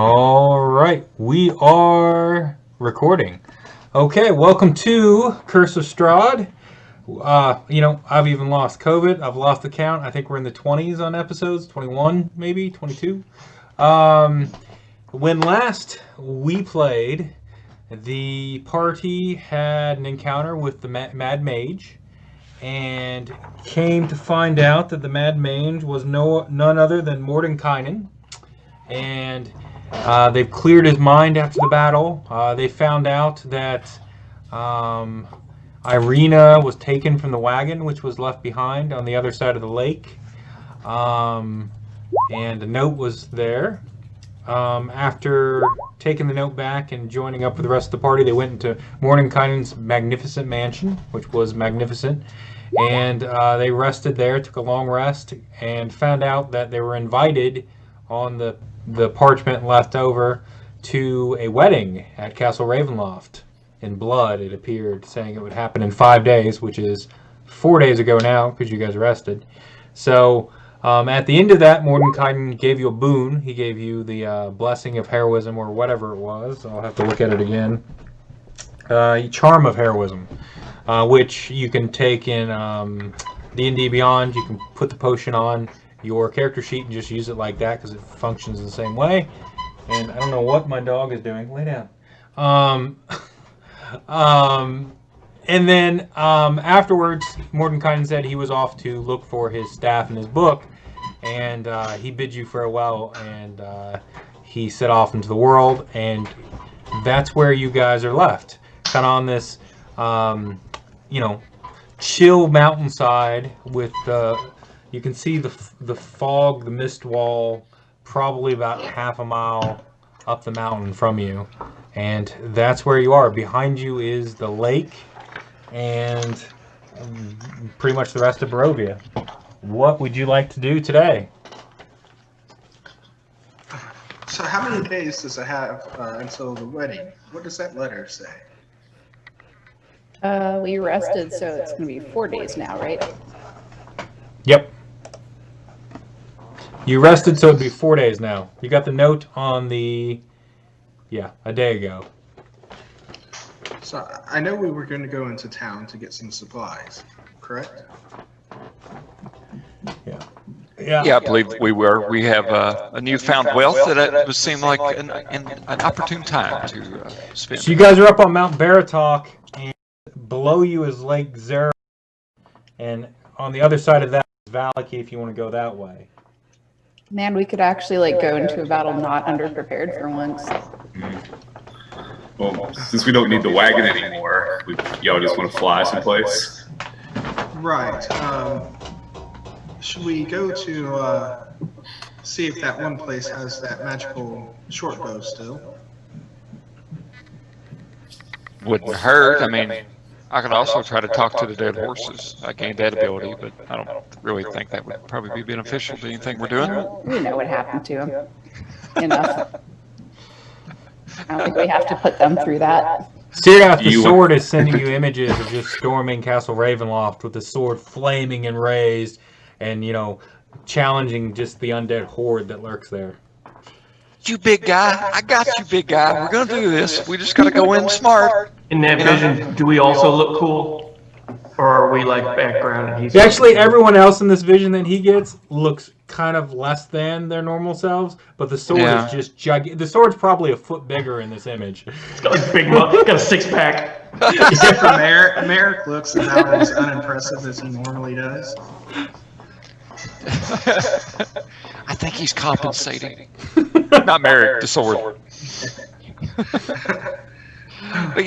All right, we are recording. Okay, welcome to Curse of Strahd. I've even lost COVID. I've lost the count. I think we're in the 20s on episodes, 21 maybe, 22. When last we played, the party had an encounter with the Mad Mage, and came to find out that the Mad Mage was none other than Mordenkainen. And they've cleared his mind after the battle. They found out that Irina was taken from the wagon, which was left behind on the other side of the lake. And a note was there. After taking the note back and joining up with the rest of the party, they went into Mordenkainen's magnificent mansion, which was magnificent. And they rested there, took a long rest, and found out that they were invited on the parchment left over to a wedding at Castle Ravenloft. In blood, it appeared, saying it would happen in 5 days, which is 4 days ago now, because you guys rested. So, at the end of that, Mordenkainen gave you a boon. He gave you the blessing of heroism, or whatever it was. I'll have to look at it again. Charm of heroism, which you can take in D&D Beyond. You can put the potion on your character sheet and just use it like that because it functions the same way. And I don't know what my dog is doing. Lay down. And then afterwards, Mordenkainen said he was off to look for his staff and his book, and he bid you farewell, and he set off into the world, and that's where you guys are left, kind of on this, chill mountainside with you can see the fog, the mist wall, probably about half a mile up the mountain from you. And that's where you are. Behind you is the lake and pretty much the rest of Barovia. What would you like to do today? So how many days does it have until the wedding? What does that letter say? We rested, so it's going to be 4 days now, right? Yep. You rested, so it'd be 4 days now. You got the note on a day ago. So I know we were going to go into town to get some supplies, correct? Yeah, I believe we were. We have a newfound wealth that it would seem like an opportune time to spend. So you guys are up on Mount Baratok, and below you is Lake Zera, and on the other side of that is Valaki if you want to go that way. Man, we could actually go into a battle not underprepared for once. Well, since we don't need the wagon anymore, y'all just want to fly someplace? Right. Should we go to see if that one place has that magical short bow still? Wouldn't hurt. I mean, I could also try to talk to the dead horses. I gained that ability, but I don't really think that would probably be beneficial to anything we're doing. We know what happened to him. Enough. I don't think we have to put them through that. Syrdath the Sword is sending you images of just storming Castle Ravenloft with the sword flaming and raised and, challenging just the undead horde that lurks there. You big guy. I got you, big guy. We're going to do this. We just got to go in smart. In that vision, do we also look cool? Or are we background and he's... Actually, everyone else in this vision that he gets looks kind of less than their normal selves, but the sword is just gigantic. The sword's probably a foot bigger in this image. It's got big mug. It's got a six-pack. Except for Marick looks about as unimpressive as he normally does. I think he's compensating. Not Marick, the sword. But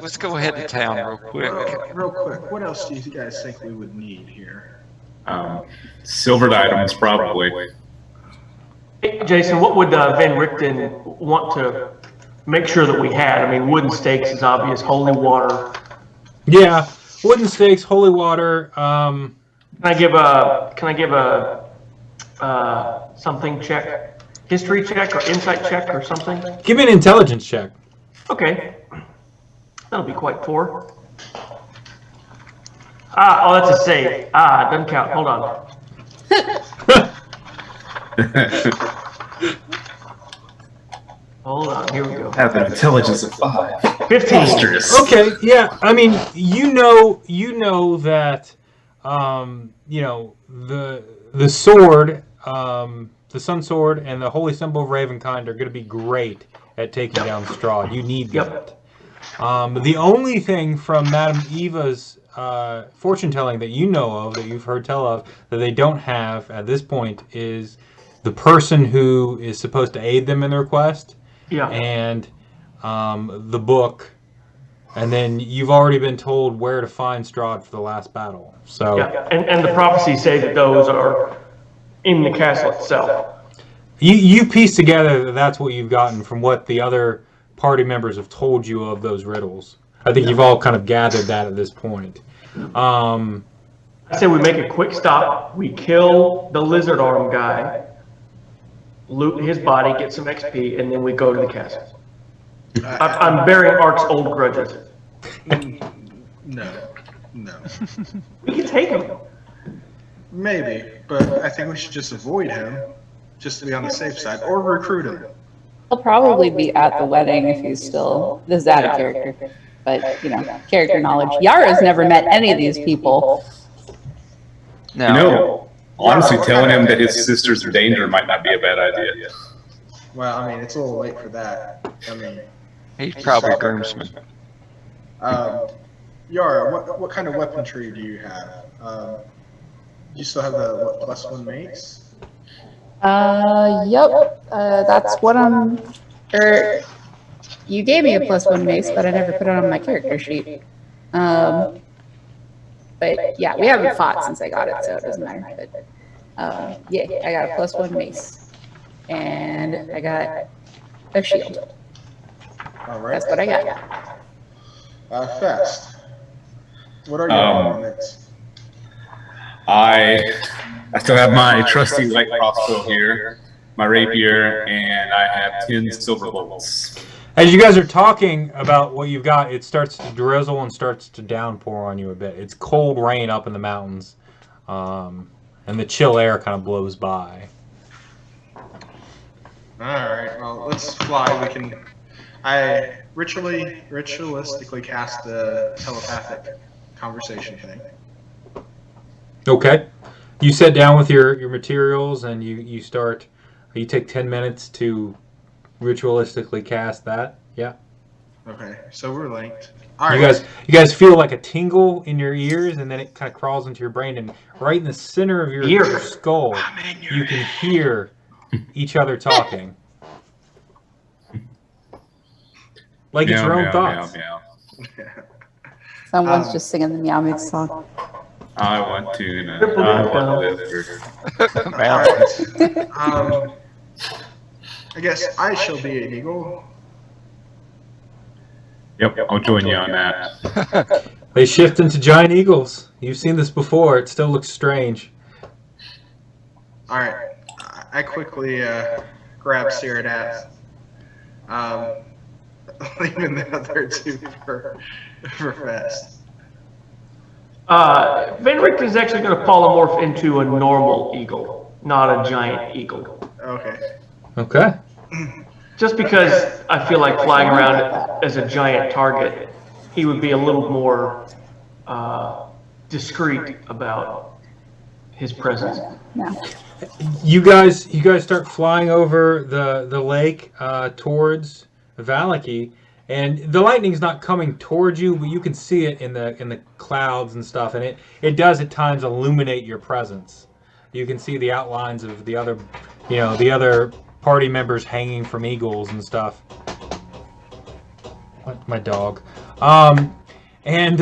let's go ahead to town real quick. Real quick, what else do you guys think we would need here? Silvered items, probably. Hey, Jason, what would Van Richten want to make sure that we had? I mean, wooden stakes is obvious, holy water. Yeah, wooden stakes, holy water. Can I give a something check, history check or insight check or something? Give me an intelligence check. Okay, that'll be quite poor. That's a save. It doesn't count. Hold on. Hold on, here we go. Have an intelligence of 5. 15. Monstrous. Okay, yeah. I mean, you know that, the sword, the Sun Sword, and the Holy Symbol of Ravenkind are going to be great at taking down Strahd. You need that. The only thing from Madame Eva's fortune telling that you know of, that you've heard tell of, that they don't have at this point is the person who is supposed to aid them in their quest, and the book. And then you've already been told where to find Strahd for the last battle. So and the prophecies say that those are in the castle itself. you piece together that that's what you've gotten from what the other party members have told you of those riddles. I think you've all kind of gathered that at this point. I say we make a quick stop. We kill the lizard arm guy, loot his body, get some XP, and then we go to the castle. I'm burying Ark's old grudges. No. We can take him. Maybe, but I think we should just avoid him, just to be on the safe side, or recruit him. He'll probably be at the wedding if he's still. This is out of character, but character knowledge. Yara's never met any of these people. Now, Honestly, telling him that his sister's in danger might not be a bad idea. Well, I mean, it's a little late for that. I mean, he's probably a groomsman. Yara, what kind of weaponry do you have? You still have the +1 mace? Yep. That's what I'm. You gave me a +1 mace, but I never put it on my character sheet. But yeah, we haven't fought since I got it, so it doesn't matter. But yeah, I got a +1 mace, and I got a shield. All right. That's what I got. Fest. What are your armaments? I still have my trusty light crossbow here, my rapier, and I have 10 silver bolts. As you guys are talking about what you've got, it starts to drizzle and starts to downpour on you a bit. It's cold rain up in the mountains, and the chill air kind of blows by. Alright, well, let's fly. I ritualistically cast the telepathic conversation thing. Okay. You sit down with your materials and you start. You take 10 minutes to ritualistically cast that. Yeah. Okay, so we're linked. You guys feel like a tingle in your ears, and then it kind of crawls into your brain, and right in the center of your skull, you can hear each other talking. Like it's your own thoughts. Meow. Someone's just singing the Meow Mix song. I want to live. Alright. I guess I shall be an eagle. Yep, I'll join you on that. They shift into giant eagles. You've seen this before. It still looks strange. Alright. I quickly grab Syrdath. Leaving the other two for Fest. Van Richt is actually going to polymorph into a normal eagle, not a giant eagle. Okay. Just because I feel like flying around as a giant target, he would be a little more discreet about his presence. Yeah. You guys start flying over the lake towards Valaki, and the lightning's not coming towards you, but you can see it in the clouds and stuff, and it does at times illuminate your presence. You can see the outlines of the other party members hanging from eagles and stuff. What, my dog. It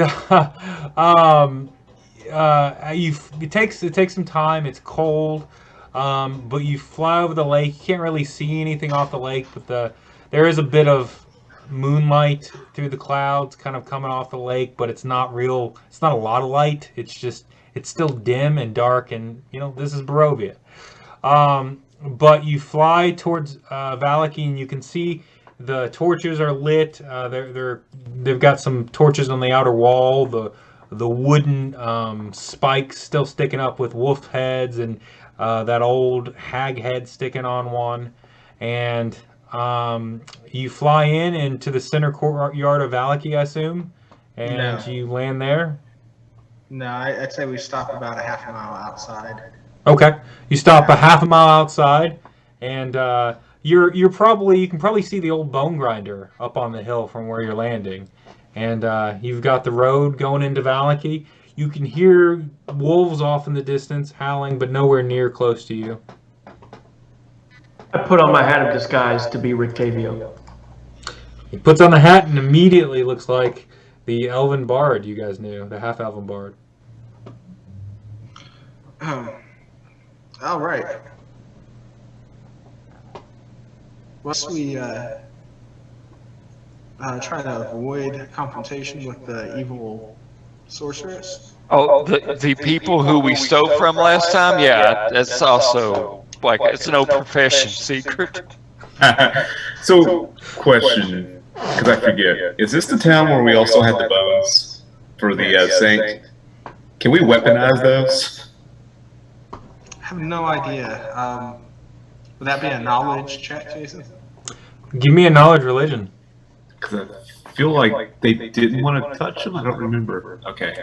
takes some time. It's cold, but you fly over the lake. You can't really see anything off the lake, but there is a bit of moonlight through the clouds kind of coming off the lake, but it's not real. It's not a lot of light. It's still dim and dark, and this is Barovia. But you fly towards Valaki, and you can see the torches are lit. They've got some torches on the outer wall. The wooden spikes still sticking up with wolf heads, and that old hag head sticking on one. And You fly into the center courtyard of Valaki, I assume, and No. you land there. No, I'd say we stop about a half a mile outside. Okay, you stop a half a mile outside, and you can probably see the old bone grinder up on the hill from where you're landing, and you've got the road going into Valaki. You can hear wolves off in the distance howling, but nowhere near close to you. I put on my hat of disguise to be Rictavio. He puts on the hat and immediately looks like the elven bard you guys knew, the half-elven bard. All right. Once we try to avoid confrontation with the evil sorceress. Oh, the people who we stole from last time? Yeah, that's also, like, it's an old profession secret. So, question, because I forget, is this the town where we also had the bones for the saint? Can we weaponize those? I have no idea. Would that be a knowledge check, Jason? Give me a knowledge religion. Because I feel like they didn't want to touch them. I don't remember. Okay.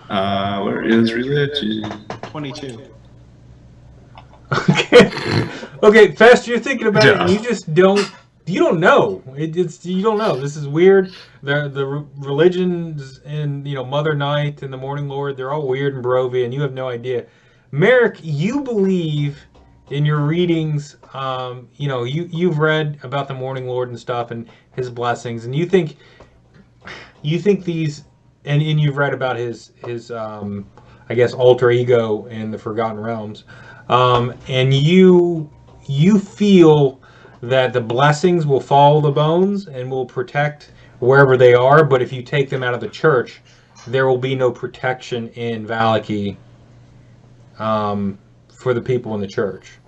Where is religion? 22. Okay, Fest, you're thinking about it, and Yeah. you just don't. You don't know. You don't know. This is weird. The religions and Mother Night and the Morning Lord, they're all weird and Barovia, and you have no idea. Marick, you believe in your readings. You've read about the Morning Lord and stuff and his blessings, and you think these, and you've read about his I guess alter ego in the Forgotten Realms, and you feel that the blessings will follow the bones and will protect wherever they are, but if you take them out of the church, there will be no protection in Valaki for the people in the church.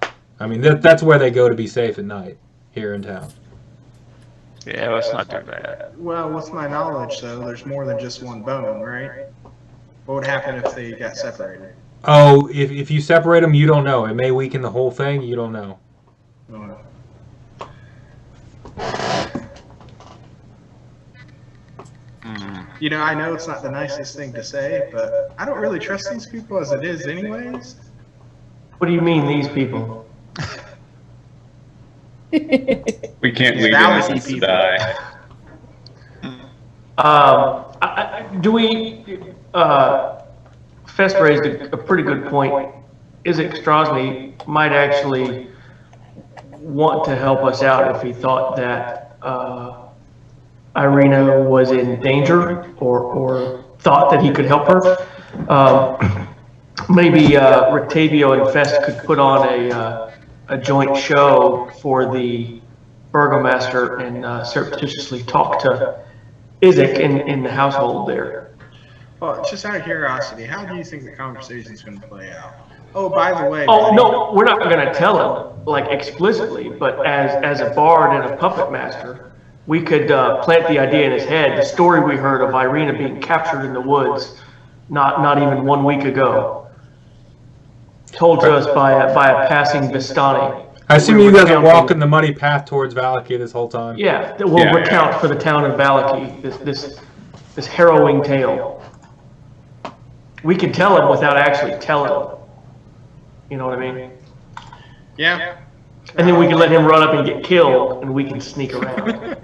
I mean, that's where they go to be safe at night here in town. Yeah, let's not do that. Well, with my knowledge, though, there's more than just one bone, right? What would happen if they got separated? Oh, if you separate them, you don't know. It may weaken the whole thing. You don't know. Oh, I know it's not the nicest thing to say, but I don't really trust these people as it is anyways. What do you mean, these people? We can't leave Valaki innocents to people. die. Fest raised a pretty good point. Isaac Strahd might actually want to help us out if he thought that Irina was in danger or thought that he could help her. Maybe Rictavio and Fest could put on a joint show for the burgomaster and surreptitiously talk to Isaac in the household there. Well, just out of curiosity, how do you think the conversation's going to play out? Oh, by the way. Oh, no, we're not going to tell him, like, explicitly, but as a bard and a puppet master, we could plant the idea in his head, the story we heard of Irina being captured in the woods not even 1 week ago, told to us by a passing Vistani. I assume you guys are walking the muddy path towards Valaki this whole time. Yeah, that will recount for the town of Valaki this harrowing tale. We can tell him without actually telling him. You know what I mean? Yeah. And then we can let him run up and get killed, and we can sneak around.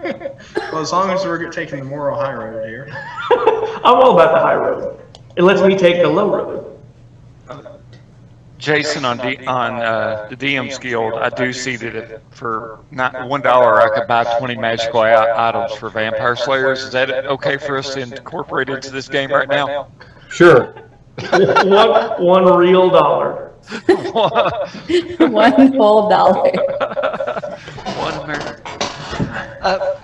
Well, as long as we're taking the moral high road here. I'm all about the high road. It lets me take the low road. Jason, on the DM's Guild, I do see that if for not $1, I could buy 20 magical items for Vampire Slayers. Is that okay for us to incorporate into this game right now? Sure. One real dollar. $1 whole dollar. One American.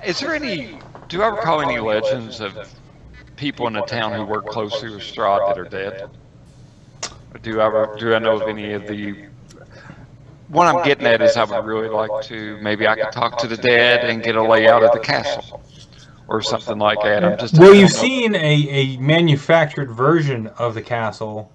Is there any? Do I recall any legends of people in the town who work closely with Strahd that are dead? Or do I know of any of the? What I'm getting at is I would really like to. Maybe I could talk to the dead and get a layout of the castle, or something like that. Well, you've seen a manufactured version of the castle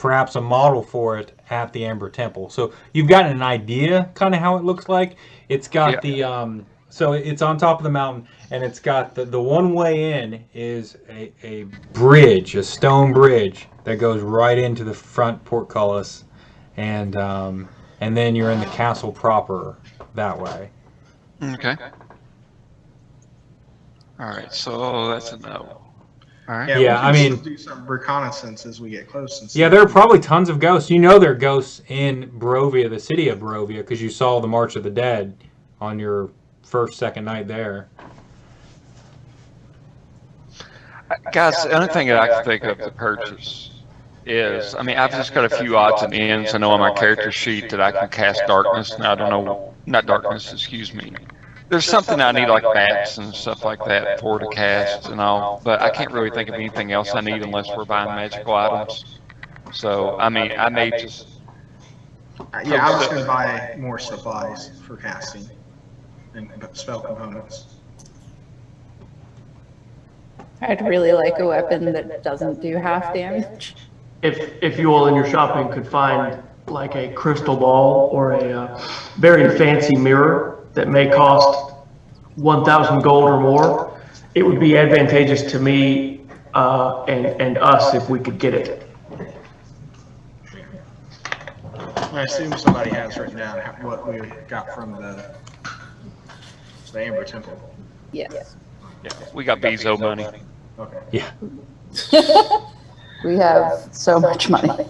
perhaps a model for it at the Amber Temple. So you've gotten an idea kind of how it looks like. It's got the so it's on top of the mountain, and it's got the one way in is a bridge, a stone bridge that goes right into the front portcullis, and then you're in the castle proper that way. Okay. All right, so that's a no. All right. Yeah, Yeah, we I can mean- still do some reconnaissance as we get close. And Yeah, see. there are probably tons of ghosts. You know there are ghosts in Barovia, the city of Barovia, because you saw the March of the Dead on your second night there. Guys, the only thing that I can think of to purchase is, I mean, I've just got a few odds and ends. I know on my character sheet that I can cast darkness. Now, I don't know, not darkness, excuse me. There's something I need, like bats and stuff like that for to cast and all, but I can't really think of anything else I need unless we're buying magical items. So, I mean, I may just, Yeah, I was going to buy more supplies for casting and spell components. I'd really like a weapon that doesn't do half damage. If you all in your shopping could find like a crystal ball or a very fancy mirror that may cost 1,000 gold or more, it would be advantageous to me and us if we could get it. I assume somebody has written down what we got from the Amber Temple. Yes. yeah, we got Bezo money. Okay. Yeah. We have so much money.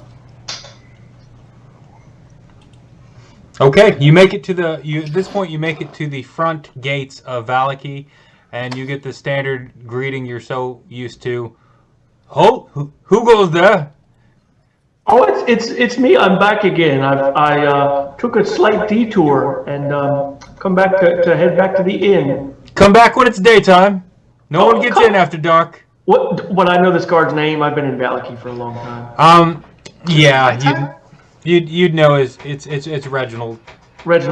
Okay, you make it to at this point you make it to the front gates of Valaki, and you get the standard greeting you're so used to. Oh, who goes there? Oh, it's me. I'm back again. I took a slight detour and come back to head back to the inn. Come back when it's daytime. No Oh, one gets come- in after dark. What I know this guard's name. I've been in Valaki for a long time. Yeah, you'd know it's Reginald. Reggie.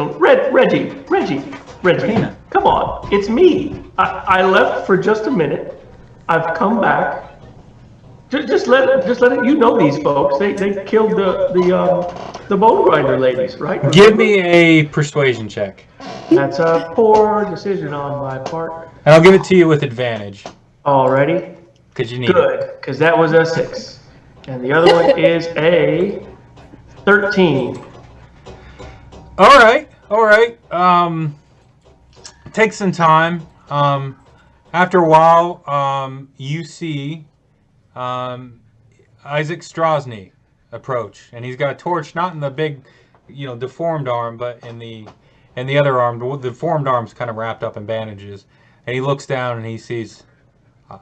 Come on, it's me. I left for just a minute. I've come back. Just let it. You know these folks. They killed the bone grinder ladies, right? Give me a persuasion check, That's a poor decision on my part. and I'll give it to you with advantage Already because you need it. good, because that was a 6, and the other one is a 13. All right. Take some time. After a while, you see Isaac Strahd approach, and he's got a torch, not in the big, deformed arm, but in the other arm. The deformed arm's kind of wrapped up in bandages, and he looks down and he sees,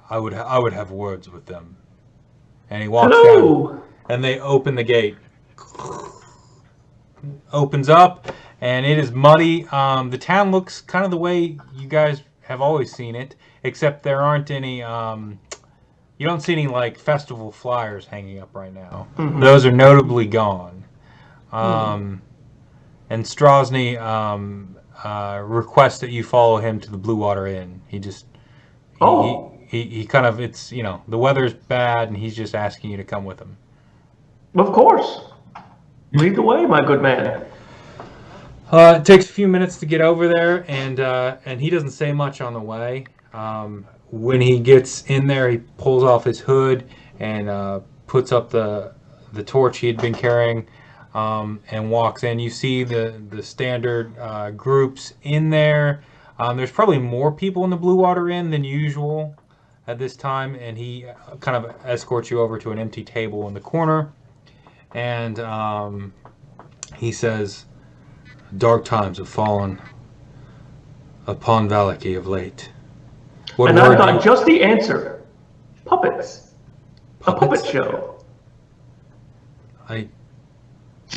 I would have words with them, and he walks down, Hello. and they open the gate. Opens up, and it is muddy. The town looks kind of the way you guys have always seen it, except there aren't any. You don't see any like festival flyers hanging up right now. Mhm. Those are notably gone. And Strahd requests that you follow him to the Blue Water Inn. He kind of, it's, the weather's bad, and he's just asking you to come with him. Of course. Lead the way, my good man. It takes a few minutes to get over there, and he doesn't say much on the way. When he gets in there, he pulls off his hood and puts up the torch he had been carrying, and walks in. You see the standard groups in there. There's probably more people in the Blue Water Inn than usual at this time, and he kind of escorts you over to an empty table in the corner, and he says, "Dark times have fallen upon Valaki of late. What And I word do got you-" just the answer. Puppets. A puppet Puppets? show.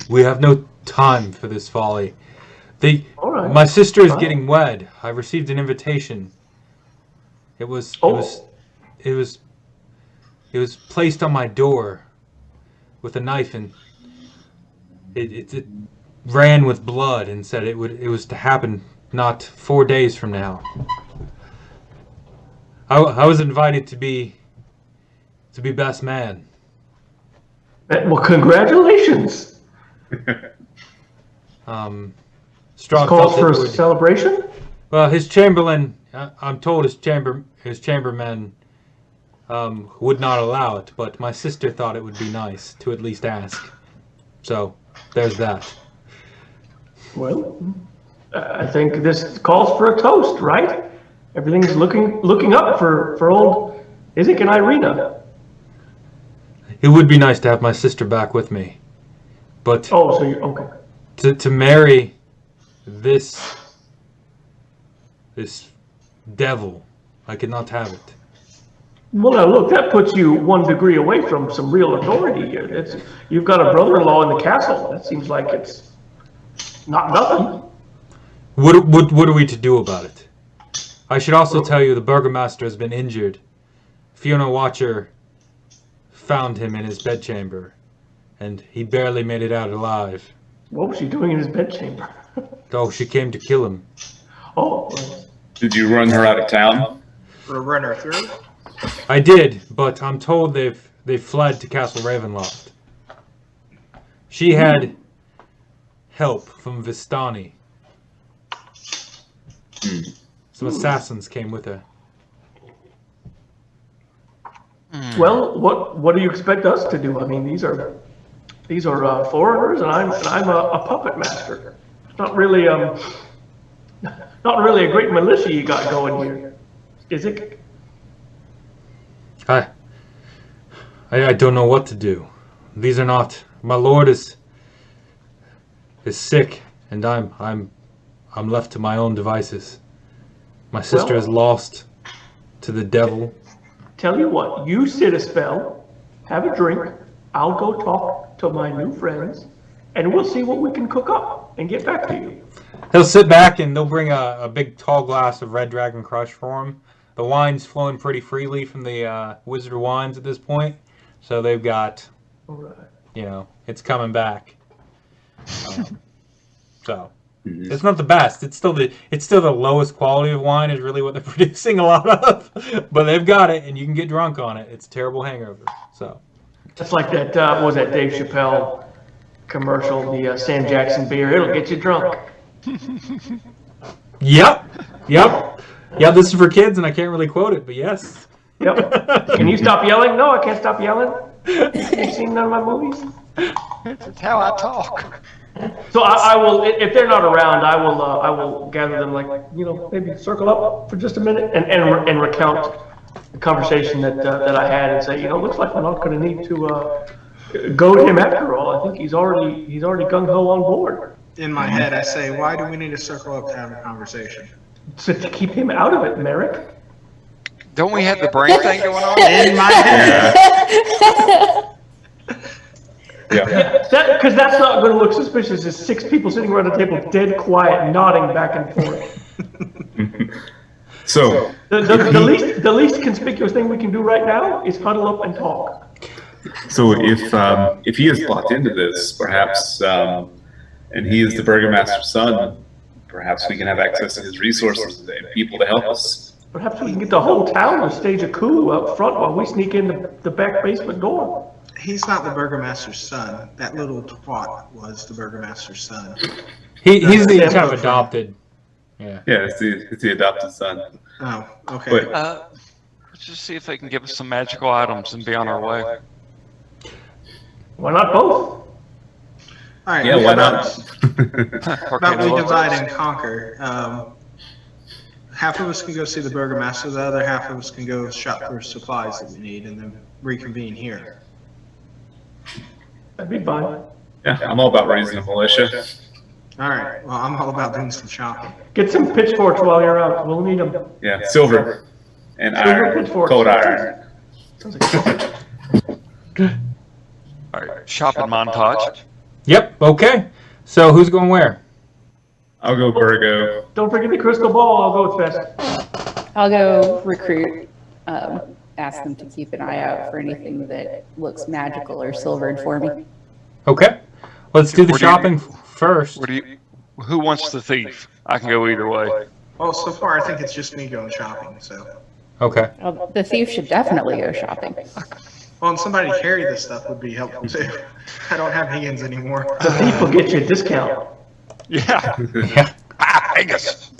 We have no time for this folly. All right. My sister is Fine. getting wed. I received an invitation. It was placed on my door with a knife, and it ran with blood and said it was to happen not 4 days from now. I was invited to be best man. Well, congratulations. Strahd This calls felt for it a would. celebration? Well, his chamberlain, I'm told his chambermen would not allow it, but my sister thought it would be nice to at least ask. So, there's that. Well, I think this calls for a toast, right? Everything's looking up for old Isaac and Irina. It would be nice to have my sister back with me, but Oh, so you're okay. to marry this devil, I could not have it. Well, now look, that puts you 1 degree away from some real authority here. You've got a brother-in-law in the castle. That seems like it's not nothing. What are we to do about it? I should also tell you the burgomaster has been injured. Fiona Watcher found him in his bedchamber, and he barely made it out alive. What was she doing in his bedchamber? Oh, she came to kill him. Oh, well, Did you run her out of town? Or run her through? I did, but I'm told they've fled to Castle Ravenloft. She had help from Vistani. Some assassins came with her. well, what do you expect us to do? I mean, these are foreigners, and I'm a puppet master. It's not really a great militia you got going here, is it? I don't know what to do. These are not. My lord is sick, and I'm left to my own devices. My sister is lost to the devil. Tell you what, you sit a spell, have a drink. I'll go talk to my new friends, and we'll see what we can cook up and get back to you. He'll sit back, and they'll bring a big tall glass of Red Dragon Crush for him. The wine's flowing pretty freely from the Wizard of Wines at this point, so they've got, All right. it's coming back. So it's not the best. It's still the lowest quality of wine is really what they're producing a lot of, but they've got it, and you can get drunk on it. It's a terrible hangover. So It's like that, what was that Dave Chappelle commercial, the Sam Jackson beer, it'll get you drunk. Yep. Yeah, this is for kids, and I can't really quote it, but yes. Yep. Can you stop yelling? No, I can't stop yelling. You've seen none of my movies? It's how I talk. So I will, if they're not around, I will gather them, like, maybe circle up for just a minute and recount the conversation that I had and say, looks like we're not going to need to goad him after all. I think he's already gung ho on board. In my head, I say, why do we need to circle up to have a conversation? So to keep him out of it, Marick. Don't we have the brain thing going on? In my head. Yeah. Because that's not going to look suspicious as 6 people sitting around the table, dead quiet, nodding back and forth. So The least conspicuous thing we can do right now is huddle up and talk. So if he is locked into this, perhaps, and he is the burgomaster's son, perhaps we can have access to his resources and people to help us. Perhaps we can get the whole town to stage a coup up front while we sneak in the back basement door. He's not the burgomaster's son. That little twat was the burgomaster's son. He's the kind of adopted. Yeah. Yeah, it's the adopted son. Oh, okay. But Let's just see if they can give us some magical items and be on our way. Why not both? All right. yeah, why not? About we divide and conquer. Half of us can go see the burgomaster. The other half of us can go shop for supplies that we need, and then reconvene here. That'd be fine. Yeah, I'm all about raising a militia. All right. Well, I'm all about doing some shopping. Get some pitchforks while you're out. We'll need them. Yeah, silver and Silver iron, pitchforks. cold iron. Sounds like All right, shopping montage. Yep. Okay. So who's going where? I'll go Virgo. Don't forget the crystal ball. I'll go with Fest. I'll go recruit, ask them to keep an eye out for anything that looks magical or silvered for me. Okay. Let's do the Where do you- shopping first. Who wants the thief? I can go either way. Well, so far I think it's just me going shopping. So Okay. Well, the thief should definitely go shopping. Well, and somebody to carry this stuff would be helpful too. I don't have hands anymore. The thief will get you a discount. Yeah. Yeah. Vegas.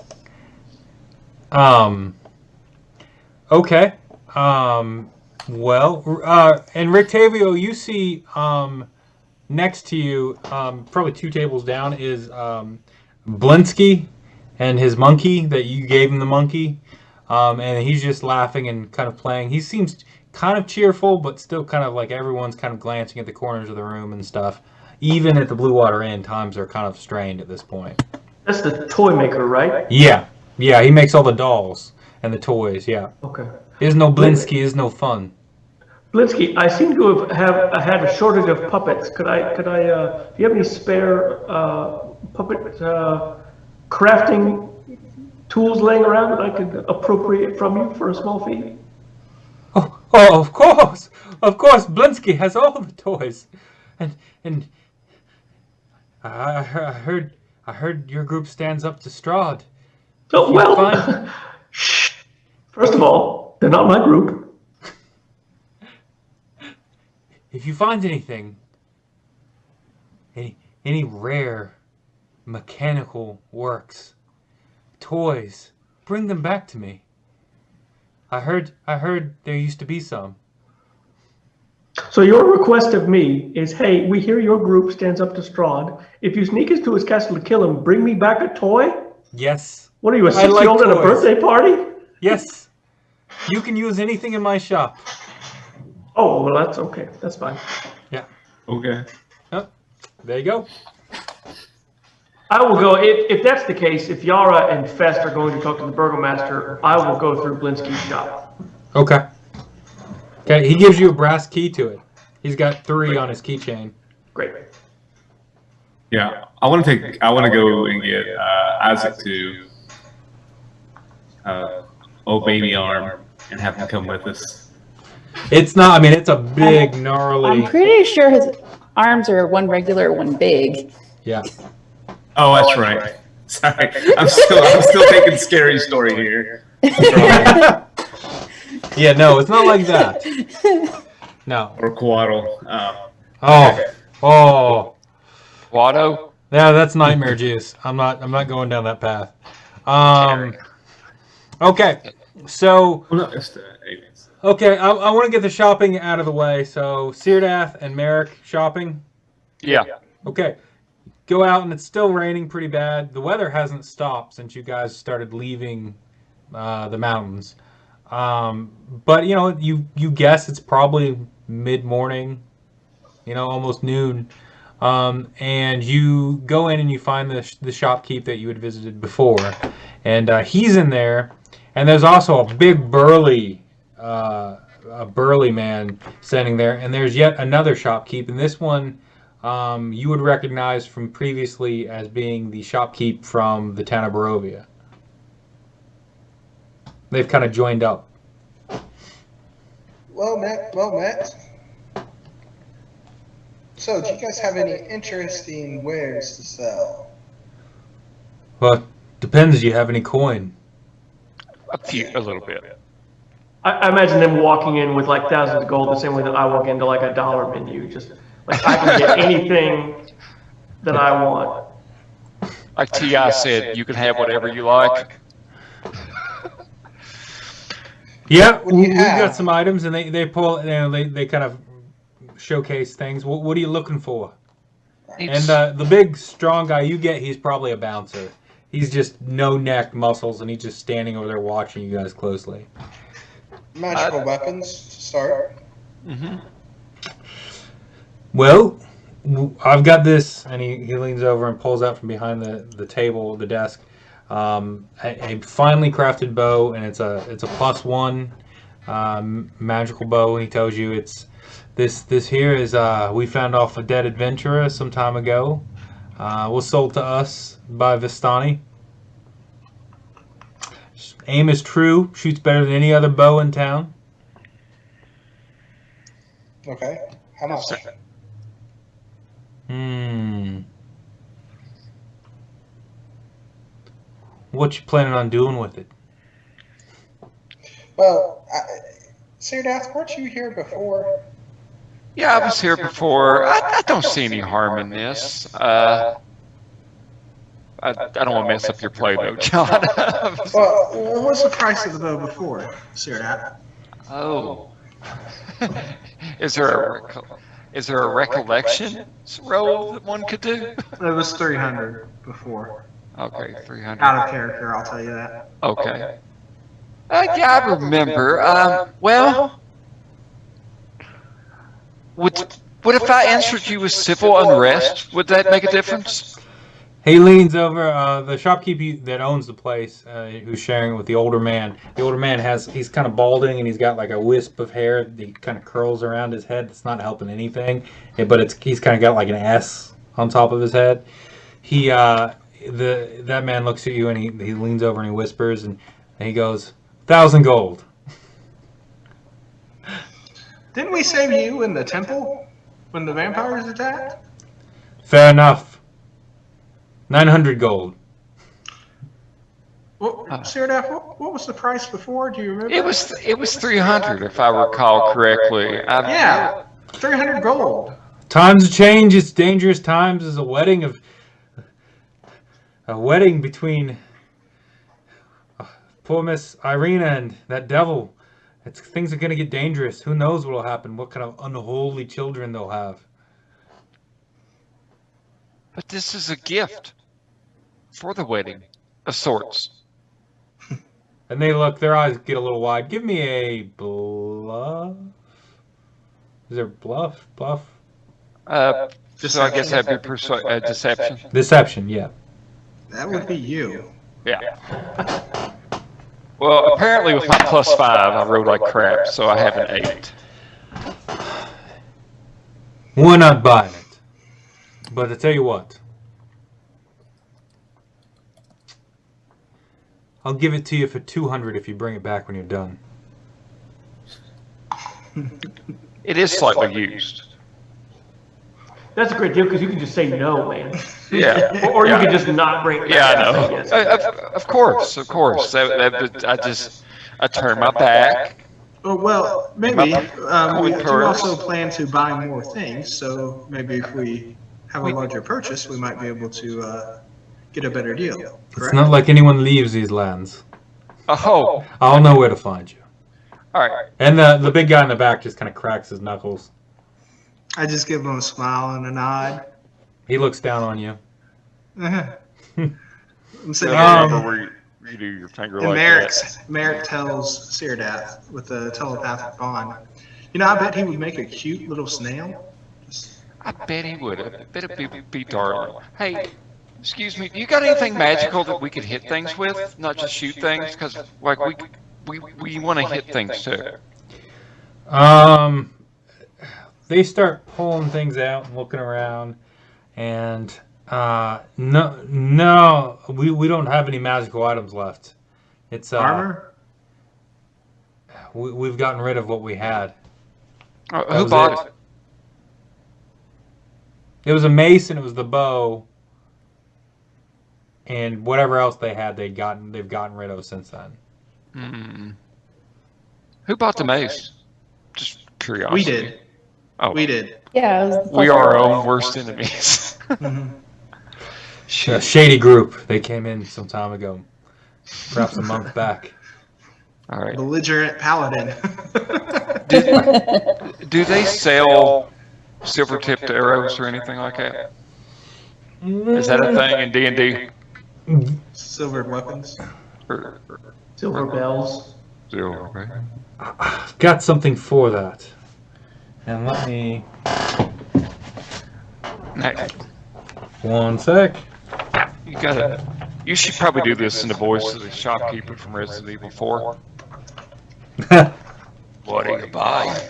Okay. Well, and Rictavio, you see next to you, probably 2 tables down, is Blinsky and his monkey that you gave him the monkey. And he's just laughing and kind of playing. He seems kind of cheerful, but still kind of like everyone's kind of glancing at the corners of the room and stuff. Even at the Blue Water Inn, times are kind of strained at this point. That's the toy maker, right? Yeah. Yeah, he makes all the dolls and the toys, yeah. Okay. There's no Blinsky, is no fun. Blinsky, I seem to have had a shortage of puppets. Could I, do you have any spare puppet crafting tools laying around that I could appropriate from you for a small fee? Oh, of course, Blinsky has all the toys. And I heard your group stands up to Strahd. Oh, well, shh. First of all, they're not my group. If you find anything, any rare mechanical works, toys, bring them back to me. I heard there used to be some. So your request of me is, hey, we hear your group stands up to Strahd. If you sneak into his castle to kill him, bring me back a toy? Yes. What are you, a I like 6-year-old at a toys. birthday party? Yes. You can use anything in my shop. Oh, well, that's okay. That's fine. Yeah. Okay. Oh, there you go. I will go, if that's the case, if Yara and Fest are going to talk to the Burgomaster, I will go through Blinsky's shop. Okay. Okay, he gives you a brass key to it. He's got 3 on his keychain. Great. Yeah, I want to go and get Isaac to Old Baby Arm and have him come with us. It's not, I mean, it's a big, gnarly. I'm pretty sure his arms are one regular, one big. Yeah. Oh, that's right. Sorry, I'm still thinking scary story here. Yeah, no, it's not like that. No. Or Quaddle. Oh. Watto? Yeah, that's nightmare juice. I'm not going down that path. Okay. So Well, no, it's the aliens. okay, I want to get the shopping out of the way. So Syrdath and Marick shopping. Yeah. Okay. Go out and it's still raining pretty bad. The weather hasn't stopped since you guys started leaving the mountains. But you guess it's probably mid-morning, almost noon. And you go in and you find the shopkeep that you had visited before, and he's in there. And there's also a big burly man standing there. And there's yet another shopkeep, and this one you would recognize from previously as being the shopkeep from the town of Barovia. They've kind of joined up. Well met. So, do you guys have any interesting wares to sell? Well, depends. Do you have any coin? A little bit. I imagine them walking in with like thousands of gold the same way that I walk into like a dollar menu. Just like I can get anything that I want. Like T.I. said, you can have whatever you like. Yeah, What do you we've have? got some items, and they pull. They kind of showcase things. What are you looking for? And the big strong guy you get, he's probably a bouncer. He's just no neck muscles, and he's just standing over there watching you guys closely. Magical weapons to start. Mm-hmm. Well, I've got this, and he leans over and pulls out from behind the table, the desk, a finely crafted bow, and it's a +1 magical bow. And he tells you it's this here is we found off a dead adventurer some time ago. Was sold to us by Vistani. Aim is true, shoots better than any other bow in town. Okay. How much? What you planning on doing with it? Well, Syrdath, weren't you here before? Yeah, I was here before. I don't see any harm in this. I don't want to mess up your play, though, John. Well, what's the price of the bow before, Syrdath? Oh. Is there a recollection roll that one could do? It was 300 before. Okay, 300. Out of character, I'll tell you that. Okay. Yeah, I remember. Well, would if I answered you with civil unrest, would that make a difference? He leans over. The shopkeeper that owns the place, who's sharing it with the older man. The older man he's kind of balding and he's got like a wisp of hair that kind of curls around his head. It's not helping anything, but he's kind of got like an S on top of his head. That man looks at you and he leans over and he whispers and he goes, 1,000 gold. Didn't we save you in the temple when the vampires attacked? Fair enough. 900 gold. Well, Syrdath, what was the price before? Do you remember? It was 300 if I recall correctly. Yeah, 300 gold. Times change. It's dangerous times. It's a wedding between poor Miss Irina and that devil. Things are gonna get dangerous. Who knows what'll happen? What kind of unholy children they'll have. But this is a gift for the wedding of sorts. And their eyes get a little wide. Give me a bluff. Is there bluff? Bluff? So I guess that'd be deception. Deception, yeah. That would be you. Yeah. Well, apparently with my +5, I rolled like crap, so I have an 8. We're not buying it. But I tell you what. I'll give it to you for 200 if you bring it back when you're done. It is slightly used. That's a great deal because you can just say no, man. Yeah. Or you can just not bring it back. Yeah, I know. Of course. I turn my back. Well, maybe. We do also plan to buy more things, so maybe if we have a larger purchase, we might be able to get a better deal. Correct? It's not like anyone leaves these lands. Oh. I'll know where to find you. All right. And the big guy in the back just kind of cracks his knuckles. I just give him a smile and a nod. He looks down on you. I'm sitting Where you do your finger and like Marick tells Syrdath with a telepathic bond, I bet he would make a cute little snail. I bet he would. I bet it'd be darling. Hey, excuse me, you got anything magical that we could hit things with, not just shoot things? Because like we want to hit things too. They start pulling things out and looking around, and no, we don't have any magical items left. It's armor. We've gotten rid of what we had. Who bought it? It was a mace and it was the bow, and whatever else they had, they've gotten rid of since then. Who bought the mace? Just curiosity. We did. Oh, we did. Yeah, we are our own worst enemies. A shady group. They came in some time ago, perhaps a month back. All right. Belligerent paladin. Do they sell silver-tipped arrows or anything like that? Is that a thing in D&D? Silvered weapons. Silver bells. Silver, right? I've got something for that. And let me... One sec. You should probably do this in the voice of the shopkeeper from Resident Evil 4. What are you buying?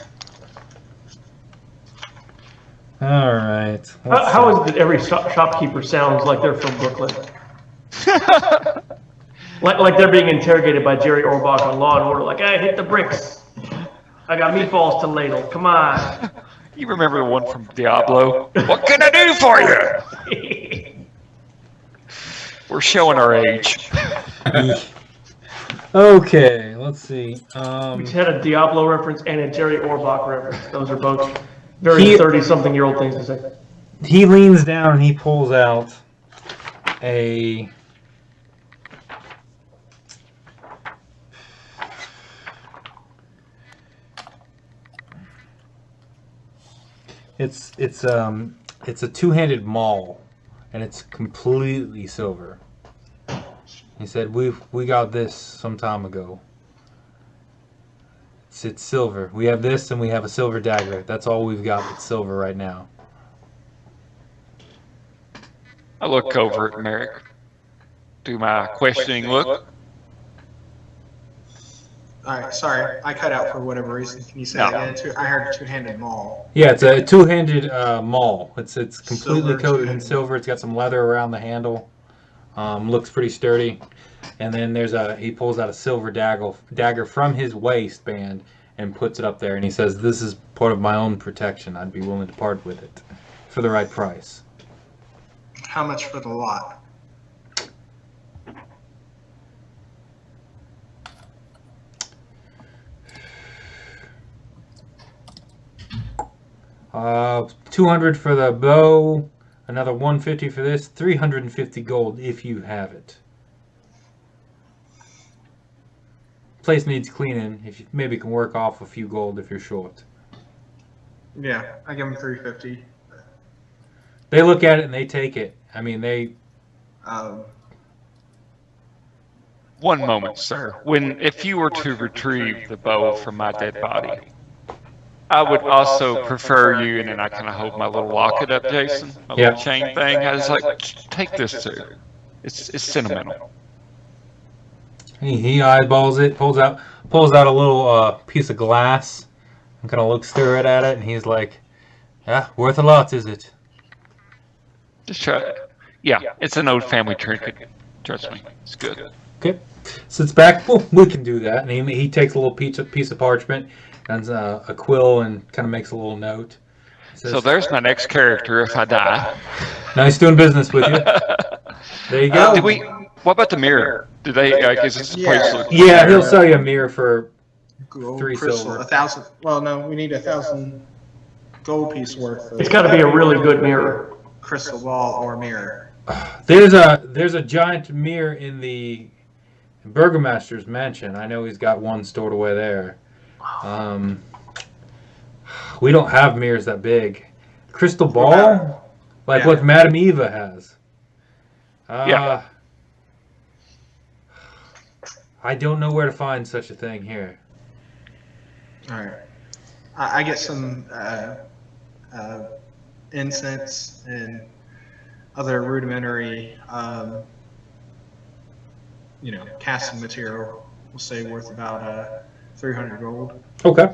All right. How is it every shopkeeper sounds like they're from Brooklyn? like they're being interrogated by Jerry Orbach on Law and Order. Like, hey, hit the bricks. I got meatballs to ladle. Come on. You remember the one from Diablo? What can I do for you? We're showing our age. Okay, let's see. We just had a Diablo reference and a Jerry Orbach reference. Those are both Very 30-something-year-old things to say. He leans down and he pulls out a... It's a two-handed maul, and it's completely silver. He said, "We got this some time ago. It's silver. We have this, and we have a silver dagger. That's all we've got that's silver right now." I look over at Marick. Do my questioning look. All right, sorry, I cut out for whatever reason. Can you say that again? I heard two-handed maul. Yeah, it's a two-handed maul. It's completely Silver coated in two-handed. silver. It's got some leather around the handle. Looks pretty sturdy. And then he pulls out a silver dagger from his waistband and puts it up there. And he says, "This is part of my own protection. I'd be willing to part with it for the right price." How much for the lot? $200 for the bow, another $150 for this, 350 gold if you have it. Place needs cleaning. If you maybe can work off a few gold if you're short. Yeah, I give him 350. They look at it and they take it. I mean, they. One moment, sir. If you were to retrieve the bow from my dead body, I would also prefer you, and then I kind of hold my little locket up, Jason, my little chain thing. I was like, take this too. It's sentimental. He eyeballs it, pulls out a little piece of glass, and kind of looks through it at it, and he's like, "Yeah, worth a lot, is it?" Just try it. Yeah, it's an old family trinket. Trust me, it's good. Okay, sits back. Well, we can do that. And he takes a little piece of parchment and a quill and kind of makes a little note. Says, So there's my next character if I die. "Nice doing business with you." There you go. What about the mirror? Do they? Is this a place? Yeah, he'll sell you a mirror for Gold, 3 crystal, silver. 1,000. Well, no, we need 1,000 gold piece worth of It's got to be a really good mirror. crystal ball or mirror. There's a giant mirror in the Burgomaster's mansion. I know he's got one stored away there. We don't have mirrors that big. Crystal ball, like what Madame Eva has. Yeah. I don't know where to find such a thing here. All right. I get some incense and other rudimentary, casting material. We'll say worth about 300 gold. Okay.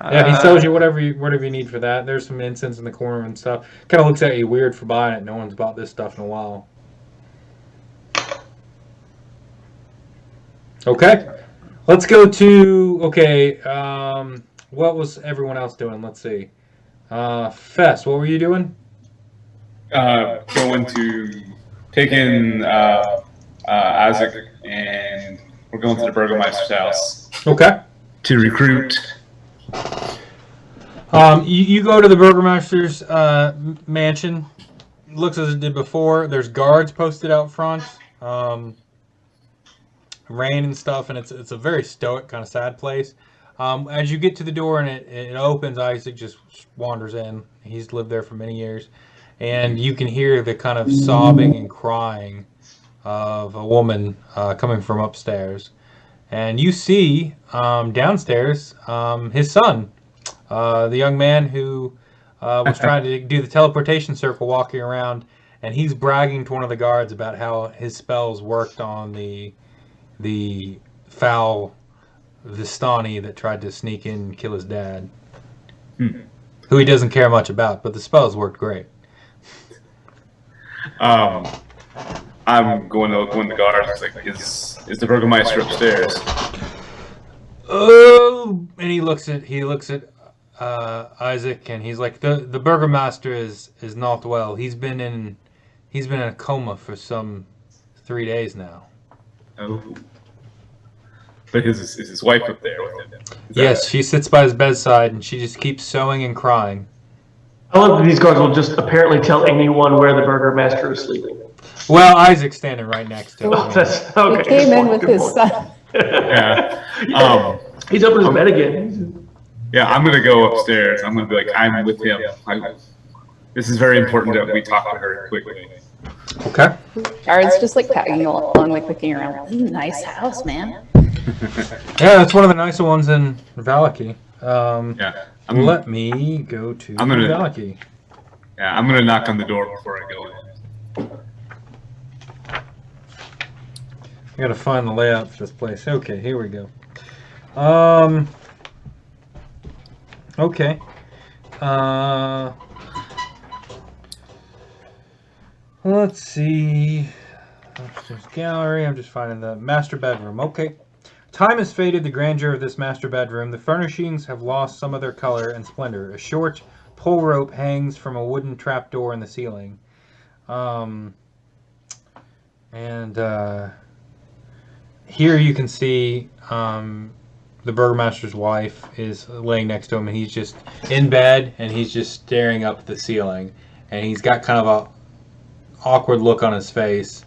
Yeah, he sells you whatever you need for that. There's some incense in the corner and stuff. Kind of looks at you weird for buying it. No one's bought this stuff in a while. Okay. Let's go to, what was everyone else doing? Let's see. Fest, what were you doing? Going to take in Isaac, and we're going to the Burgomeister's house. Okay. To recruit. You go to the Burgomaster's mansion. Looks as it did before. There's guards posted out front. Rain and stuff, and it's a very stoic, kind of sad place. As you get to the door and it opens, Isaac just wanders in. He's lived there for many years. And you can hear the kind of sobbing and crying of a woman coming from upstairs. And you see downstairs his son, the young man who was trying to do the teleportation circle, walking around, and he's bragging to one of the guards about how his spells worked on the foul Vistani that tried to sneak in and kill his dad, who he doesn't care much about, but the spells worked great. I'm going to look when the guards like, is the Burgomeister upstairs? Oh, and he looks at Isaac, and he's like, the Burgomaster is not well. He's been in a coma for some 3 days now. Oh. But is his wife up there with him? Yes, she sits by his bedside and she just keeps sewing and crying. I love that these guards will just apparently tell anyone where the burgomaster is sleeping. Well, Isaac's standing right next to him. Oh, that's, okay, He came good in point, with good his point. son. Yeah. He's up in his bed again. Yeah, I'm gonna go upstairs. I'm gonna be like, I'm with him. This is very important that we talk to her quickly. Okay. Guards just like tagging along, like looking around. Nice house, man. Yeah, that's one of the nicer ones in Valaki. Yeah. Let me go to Valaki. Yeah, I'm gonna knock on the door before I go in. I gotta find the layout for this place. Okay, here we go. Okay. Let's see. There's gallery. I'm just finding the master bedroom. Okay. Time has faded the grandeur of this master bedroom. The furnishings have lost some of their color and splendor. A short pole rope hangs from a wooden trapdoor in the ceiling. Here you can see the burgomaster's wife is laying next to him, and he's just in bed, and he's just staring up at the ceiling, and he's got kind of a awkward look on his face,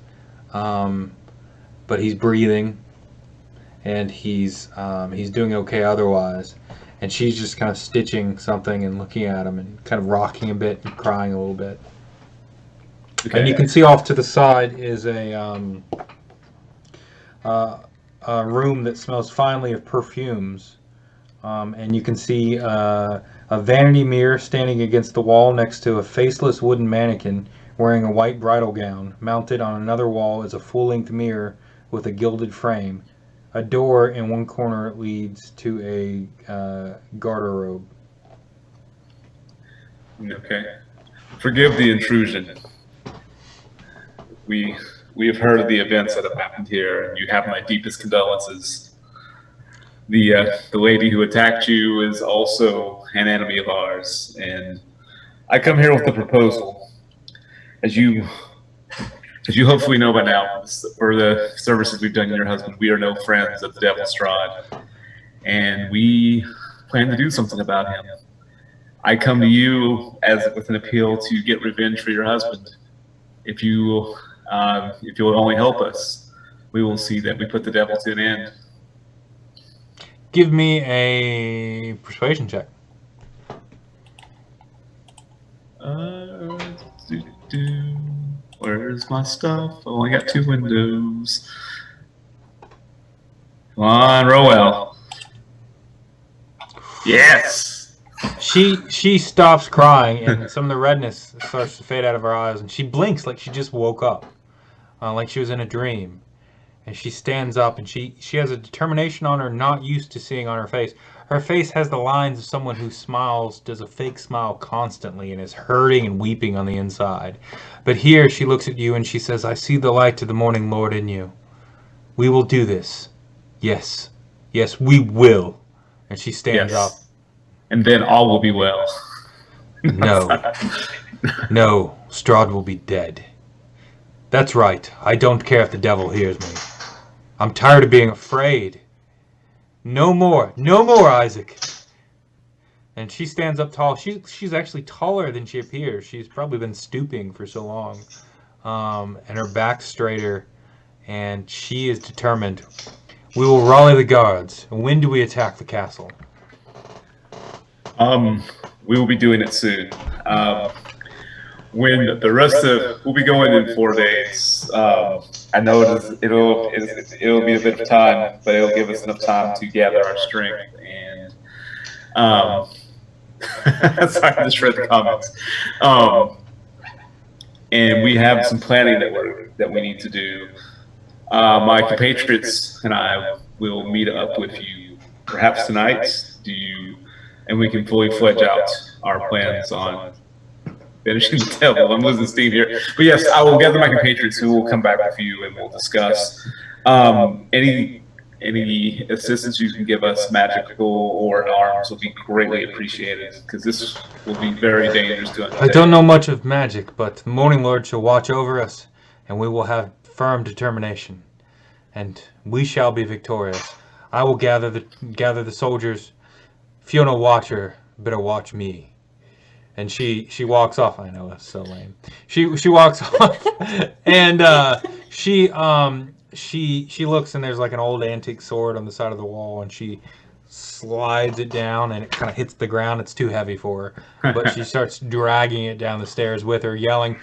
but he's breathing, and he's doing okay otherwise. And she's just kind of stitching something and looking at him and kind of rocking a bit and crying a little bit. Okay. And you can see off to the side is a room that smells finely of perfumes. And you can see a vanity mirror standing against the wall next to a faceless wooden mannequin wearing a white bridal gown. Mounted on another wall is a full-length mirror with a gilded frame. A door in one corner leads to a garderobe. Okay. Forgive the intrusion. We have heard of the events that have happened here, and you have my deepest condolences. The lady who attacked you is also an enemy of ours, and I come here with a proposal. As you hopefully know by now, for the services we've done to your husband, we are no friends of the Devil Strahd, and we plan to do something about him. I come to you with an appeal to get revenge for your husband. If you will only help us, we will see that we put the devil to an end. Give me a persuasion check. Where's my stuff? I only got 2 windows. Come on, roll well. Yes! She stops crying, and some of the redness starts to fade out of her eyes, and she blinks like she just woke up, like she was in a dream. And she stands up, and she has a determination on her not used to seeing on her face. Her face has the lines of someone who smiles, does a fake smile constantly, and is hurting and weeping on the inside. But here she looks at you and she says, I see the light of the morning Lord in you. We will do this. Yes. Yes, we will. And she stands up. And then all will be well. No. No, Strahd will be dead. That's right. I don't care if the devil hears me. I'm tired of being afraid. No more. No more, Isaac. And she stands up tall. She's actually taller than she appears. She's probably been stooping for so long. And her back's straighter. And she is determined. We will rally the guards. When do we attack the castle? We will be doing it soon. When the rest of we'll be going in 4 days. I know it'll be a bit of time, but it'll give us enough time to gather our strength. And sorry, I just read the comments. And we have some planning that we need to do. My compatriots and I will meet up with you perhaps tonight. And we can fully fledge out our plans on finishing the devil. I'm losing steam here. But yes, I will gather my compatriots who will come back with you and we'll discuss any assistance you can give us, magical or in arms, will be greatly appreciated, because this will be very dangerous to undertake. I don't know much of magic, but the Morning Lord shall watch over us, and we will have firm determination, and we shall be victorious. I will gather the soldiers. If you're no watcher, better watch me. And she walks off. I know, that's so lame. She walks off, and she looks, and there's like an old antique sword on the side of the wall, and she slides it down, and it kind of hits the ground. It's too heavy for her, but she starts dragging it down the stairs with her, yelling,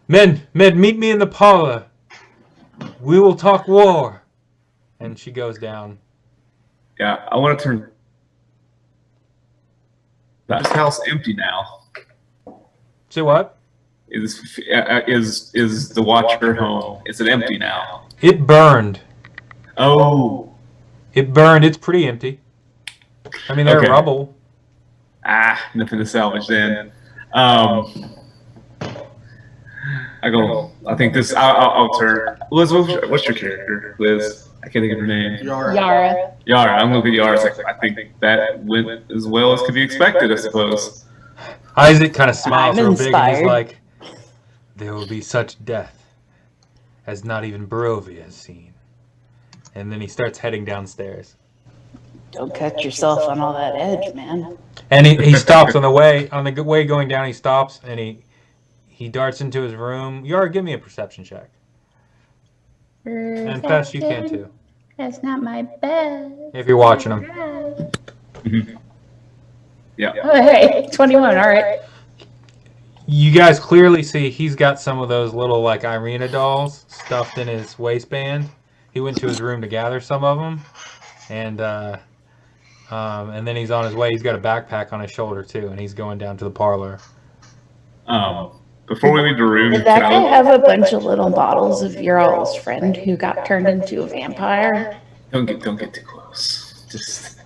Men, meet me in the parlor. We will talk war. And she goes down. Yeah, I want to turn. This house empty now. Say what? Is the Watcher home? Is it empty now? It burned. Oh. It burned. It's pretty empty. I mean, they're Okay. rubble. Nothing to salvage then. I think this. I'll turn. Liz, what's your character, Liz? I can't think of her name. Yara. Yara. I'm looking at Yara. I think that went as well as could be expected, I suppose. Isaac kind of smiles I'm real big, and he's inspired. like, "There will be such death as not even Barovia has seen." And then he starts heading downstairs. Don't cut yourself on all that edge, man. And he stops on the way going down. He stops and he darts into his room. Yara, give me a perception check. And Fest, you can too, That's not my bed. if you're watching him. Yeah. Oh, hey, 21. All right. You guys clearly see he's got some of those little like Irina dolls stuffed in his waistband. He went to his room to gather some of them, and then he's on his way. He's got a backpack on his shoulder too, and he's going down to the parlor. Before we leave the room, Did that guy have a bunch of little bottles of your all's friend who got turned into a vampire? don't get too close. Just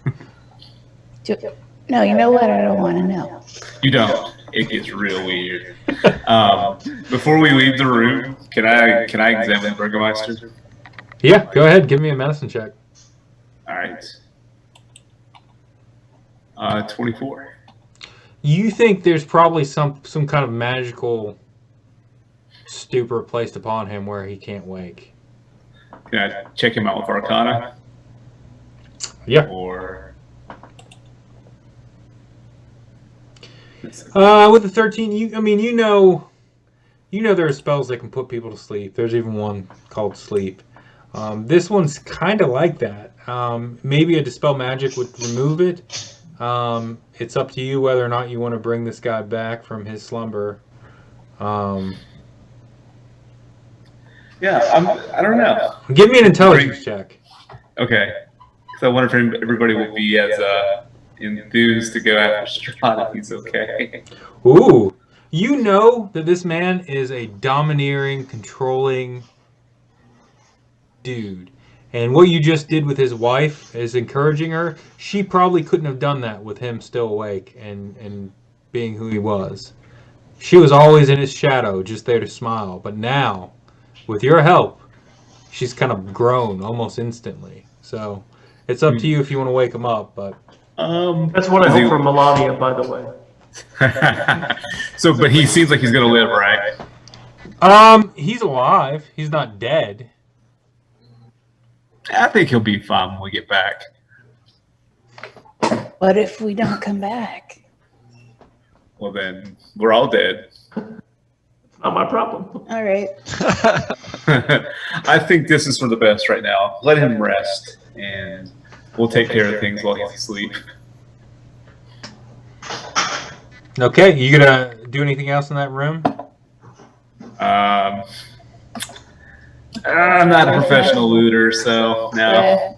No, you know what? I don't want to know. you don't. It gets real weird. Before we leave the room, can I examine the Burgermeister? Yeah, go ahead. Give me a medicine check. All right. 24. You think there's probably some kind of magical stupor placed upon him where he can't wake. Can I check him out with Arcana? Yeah. Or With the 13, you know there are spells that can put people to sleep. There's even one called sleep. This one's kind of like that. Maybe a dispel magic would remove it. It's up to you whether or not you want to bring this guy back from his slumber. yeah, I don't know. Give me an intelligence check. Okay, because I wonder if everybody will be as enthused to go after Strahd if he's okay. Ooh, you know that this man is a domineering, controlling dude. And what you just did with his wife is encouraging her. She probably couldn't have done that with him still awake and being who he was. She was always in his shadow, just there to smile. But now, with your help, she's kind of grown almost instantly. So it's up to you if you want to wake him up. But That's what I hope for Melania, by the way. So, but he seems like he's gonna live, right? he's alive. He's not dead. I think he'll be fine when we get back. What if we don't come back? Well, then we're all dead. Not my problem. All right. I think this is for the best right now. Let him rest, and we'll take care of things while he's asleep. Okay, you gonna do anything else in that room? I'm not a professional looter, so no.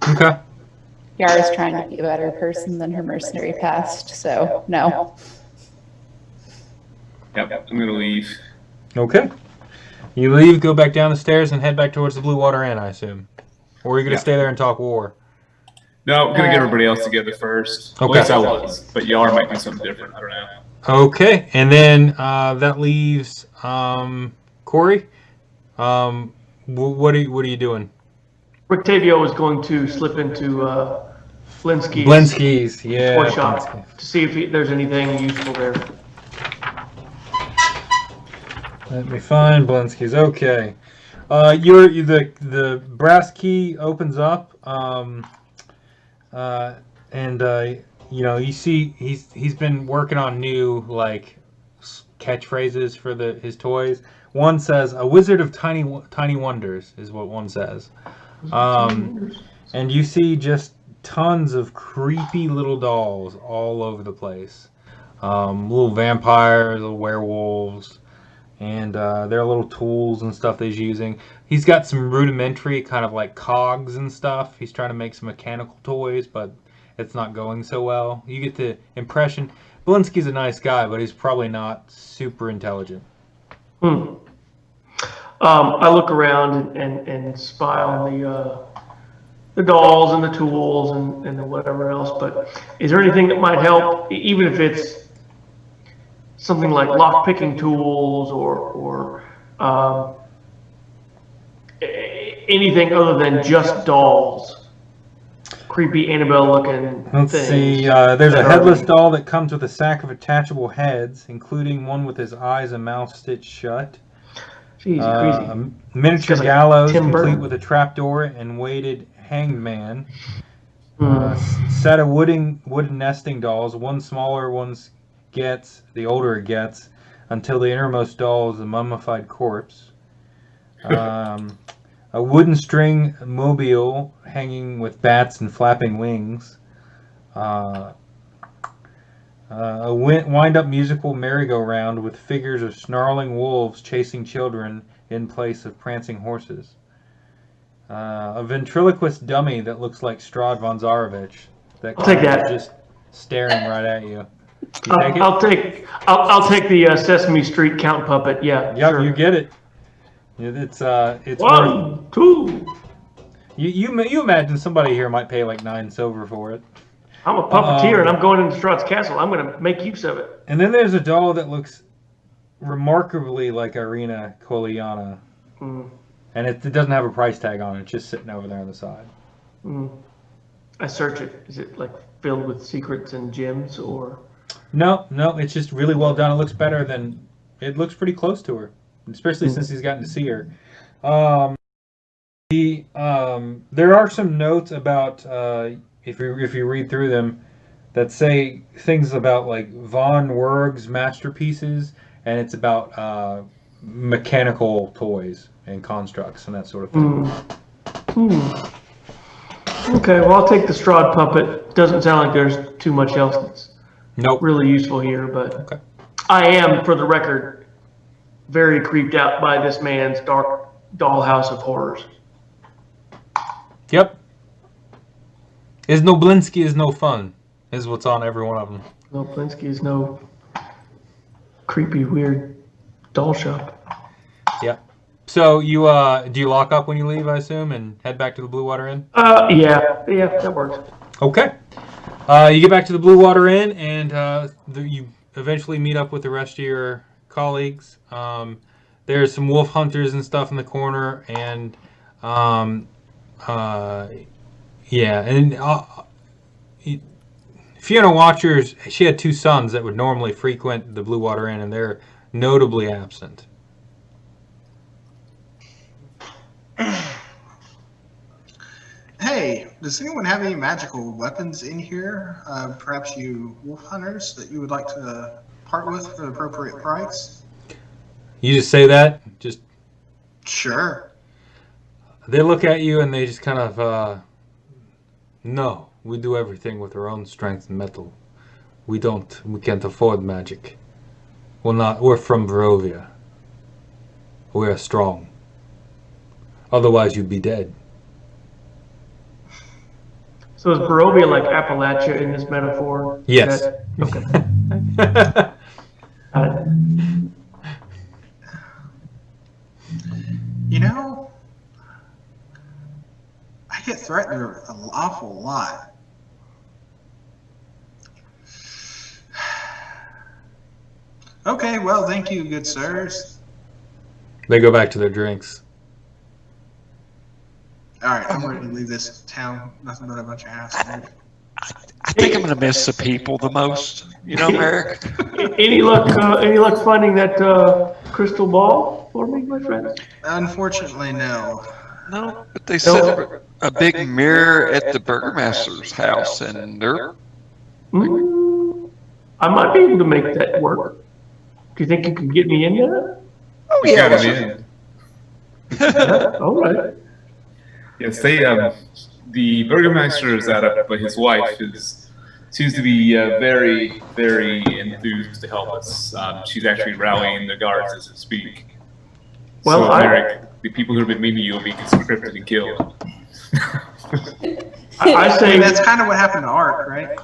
Okay. Yara's trying to be a better person than her mercenary past, so no. Yep, I'm gonna leave. Okay. You leave, go back down the stairs, and head back towards the Blue Water Inn, I assume. Or are you going to stay there and talk war? No, I'm gonna get everybody else together first. Okay. At least I was, but Yara might do something different. I don't know. Okay, and then that leaves Corey. What are you doing? Rictavio is going to slip into Blinsky's Blinsky's, yeah. toy shop to see if there's anything useful there. Let me find Blinsky's. Okay. The brass key opens up, and you see he's been working on new catchphrases for his toys. One says, "A wizard of tiny wonders" is what one says. And you see just tons of creepy little dolls all over the place. Little vampires, little werewolves, and their little tools and stuff that he's using. He's got some rudimentary kind of like cogs and stuff. He's trying to make some mechanical toys, but it's not going so well. You get the impression Belinsky's a nice guy, but he's probably not super intelligent. I look around and spy on the dolls and the tools and the whatever else, but is there anything that might help, even if it's something like lock-picking tools or anything other than just dolls? Creepy Annabelle-looking Let's see. There's a headless doll that comes with a sack of attachable heads, including one with his eyes and mouth stitched shut. Jeez, crazy. A miniature gallows complete with a trapdoor and weighted hanged man. Set of wooden nesting dolls. One smaller ones gets, the older it gets, until the innermost doll is a mummified corpse. A wooden string mobile hanging with bats and flapping wings. A wind-up musical merry-go-round with figures of snarling wolves chasing children in place of prancing horses. A ventriloquist dummy that looks like Strahd von Zarovich. I'll take that. Just staring right at you. I'll take the Sesame Street count puppet. Yeah. Yep, sure. You get it. It's 1, 2. You imagine somebody here might pay like 9 silver for it. I'm a puppeteer and I'm going into Strahd's castle. I'm going to make use of it. And then there's a doll that looks remarkably like Irina Koliana. And it doesn't have a price tag on it. It's just sitting over there on the side. I search it. Is it like filled with secrets and gems or? No, it's just really well done. It looks better than, it looks pretty close to her, especially since he's gotten to see her. There are some notes about, if you read through them, that say things about like Von Werg's masterpieces, and it's about mechanical toys and constructs and that sort of thing. Okay, well I'll take the Strahd puppet. Doesn't sound like there's too much else that's really useful here, but okay. I am, for the record, very creeped out by this man's dark dollhouse of horrors. Yep. Is no Blinsky is no fun, is what's on every one of them. No Blinsky is no creepy, weird doll shop. Yep. So you do you lock up when you leave, I assume, and head back to the Blue Water Inn? Yeah, that works. Okay. You get back to the Blue Water Inn, and you eventually meet up with the rest of your colleagues. There's some wolf hunters and stuff in the corner, and Fiona Watchers, she had 2 sons that would normally frequent the Blue Water Inn, and they're notably absent. Hey, does anyone have any magical weapons in here? Perhaps you wolf hunters that you would like to part with for the appropriate price? You just say that? Just sure. They look at you and they just kind of, no, we do everything with our own strength and metal. We can't afford magic. We're from Barovia. We're strong. Otherwise you'd be dead. So is Barovia like Appalachia in this metaphor? Yes. Okay. You know, I get threatened an awful lot. Okay, well, thank you, good sirs. They go back to their drinks. All right, I'm ready to leave this town. Nothing but a bunch of assholes. I think I'm going to miss the people the most. You know, Marick? Any luck finding that crystal ball? for me, my friend? Unfortunately, no. No, but they set up a big mirror at the burgomaster's house, and they're I might be able to make that work. Do you think you can get me in there? oh We got yeah, him in. Yeah, all right. Yes, they the burgomaster is out up, but his wife seems to be very, very enthused to help us. She's actually rallying the guards as we speak. Well, so, Marick, the people who have been meeting you will be conscripted and killed. I say That's kind of what happened to Ark, right?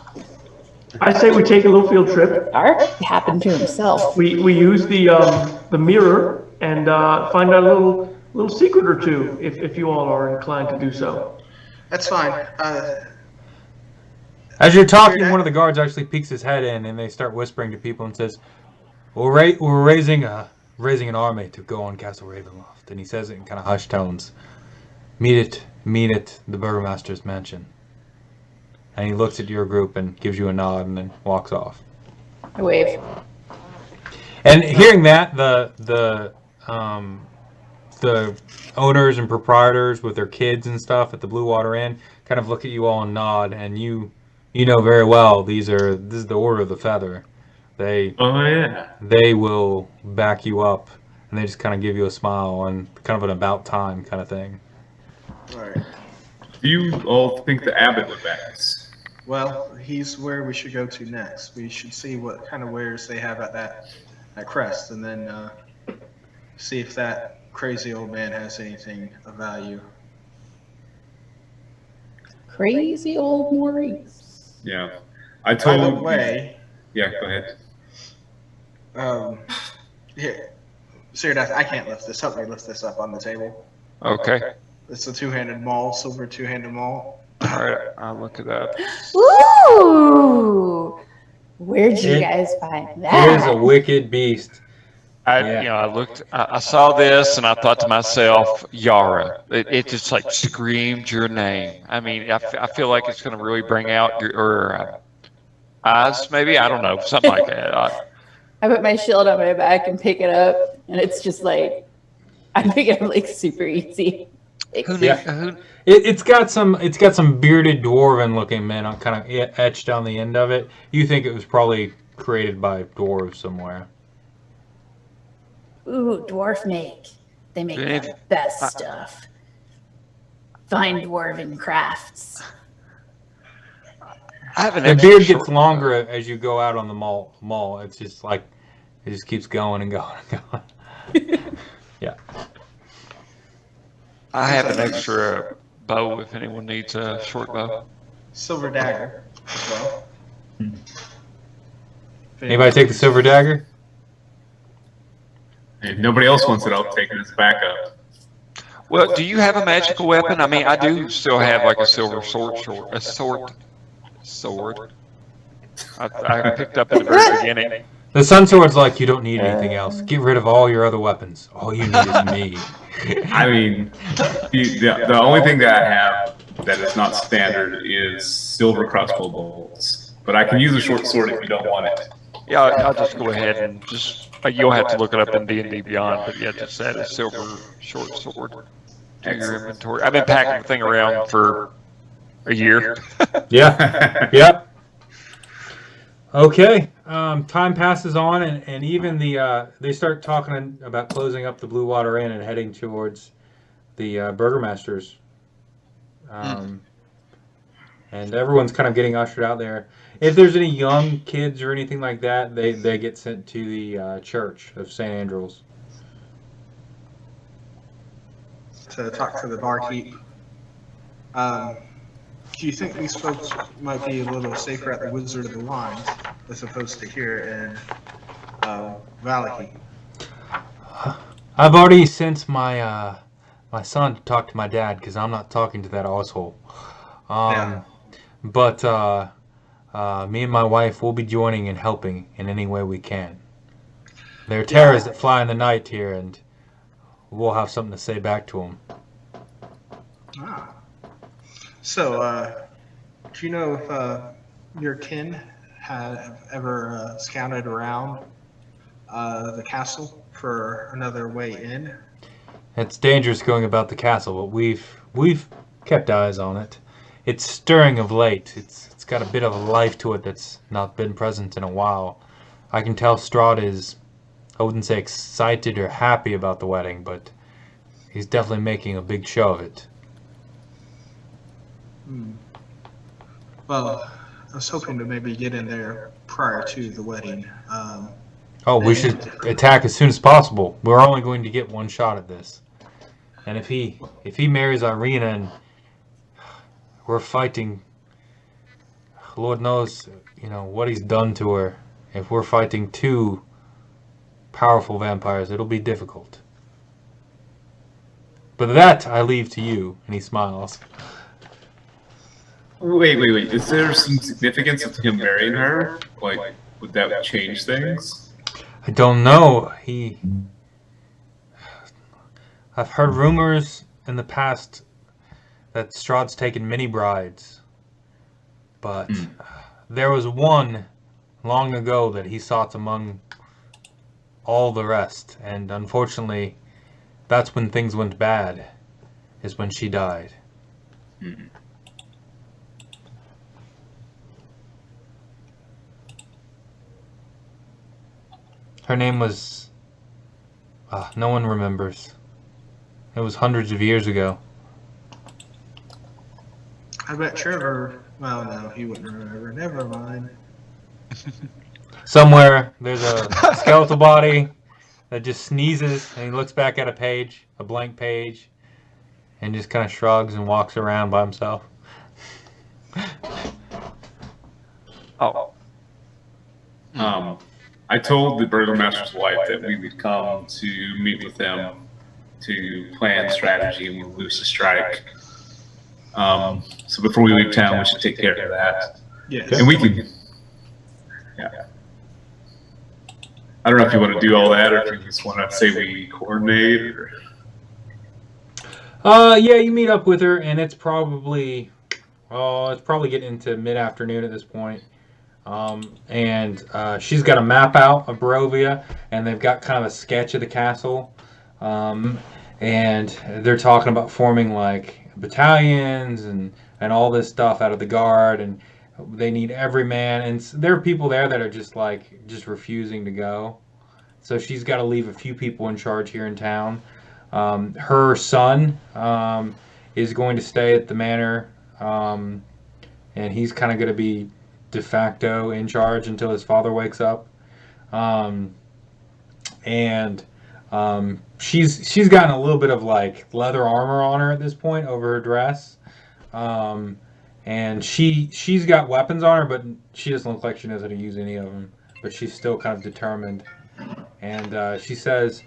I say we take a little field trip. Ark happened to himself. We use the mirror and find out a little secret or two if you all are inclined to do so. That's fine. As you're talking, one of the guards actually peeks his head in, and they start whispering to people and says, "We're raising an army to go on Castle Ravenloft." And he says it in kind of hushed tones. Meet at the burgomaster's mansion. And he looks at your group and gives you a nod, and then walks off. I wave. And hearing that, the owners and proprietors with their kids and stuff at the Blue Water Inn kind of look at you all and nod, and you know very well this is the Order of the Feather. They will back you up, and they just kind of give you a smile and kind of an about time kind of thing. All right. Do you all think the abbot would back us? Well, he's where we should go to next. We should see what kind of wares they have at that crest, and then see if that crazy old man has anything of value. Crazy old Maurice. Yeah. I By told the way, Yeah, go ahead. here, Syrdath, I can't lift this. Help me lift this up on the table. okay. It's a two-handed maul, silver two-handed maul. All right, I'll look at that. Ooh! Where'd you guys find that? It is a wicked beast. I saw this and I thought to myself, Yara. It just like screamed your name. I mean, I feel like it's going to really bring out your eyes, maybe. I don't know, something like that. I put my shield on my back and pick it up, and it's just like I pick it up like super easy. It's got some bearded dwarven looking men on kind of etched on the end of it. You think it was probably created by dwarves somewhere. Ooh, dwarf make. They make the best stuff. Fine dwarven crafts. I have an The extra beard short gets longer as you go out on the mall. It's just like it just keeps going and going and going. Yeah. I have an extra bow if anyone needs a short bow. Silver dagger as well. Anybody take the silver dagger? If nobody else wants it, I'll take it as backup. Well, do you have a magical weapon? I mean, I do still have like a silver sword. I picked up at the very beginning. The Sun Sword's like, you don't need anything else. Get rid of all your other weapons. All you need is me. I mean, the only thing that I have that is not standard is silver crossbow bolts. But I can use a short sword if you don't want it. Yeah, I'll just go ahead and just, you'll have to look it up in D&D Beyond, but yeah, just add a silver short sword to your inventory. I've been packing the thing around for a year. Yeah. Yep. Okay. Time passes on, and even they start talking about closing up the Blue Water Inn and heading towards the Burgomaster's. And everyone's kind of getting ushered out there. If there's any young kids or anything like that, they get sent to the Church of St. Andrew's. To talk to the barkeep. Do you think these folks might be a little safer at the Wizard of the Wines as opposed to here in Valaki? I've already sent my son to talk to my dad because I'm not talking to that asshole. But me and my wife will be joining and helping in any way we can. There are terrors that fly in the night here, and we'll have something to say back to them. So, do you know if your kin have ever scouted around the castle for another way in? It's dangerous going about the castle, but we've kept eyes on it. It's stirring of late. It's got a bit of a life to it that's not been present in a while. I can tell Strahd is, I wouldn't say excited or happy about the wedding, but he's definitely making a big show of it. Well, I was hoping to maybe get in there prior to the wedding. Oh, we should attack as soon as possible. We're only going to get one shot at this. And if he marries Irina and we're fighting, Lord knows, what he's done to her. If we're fighting two powerful vampires, it'll be difficult. But that I leave to you. And he smiles. Wait. Is there some significance of him marrying her? Like, would that change things? I don't know. I've heard rumors in the past that Strahd's taken many brides. But there was one long ago that he sought among all the rest. And unfortunately, that's when things went bad, is when she died. Her name was... no one remembers. It was hundreds of years ago. I bet Trevor... Well, no, he wouldn't remember. Never mind. Somewhere, there's a skeletal body that just sneezes, and he looks back at a blank page, and just kind of shrugs and walks around by himself. Oh. I told the burgomaster's wife that we would come to meet with them to plan strategy and we'll lose the strike. So before we leave town, we should take care of that. Yes. And we can... Yeah. I don't know if you want to do all that or if you just want to say we coordinate or... Yeah, you meet up with her, and it's probably getting into mid-afternoon at this point. And she's got a map out of Barovia, and they've got kind of a sketch of the castle. And they're talking about forming like battalions and all this stuff out of the guard, and they need every man. And there are people there that are just refusing to go. So she's got to leave a few people in charge here in town. Her son is going to stay at the manor, and he's kind of going to be de facto in charge until his father wakes up. She's gotten a little bit of like leather armor on her at this point over her dress. And she's got weapons on her, but she doesn't look like she knows how to use any of them. But she's still kind of determined. And she says,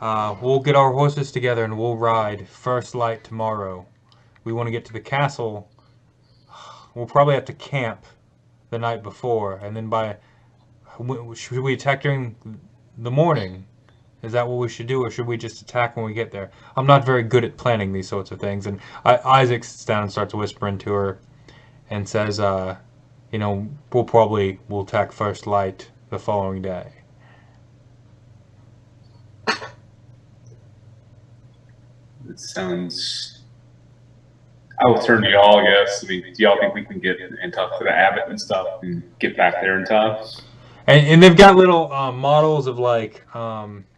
we'll get our horses together and we'll ride first light tomorrow. We want to get to the castle. We'll probably have to camp the night before, and then should we attack during the morning? Is that what we should do, or should we just attack when we get there? I'm not very good at planning these sorts of things. And Isaac sits down and starts whispering to her and says, we'll attack first light the following day. It sounds... I will turn to y'all, I guess. I mean, do y'all think we can get and talk to the abbot and stuff and get back there in time? And they've got little models of like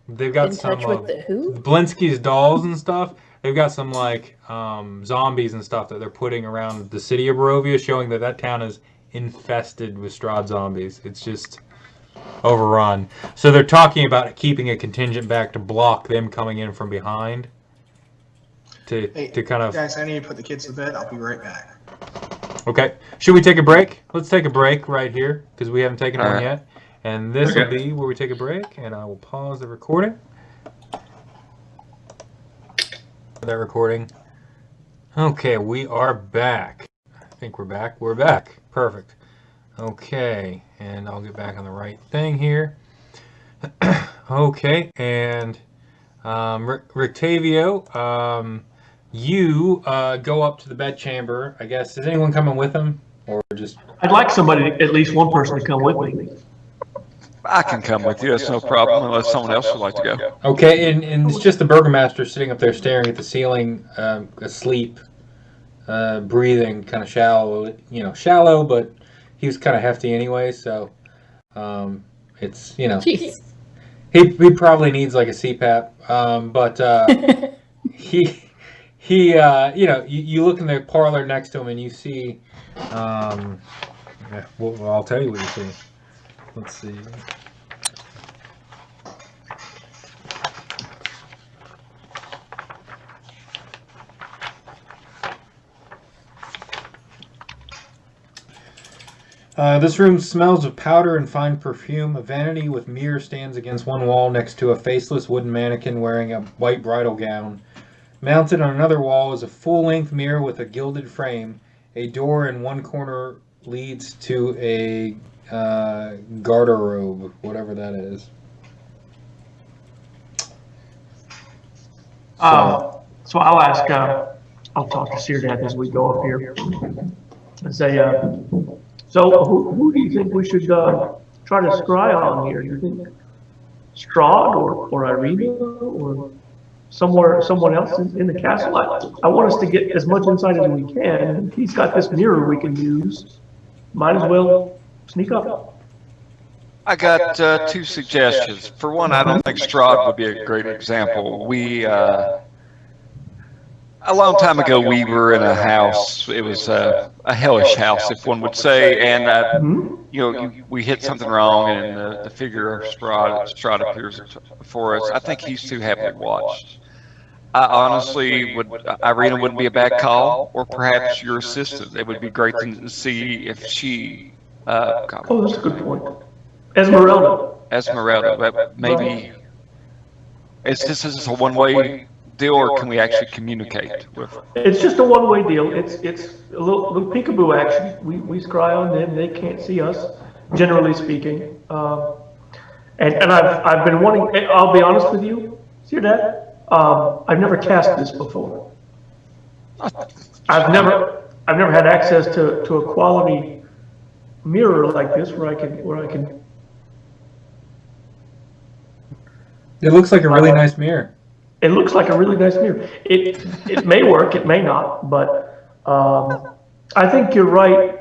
they've got In some touch with the who? Blinsky's dolls and stuff. They've got some like zombies and stuff that they're putting around the city of Barovia, showing that town is infested with Strahd zombies. It's just overrun. So they're talking about keeping a contingent back to block them coming in from behind. To kind of... Guys, I need to put the kids to bed. I'll be right back. Okay. Should we take a break? Let's take a break right here, because we haven't taken one yet. And this will be where we take a break, and I will pause the recording. That recording. Okay, we are back. I think we're back. We're back. Perfect. Okay, and I'll get back on the right thing here. Okay, and Rictavio, you go up to the bedchamber, I guess. Is anyone coming with him? Or just... I'd like somebody, at least one person, to come with me. I can come with you. That's no problem, unless someone else would like to go. Okay, and it's just the burgomaster sitting up there staring at the ceiling, asleep, breathing, kind of shallow, but he was kind of hefty anyway, so it's, Jeez. he probably needs like a CPAP, but he you look in the parlor next to him and you see, well, I'll tell you what you see. Let's see. This room smells of powder and fine perfume. A vanity with mirror stands against one wall next to a faceless wooden mannequin wearing a white bridal gown. Mounted on another wall is a full-length mirror with a gilded frame. A door in one corner leads to a garderobe, whatever that is. So I'll ask, I'll talk to Syrdath as we go up here and say, so who do you think we should try to scry on here? You think Strahd or Irina or someone else in the castle? I want us to get as much insight as we can. If he's got this mirror we can use, might as well sneak up. I got two suggestions. For one, I don't think Strahd would be a great example. A long time ago, we were in a house. It was a hellish house, if one would say, and we hit something wrong, and the figure of Strahd appears before us. I think he's too heavily watched. I honestly Irina wouldn't be a bad call, or perhaps your assistant. It would be great to see if she. Oh, that's a good point. Esmeralda, but maybe. This is a one-way deal, or can we actually communicate with? It's just a one-way deal. It's a little peekaboo action. We scry on them; they can't see us, generally speaking. And I've been wanting. I'll be honest with you, Syrdath. I've never cast this before. I've never had access to a quality mirror like this where I can. It looks like a really nice mirror. It looks like a really nice mirror. It may work, it may not, but I think you're right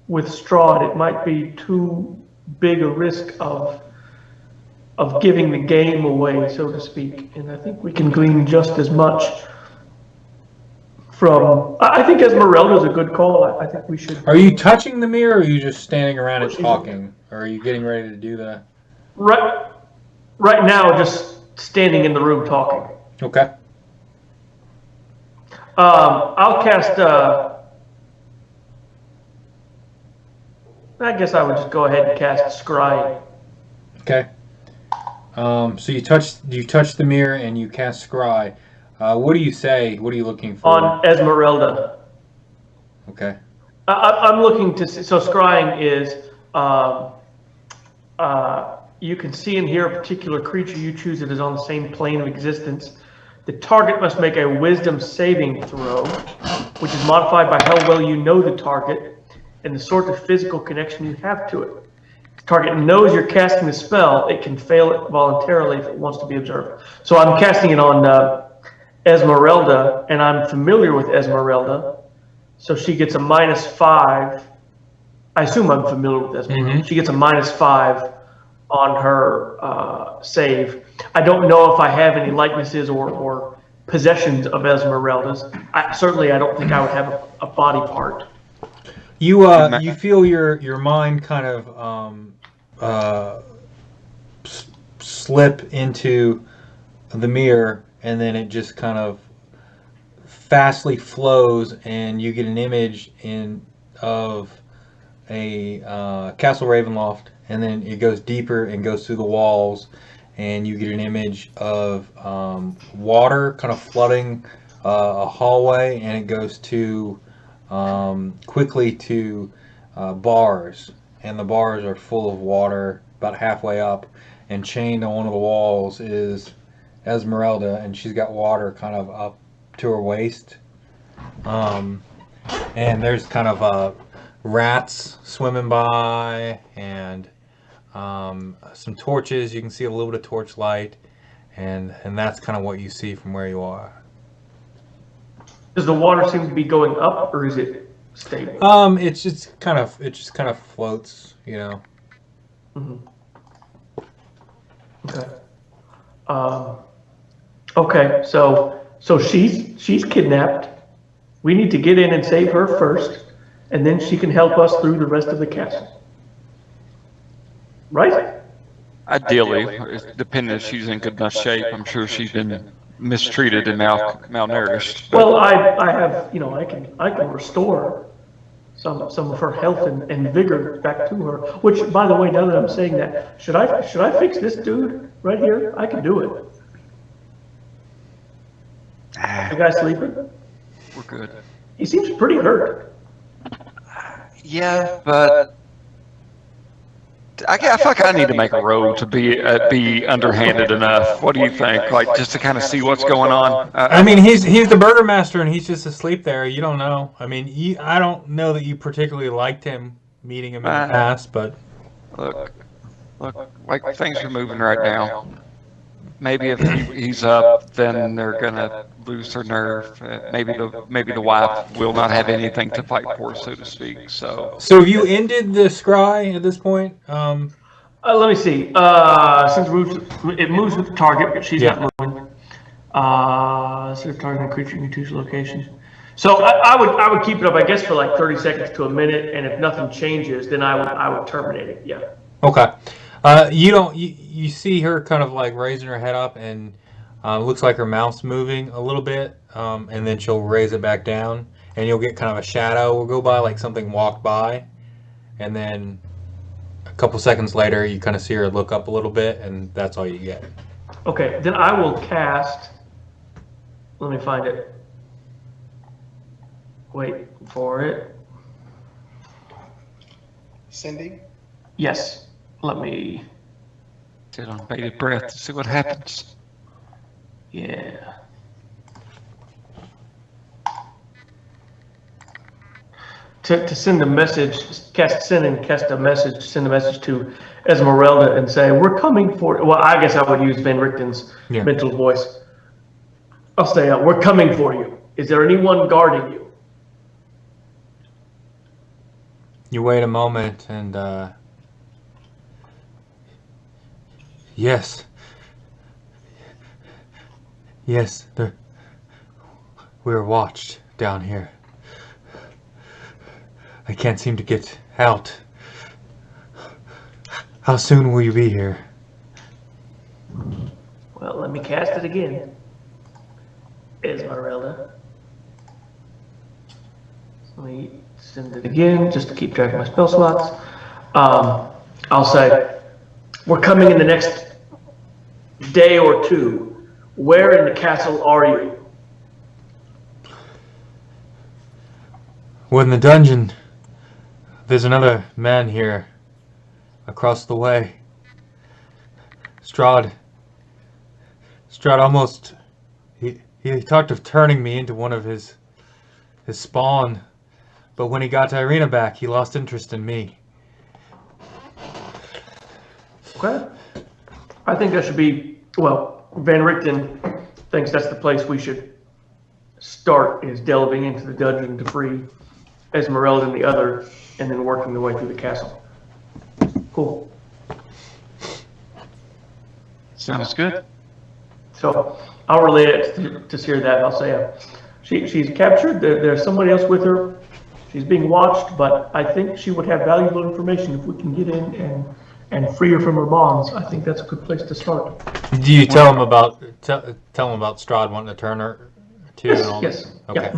with Strahd. It might be too big a risk of giving the game away, so to speak. And I think we can glean just as much from. I think Esmeralda's a good call. I think we should. Are you touching the mirror, or are you just standing around it talking, or are you getting ready to do that? Right now, just standing in the room talking. Okay. I'll cast. I guess I would just go ahead and cast Scry. Okay. So you touch the mirror and you cast Scry. What do you say? What are you looking for? On Esmeralda. Okay. I'm looking to see. So scrying is. You can see and hear a particular creature you choose that is on the same plane of existence. The target must make a wisdom saving throw, which is modified by how well you know the target and the sort of physical connection you have to it. If the target knows you're casting the spell, it can fail it voluntarily if it wants to be observed. So I'm casting it on Esmeralda, and I'm familiar with Esmeralda, so she gets a -5. I assume I'm familiar with Esmeralda. Mm-hmm. She gets a -5 on her save. I don't know if I have any likenesses or possessions of Esmeralda's. I don't think I would have a body part. You feel your mind kind of slip into the mirror, and then it just kind of fastly flows, and you get an image of a Castle Ravenloft. And then it goes deeper and goes through the walls, and you get an image of water kind of flooding a hallway, and it goes to quickly to bars, and the bars are full of water about halfway up, and chained on one of the walls is Esmeralda, and she's got water kind of up to her waist, and there's kind of rats swimming by, and some torches. You can see a little bit of torch light, and that's kind of what you see from where you are. Does the water seem to be going up, or is it stable? It just kind of floats, you know. Mm-hmm. Okay. Okay. So she's kidnapped. We need to get in and save her first, and then she can help us through the rest of the castle. Right? Ideally, depending if she's in good enough shape. I'm sure she's been mistreated and malnourished. Well, I have, you know, I can restore some of her health and vigor back to her. Which, by the way, now that I'm saying that, should I fix this dude right here? I can do it. You guys sleeping? We're good. He seems pretty hurt. Yeah, but I feel like I need to make a roll to be underhanded enough. What do you think? Like, just to kind of see what's going on? I mean, he's the burgomaster, and he's just asleep there. You don't know. I mean, I don't know that you particularly liked him, meeting him in the past, but look, like things are moving right now. Maybe if he's up, then they're gonna lose their nerve. Maybe the wife will not have anything to fight for, so to speak. So have you ended the scry at this point? Let me see. Since it moves with the target, but she's not moving. So targeting creature you can choose location. So I would keep it up, I guess, for like 30 seconds to a minute, and if nothing changes, then I would terminate it. Yeah. Okay. You see her kind of like raising her head up, and looks like her mouth's moving a little bit, and then she'll raise it back down, and you'll get kind of a shadow will go by, like something walked by, and then a couple seconds later you kind of see her look up a little bit, and that's all you get. Okay, then I will cast. Let me find it. Wait for it. Cindy? Yes. Let me. sit on bated breath to see what happens. Yeah. To send a message, send a message to Esmeralda and say, we're coming for, well, I guess I would use Van Richten's mental voice. I'll say, we're coming for you. Is there anyone guarding you? You wait a moment, and yes, we're watched down here. I can't seem to get out. How soon will you be here? Well, let me cast it again. Esmeralda. Let me send it again, just to keep track of my spell slots. I'll say, we're coming in the next day or two. Where in the castle are you? We're in the dungeon. There's another man here across the way. Strahd almost, he talked of turning me into one of his spawn, but when he got to Irina back, he lost interest in me. Okay. I think that should be, well, Van Richten thinks that's the place we should start, is delving into the dungeon to free Esmeralda and the other, and then working the way through the castle. Cool. Sounds good. So I'll relay it to Syrdath. I'll say she's captured. There's somebody else with her. She's being watched, but I think she would have valuable information if we can get in and free her from her bonds. I think that's a good place to start. Do you tell him about Strahd wanting to turn her too? Yes. And all Yes. this? Okay.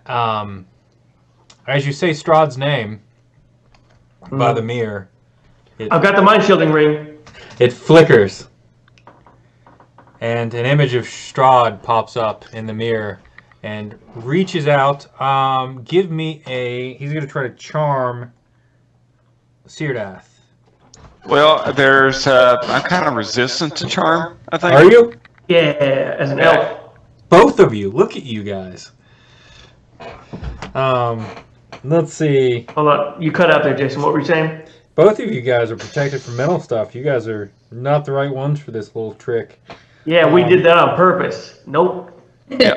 Yeah. As you say Strahd's name by the mirror, I've got the mind shielding ring. It flickers, and an image of Strahd pops up in the mirror and reaches out. Give me he's going to try to charm Syrdath. Well, I'm kind of resistant to charm, I think. Are you? Yeah, as an elf. Both of you. Look at you guys. Let's see. Hold on. You cut out there, Jason. What were you saying? Both of you guys are protected from mental stuff. You guys are not the right ones for this little trick. Yeah, we did that on purpose. Nope. Yeah.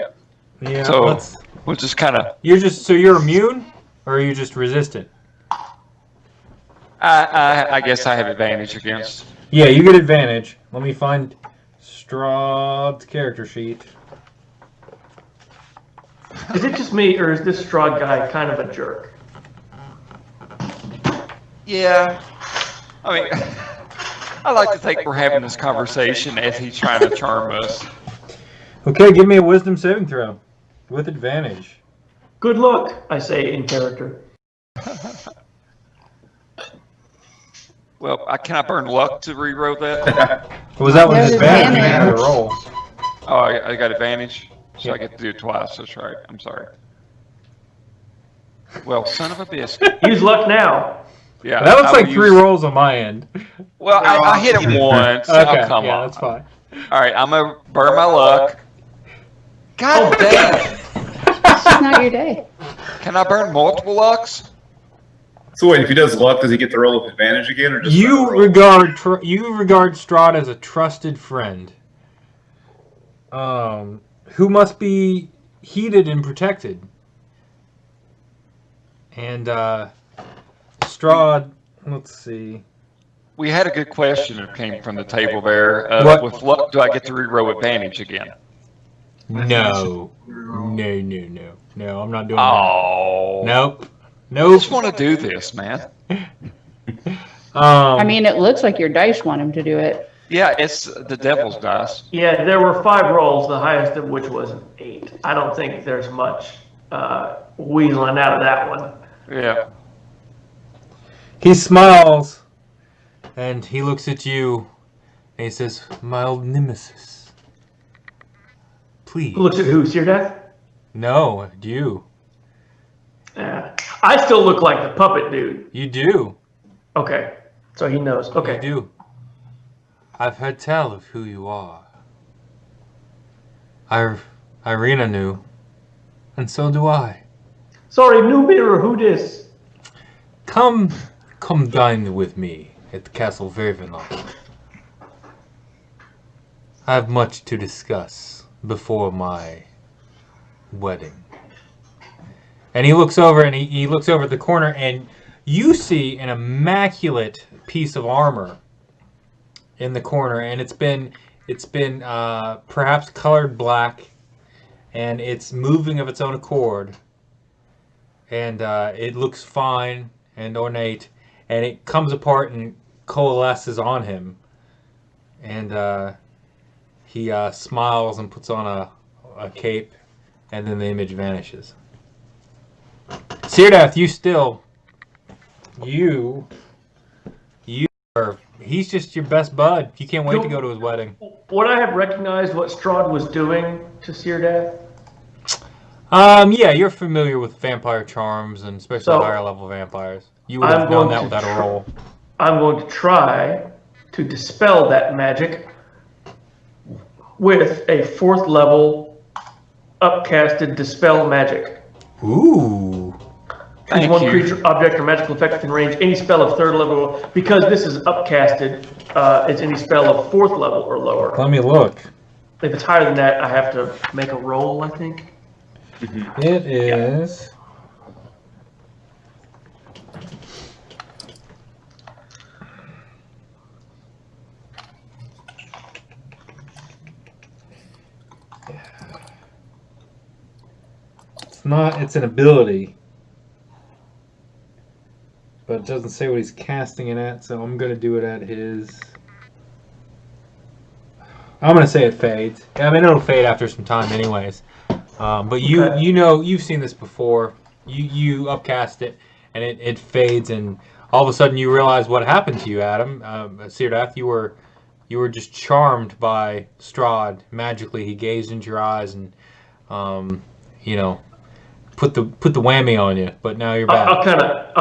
Yeah, So we'll just kind of. you're immune, or are you just resistant? I guess I have advantage against. Yeah, you get advantage. Let me find Strahd's character sheet. Is it just me, or is this Strahd guy kind of a jerk? Yeah. I mean, I like to think we're having this conversation as he's trying to charm us. Okay, give me a wisdom saving throw with advantage. Good luck, I say in character. Well, can I burn luck to reroll that? Was that with There's advantage? You had to advantage. roll. Oh, I got advantage, so Yeah. I get to do it twice. That's right. I'm sorry. Well, son of a biscuit. Use luck now. Yeah. That looks I like will 3 use- rolls on my end. Well, I hit it once. Okay, Oh, come yeah, on. that's fine. All right, I'm gonna burn my luck. God damn it! It's just not your day. Can I burn multiple lucks? So wait, if he does luck, does he get the roll with advantage again, or just You roll? regard Strahd as a trusted friend, who must be heeded and protected. And Strahd, let's see. We had a good question that came from the table there. What? With luck, do I get to reroll advantage again? No, I'm not doing Oh. that. Nope. I Nope. just want to do this, man. I mean, it looks like your dice want him to do it. Yeah, it's the devil's dice. Yeah, there were 5 rolls, the highest of which was an 8. I don't think there's much weaseling out of that one. Yeah. He smiles, and he looks at you, and he says, "My old nemesis, please." Who looks at who? Syrdath? No, you. Yeah. I still look like the puppet dude. You do. Okay, so he knows. Okay. You do. I've heard tell of who you are. Irina knew, and so do I. Sorry, new mirror, who dis? Come dine with me at the Castle Ravenloft. I have much to discuss before my wedding. And he looks over, and he looks over at the corner, and you see an immaculate piece of armor in the corner, and it's been perhaps colored black, and it's moving of its own accord, and it looks fine and ornate, and it comes apart and coalesces on him, and he smiles and puts on a cape, and then the image vanishes. Syrdath, he's just your best bud. You can't wait to go to his wedding. Would I have recognized what Strahd was doing to Syrdath? Yeah, you're familiar with vampire charms, and especially So, higher level vampires. You would have known that without a roll. I'm going to try to dispel that magic with a 4th level upcasted dispel magic. Ooh. Choose Thank one you. creature, object, or magical effect within range. Any spell of 3rd level, because this is upcasted, it's any spell of 4th level or lower. Let me look. If it's higher than that, I have to make a roll, I think. It is. It's an ability. But it doesn't say what he's casting it at, so I'm going to do it at his... I'm going to say it fades. I mean, it'll fade after some time anyways. But you've seen this before. You upcast it, and it fades, and all of a sudden you realize what happened to you, Adam. Syrdath, you were just charmed by Strahd. Magically, he gazed into your eyes and, put the whammy on you. But now you're back. I'll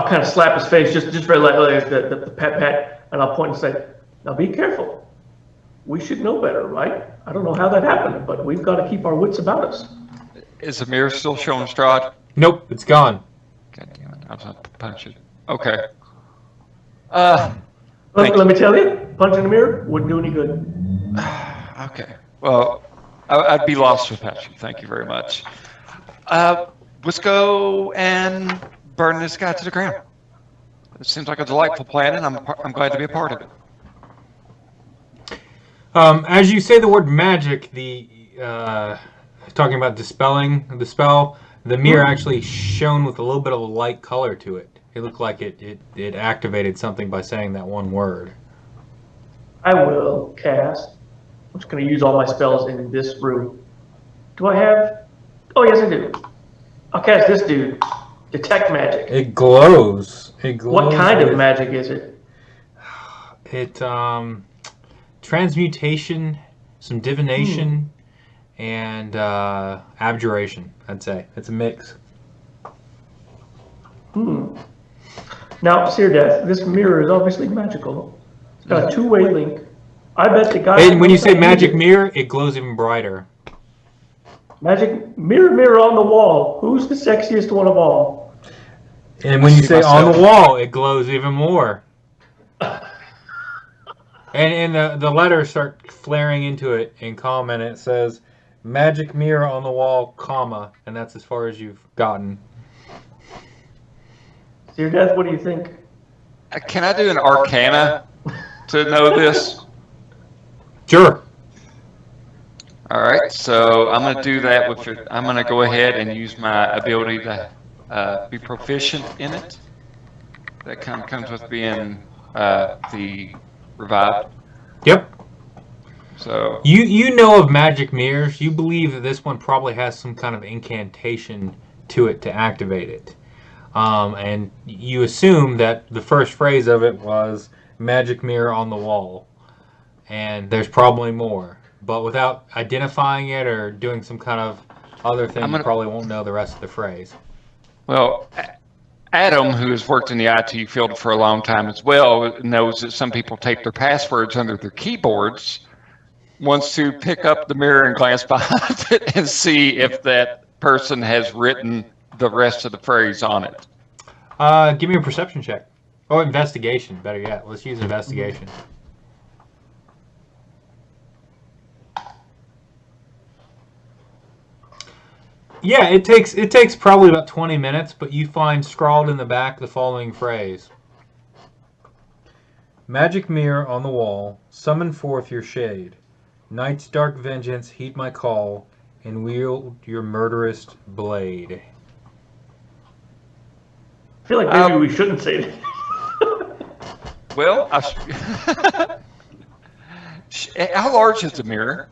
kind of slap his face just very lightly, the pat, and I'll point and say, "Now be careful. We should know better, right? I don't know how that happened, but we've got to keep our wits about us." Is the mirror still showing Strahd? Nope, it's gone. God damn it! I was going to punch it. Okay. Thank Let me tell you, punching the mirror wouldn't do any good. Okay. Well, I'd be lost without you. Thank you very much. Let's go and burn this guy to the ground. It seems like a delightful plan, and I'm glad to be a part of it. As you say the word magic, talking about dispelling the spell, the mirror actually shone with a little bit of a light color to it. It looked like it activated something by saying that one word. I will cast. I'm just going to use all my spells in this room. Do I have? Oh, yes, I do. I'll cast this dude. Detect magic. It glows. What kind of magic is it? It transmutation, some divination, and abjuration. I'd say it's a mix. Now, Syrdath, this mirror is obviously magical. It's got a two-way link. I bet the guy. And when you say magic mirror, it glows even brighter. Magic mirror on the wall. Who's the sexiest one of all? And when you say on the wall, it glows even more. And the letters start flaring into it in common. It says, magic mirror on the wall, comma, and that's as far as you've gotten. Syrdath, what do you think? Can I do an arcana to know this? Sure. All right, so I'm going to do that with it. I'm going to go ahead and use my ability to be proficient in it. That kind of comes with being the revived. Yep. So you know of magic mirrors. You believe that this one probably has some kind of incantation to it to activate it. And you assume that the first phrase of it was magic mirror on the wall. And there's probably more. But without identifying it or doing some kind of other thing, you probably won't know the rest of the phrase. Well, Adam, who has worked in the IT field for a long time as well, knows that some people take their passwords under their keyboards, wants to pick up the mirror and glance behind it and see if that person has written the rest of the phrase on it. Give me a perception check. Oh, investigation. Better yet. Let's use investigation. Yeah, it takes probably about 20 minutes, but you find scrawled in the back the following phrase. Magic mirror on the wall, summon forth your shade. Night's dark vengeance, heed my call, and wield your murderous blade. I feel like maybe we shouldn't say that. Well, how large is the mirror?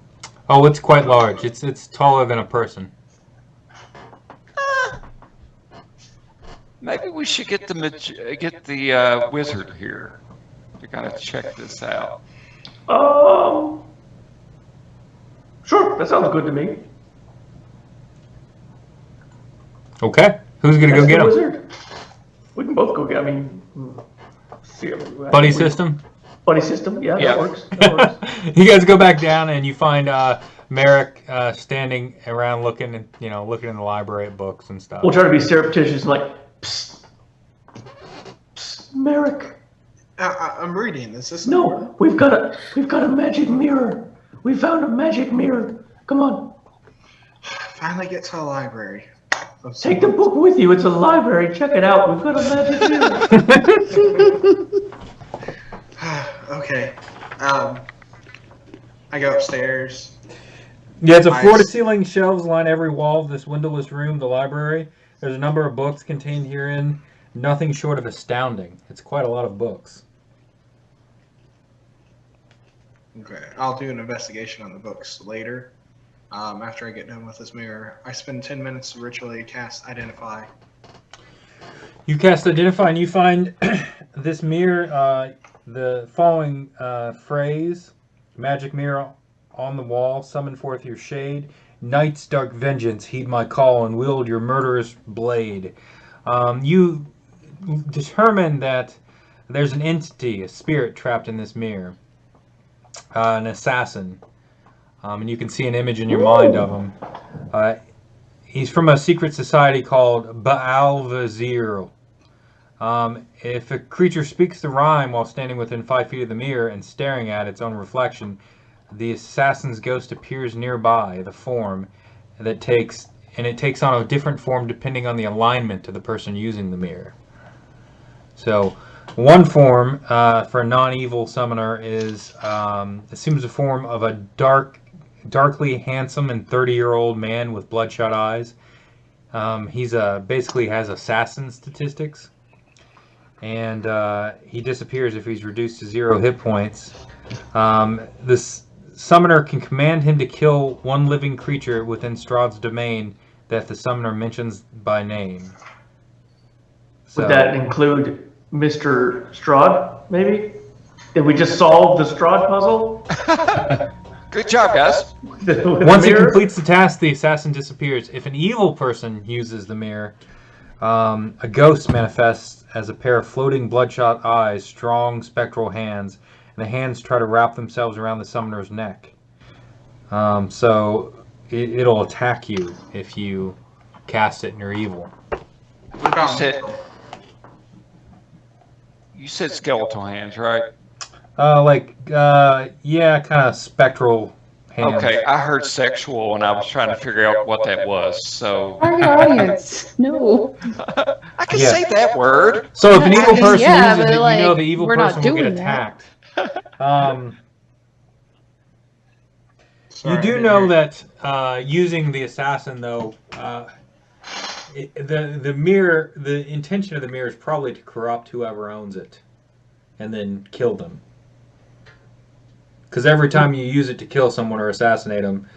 Oh, it's quite large. It's taller than a person. Maybe we should get the wizard here. We gotta check this out. Sure, that sounds good to me. Okay, who's gonna go get him? Wizard. We can both go get. Buddy system. Buddy system. Yeah, Yeah. that works. That works. You guys go back down and you find Marick standing around looking in the library at books and stuff. We'll try to be surreptitious, like, psst, psst, Marick. I'm reading. Is this No, important? we've got a magic mirror. We found a magic mirror. Come on, Finally get to the library. take the book with you. It's a library. Check it out. We've got a magic mirror. Okay. I go upstairs. Yeah, it's a floor-to-ceiling shelves line every wall of this windowless room, the library. There's a number of books contained herein, nothing short of astounding. It's quite a lot of books. Okay. I'll do an investigation on the books later. After I get done with this mirror, I spend 10 minutes to ritually cast Identify. You cast Identify and you find this mirror, the following phrase, magic mirror on the wall, summon forth your shade. Night's dark vengeance, heed my call, and wield your murderous blade. You determine that there's an entity, a spirit trapped in this mirror. An assassin. And you can see an image in your mind of him. He's from a secret society called Baal Vazir. If a creature speaks the rhyme while standing within 5 feet of the mirror and staring at its own reflection, the assassin's ghost appears nearby the form it takes on a different form depending on the alignment of the person using the mirror. So, one form for a non-evil summoner is assumes the form of a darkly handsome and 30-year-old man with bloodshot eyes. He's basically has assassin statistics, and he disappears if he's reduced to 0 hit points. This summoner can command him to kill one living creature within Strahd's domain that the summoner mentions by name. So, Would that include Mr. Strahd, maybe? Did we just solve the Strahd puzzle? Good job, guys. once he completes the task, the assassin disappears. If an evil person uses the mirror, a ghost manifests as a pair of floating bloodshot eyes, strong spectral hands, and the hands try to wrap themselves around the summoner's neck. So it'll attack you if you cast it and you're evil. You said skeletal hands, right? Yeah, kind of spectral hands. Okay, I heard sexual, and I was trying to figure out what that was. So Target audience. No. I can say that word. So if an evil person Yeah, uses but, it, you like, know the evil we're not person will get doing that. attacked. Sorry, You I do didn't know hear. that using the assassin, though, the mirror, the intention of the mirror is probably to corrupt whoever owns it, and then kill them. Because every time you use it to kill someone or assassinate them,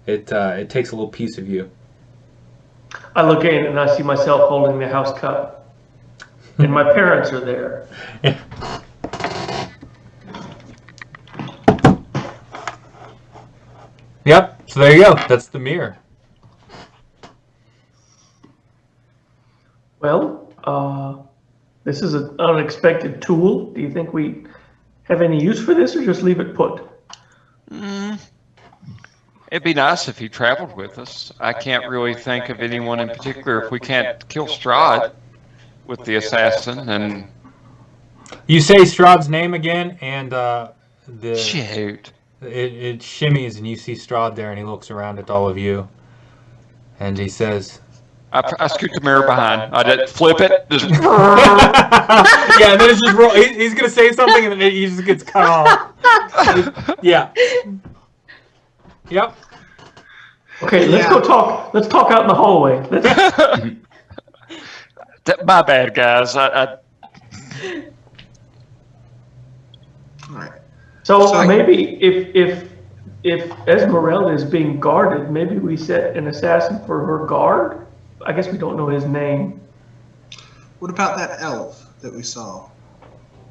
it takes a little piece of you. I look in and I see myself holding the house cup. And my parents are there. Yeah. Yep. So there you go. That's the mirror. Well, this is an unexpected tool. Do you think we have any use for this, or just leave it put? It'd be nice if he traveled with us. I can't really think of anyone in particular. If we can't kill Strahd with the assassin, and You say Strahd's name again, and shoot. it shimmies, and you see Strahd there, and he looks around at all of you, and he says, I scoot the mirror behind. I did flip it. Just "Yeah." And then it's just he's gonna say something, and then he just gets cut off. Yeah. Yep. Okay, let's go talk. Let's talk out in the hallway. My bad, guys. All right. So maybe if Esmeralda is being guarded, maybe we set an assassin for her guard. I guess we don't know his name. What about that elf that we saw?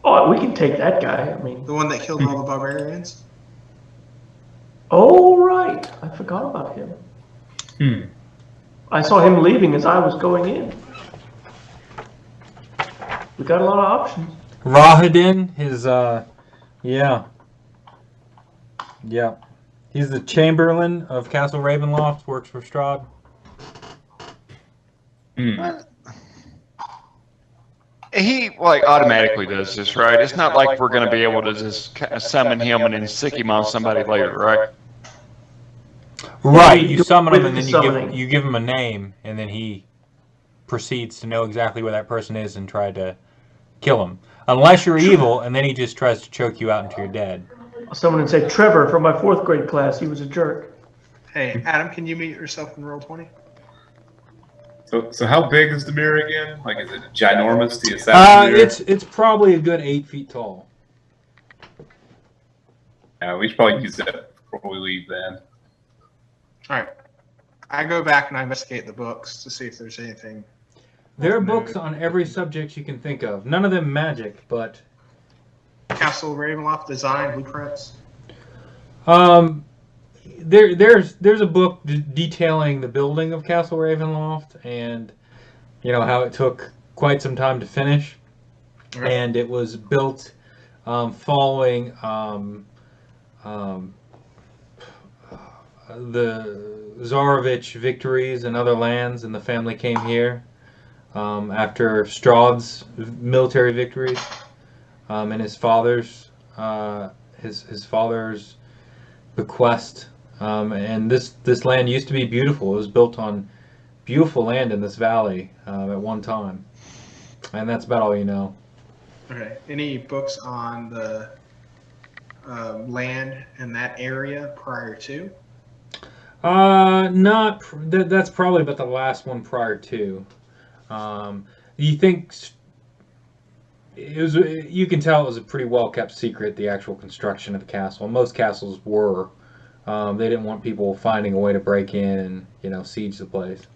Oh, we can take that guy. I mean, The one that killed all the barbarians? oh right, I forgot about him. I saw him leaving as I was going in. We got a lot of options. Rahadin, his yeah. He's the Chamberlain of Castle Ravenloft, works for Strahd. He automatically does this, right? It's not like we're going to be able to just summon him and then sick him on somebody later, right? Right, you summon him, and then Summoning. you give him a name, and then he proceeds to know exactly where that person is and try to kill him. Unless you're evil, and then he just tries to choke you out until you're dead. Someone would say Trevor from my 4th grade class. He was a jerk. Hey, Adam, can you mute yourself in Roll20? So how big is the mirror again? Like, is it ginormous, the assassin mirror? It's probably a good 8 feet tall. Yeah, we should probably use that before we leave then. All right. I go back and I investigate the books to see if there's anything. There are of books note. on every subject you can think of. None of them magic, but Castle Ravenloft design blueprints. there's a book detailing the building of Castle Ravenloft, and how it took quite some time to finish, Okay. and it was built following the Tsarevich victories in other lands, and the family came here. after Strahd's military victories and his father's bequest. And this land used to be beautiful. It was built on beautiful land in this valley at one time. And that's about all you know. Okay. Any books on the land in that area prior to? That's probably about the last one prior to. You think it was? You can tell it was a pretty well kept secret. The actual construction of the castle. Most castles were. They didn't want people finding a way to break in and siege the place.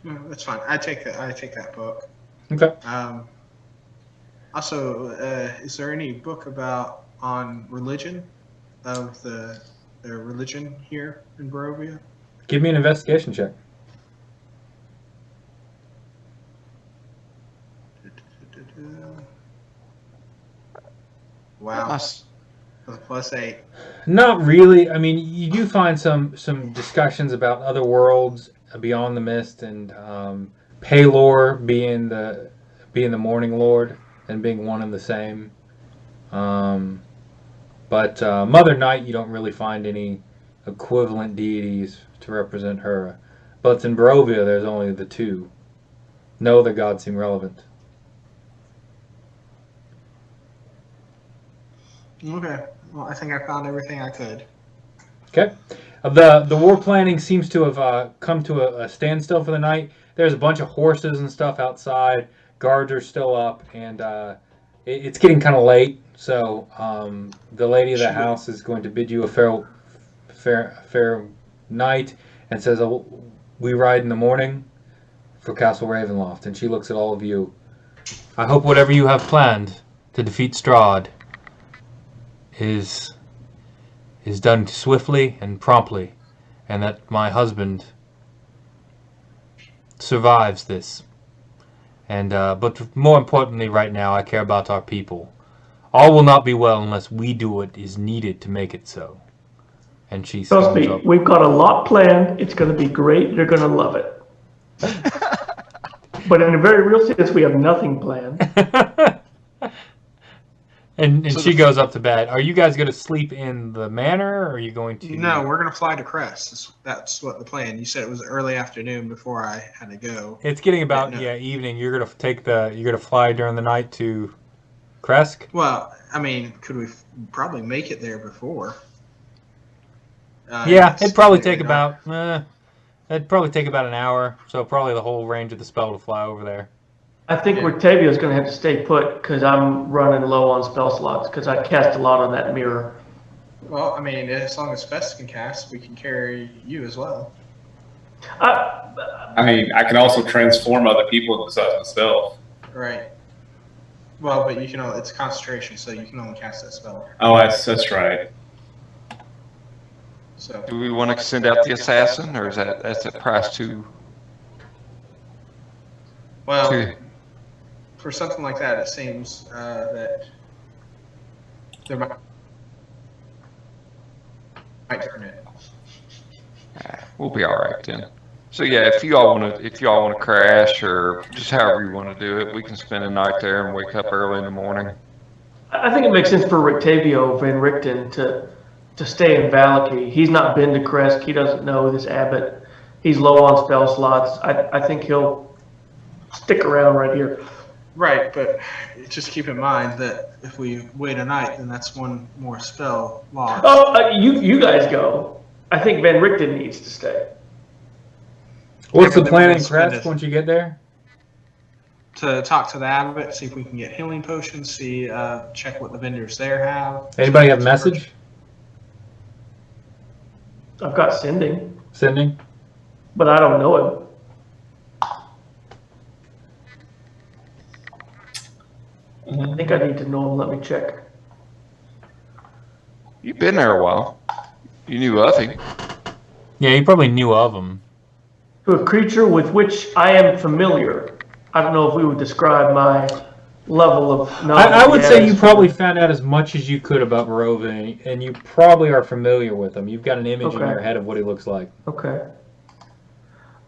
No, that's fine. I take that book. Okay. Also, is there any book on religion of the religion here in Barovia? Give me an investigation check. Wow. That's a +8. Not really. I mean, you do find some discussions about other worlds beyond the mist, and Paylor being the Morning Lord and being one and the same. But Mother Night, you don't really find any equivalent deities to represent her. But in Barovia, there's only the two. No other gods seem relevant. Okay. Well, I think I found everything I could. Okay. The war planning seems to have come to a standstill for the night. There's a bunch of horses and stuff outside. Guards are still up, and it's getting kind of late. So the lady of the house is going to bid you a fair night, and says, "We ride in the morning for Castle Ravenloft." And she looks at all of you. I hope whatever you have planned to defeat Strahd is done swiftly and promptly, and that my husband survives this. And but more importantly, right now, I care about our people. All will not be well unless we do what is needed to make it so. And she Trust me, up. we've got a lot planned. It's going to be great. You're going to love it. But in a very real sense, we have nothing planned. And she goes up to bed. Are you guys going to sleep in the manor, or are you going to... No, we're going to fly to Crest. That's what the plan. You said it was early afternoon before I had to go. It's getting about evening. You're going to fly during the night to Kresk? Well, I mean, could we probably make it there before? It'd probably take about an hour. So probably the whole range of the spell to fly over there. I think Rictavio's going to have to stay put because I'm running low on spell slots because I cast a lot on that mirror. Well, I mean, as long as Fest can cast, we can carry you as well. I mean, I can also transform other people besides myself. Right. Well, but you can only, it's concentration, so you can only cast that spell. Oh, that's right. So. Do we want to send out the assassin, or is that's at price too? Well, for something like that, it seems that there might turn it. We'll be all right then. So yeah, if you all want to crash or just however you want to do it, we can spend a night there and wake up early in the morning. I think it makes sense for Rictavio Van Richten to stay in Valaki. He's not been to Kresk. He doesn't know this abbot. He's low on spell slots. I think he'll stick around right here. Right, but just keep in mind that if we wait a night, then that's one more spell lost. Oh, you guys go. I think Van Richten needs to stay. What's the plan in Kresk once you get there? To talk to the abbot, see if we can get healing potions, check what the vendors there have. Anybody have a message? I've got sending. Sending? But I don't know him. I think I need to know him. Let me check. You've been there a while. You knew of him. Yeah, you probably knew of him. To a creature with which I am familiar. I don't know if we would describe my level of knowledge. I would say you probably found out as much as you could about Barovia, and you probably are familiar with him. You've got an image in your head of what he looks like. Okay.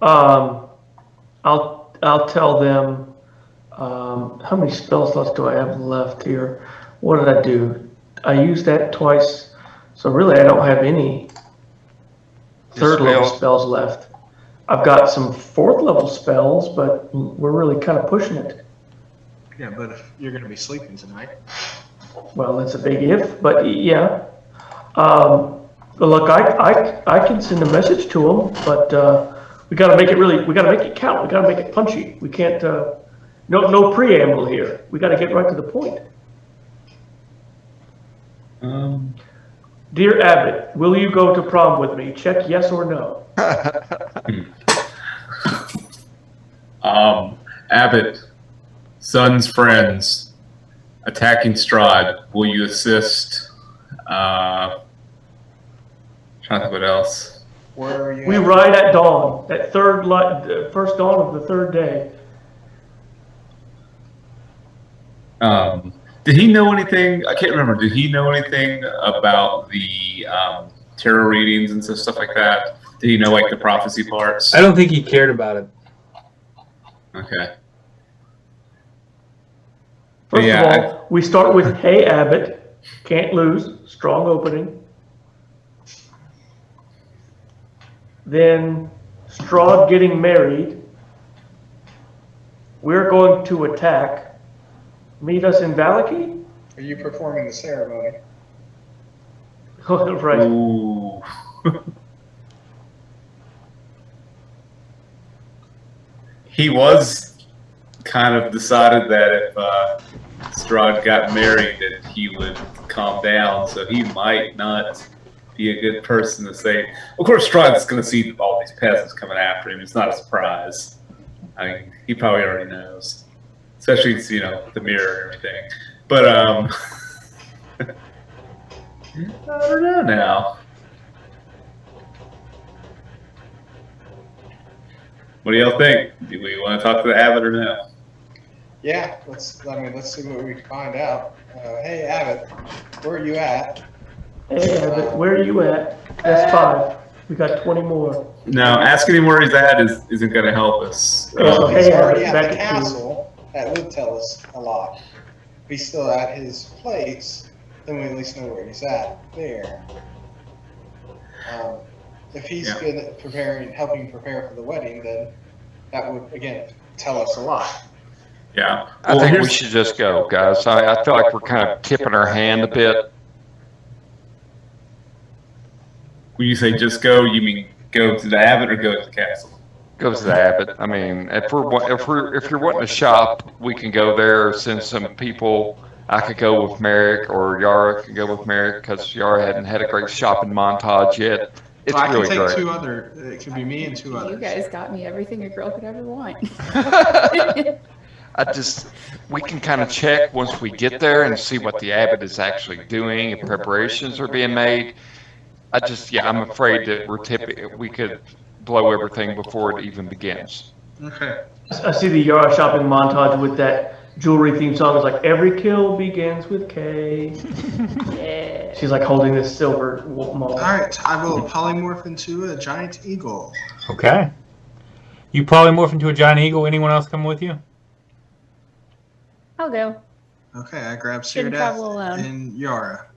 I'll I'll tell them. How many spell slots do I have left here? What did I do? I used that twice, so really I don't have any third level spells left. I've got some fourth level spells, but we're really kind of pushing it. Yeah, but if you're going to be sleeping tonight. Well, that's a big if, but yeah. Look, I can send a message to them, but we got to make it we got to make it count. We got to make it punchy. We can't, no preamble here. We got to get right to the point. Dear Abbott, will you go to prom with me? Check yes or no. Abbott, son's friends attacking Strahd. Will you assist? Trying to think what else. Where are you? We ride at dawn, at first dawn of the third day. Did he know anything? I can't remember. Did he know anything about the tarot readings and stuff like that? Did he know like the prophecy parts? I don't think he cared about it. Okay. First of all, we start with, hey, Abbott, can't lose, strong opening. Then Strahd getting married. We're going to attack. Meet us in Valaki? Are you performing the ceremony? Right. Ooh. He was kind of decided that if Strahd got married that he would calm down, so he might not be a good person to say. Of course, Strahd's going to see all these peasants coming after him. It's not a surprise. I mean, he probably already knows. Especially, you know, the mirror and everything. But, I don't know now. What do y'all think? Do we want to talk to the Abbot or no? Yeah, let's see what we can find out. Hey, Abbott, where are you at? Hey, Abbott, where are you at? That's 5. We got 20 more. No, asking him where he's at isn't going to help us. Oh, He's hey, already Abbott, at the back at you. castle. That would tell us a lot. If he's still at his place, then we at least know where he's at there. If he's good at helping prepare for the wedding, then that would, again, tell us a lot. Yeah. I think we should just go, guys. I feel like we're kind of tipping our hand a bit. When you say just go, you mean go to the Abbot or go to the castle? Go to the Abbot. I mean, if you're wanting to shop, we can go there. Send some people. I could go with Marick, or Yara could go with Marick, because Yara hadn't had a great shopping montage yet. It's I really can take great. 2 other. It could be me and 2 others. You guys got me everything a girl could ever want. We can kind of check once we get there and see what the Abbot is actually doing, if preparations are being made. I'm afraid that we could blow everything before it even begins. Okay. I see the Yara shopping montage with that jewelry theme song. It's like, every kill begins with K. Yeah. She's like holding this silver maul. All right. I will polymorph into a giant eagle. Okay. You polymorph into a giant eagle. Anyone else come with you? I'll go. Okay. I grab Shouldn't travel Syrdath alone. and Yara.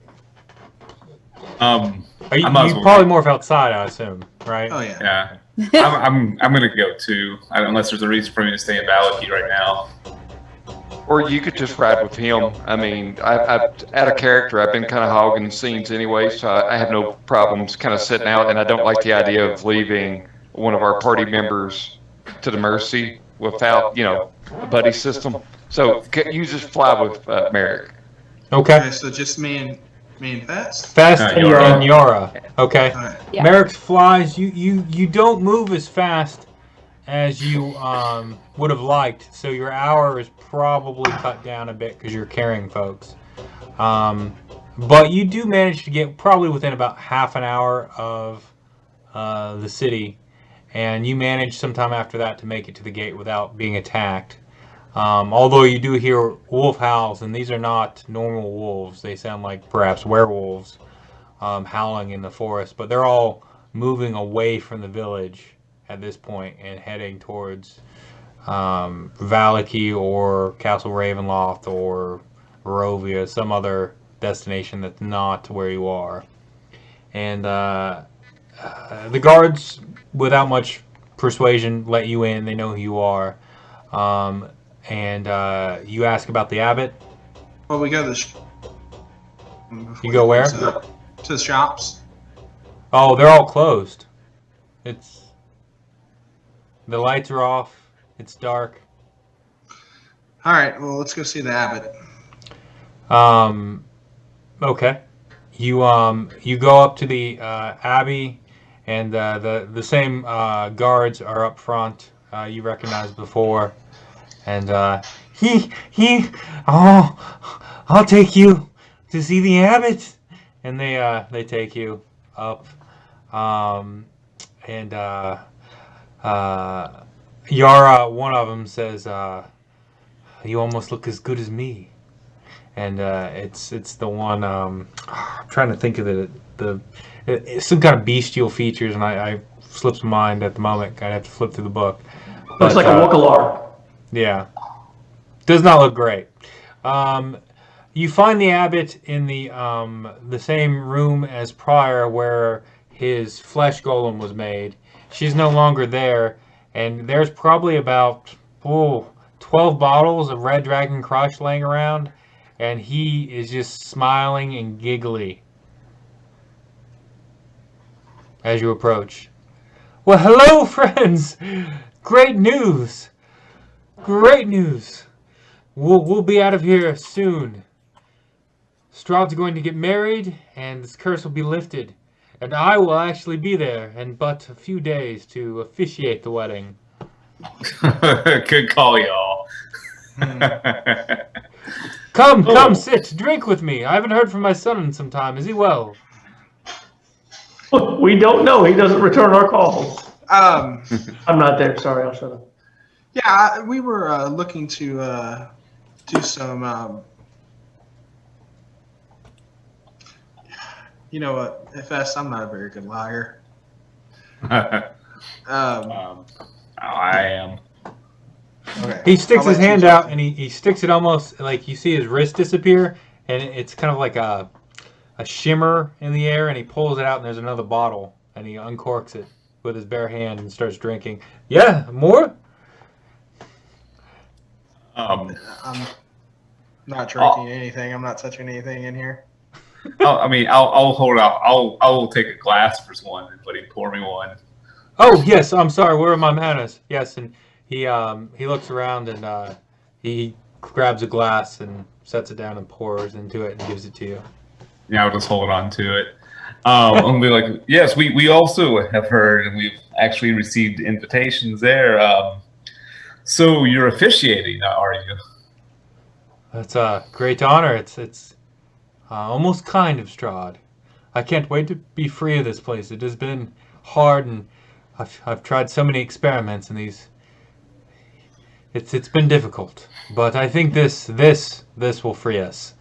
You I might as well polymorph outside, I assume, right? Oh yeah. Yeah. I'm gonna go too, unless there's a reason for me to stay in Valaki right now. Or you could just ride with him. I mean, I've out of character. I've been kind of hogging the scenes anyway, so I have no problems kind of sitting out. And I don't like the idea of leaving one of our party members to the mercy without, a buddy system. So you just fly with Marick. Okay. So just me and Fest. Fest Yara. and Yara. Okay. All right. Yeah. Marick flies. You don't move as fast as you would have liked, so your hour is probably cut down a bit because you're carrying folks. But you do manage to get probably within about half an hour of the city, and you manage sometime after that to make it to the gate without being attacked. Although you do hear wolf howls, and these are not normal wolves. They sound like perhaps werewolves howling in the forest, but they're all moving away from the village at this point and heading towards Valaki or Castle Ravenloft or Barovia, some other destination that's not where you are. And the guards, without much persuasion, let you in. They know who you are. And you ask about the abbot. Well, we go to You go where? To the shops. Oh, they're all closed. The lights are off. It's dark. All right. Well, let's go see the abbot. Okay. You go up to the abbey, and the same guards are up front. You recognized before, and I'll take you to see the abbot, and they take you up, and Yara, one of them says, "You almost look as good as me." And it's the one I'm trying to think of it's some kind of bestial features, and I slips my mind at the moment. I'd have to flip through the book. Looks like a Wokalar. Yeah, does not look great. You find the abbot in the same room as prior, where his flesh golem was made. She's no longer there, and there's probably about 12 bottles of Red Dragon Crush laying around. And he is just smiling and giggly as you approach. Well, hello, friends! Great news! Great news! We'll be out of here soon. Strahd's going to get married, and this curse will be lifted. And I will actually be there in but a few days to officiate the wedding. Good call, y'all. Come, sit, drink with me. I haven't heard from my son in some time. Is he well? We don't know. He doesn't return our calls. I'm not there. Sorry, I'll shut up. Yeah, we were looking to do some. You know what? FS, I'm not a very good liar. I am. Okay. He sticks his hand out, and he sticks it almost like you see his wrist disappear, and it's kind of like a shimmer in the air, and he pulls it out, and there's another bottle, and he uncorks it with his bare hand and starts drinking. Yeah, more? I'm not drinking anything. I'm not touching anything in here. I'll hold out. I'll take a glass for one and pour me one. Oh yes, I'm sorry. Where are my manners? Yes, and he looks around and he grabs a glass and sets it down and pours into it and gives it to you. Yeah, I'll just hold on to it. And be like, yes, we also have heard, and we've actually received invitations there. So you're officiating, are you? That's a great honor. It's almost kind of Strahd. I can't wait to be free of this place. It has been hard, and I've tried so many experiments, and it's been difficult. But I think this will free us.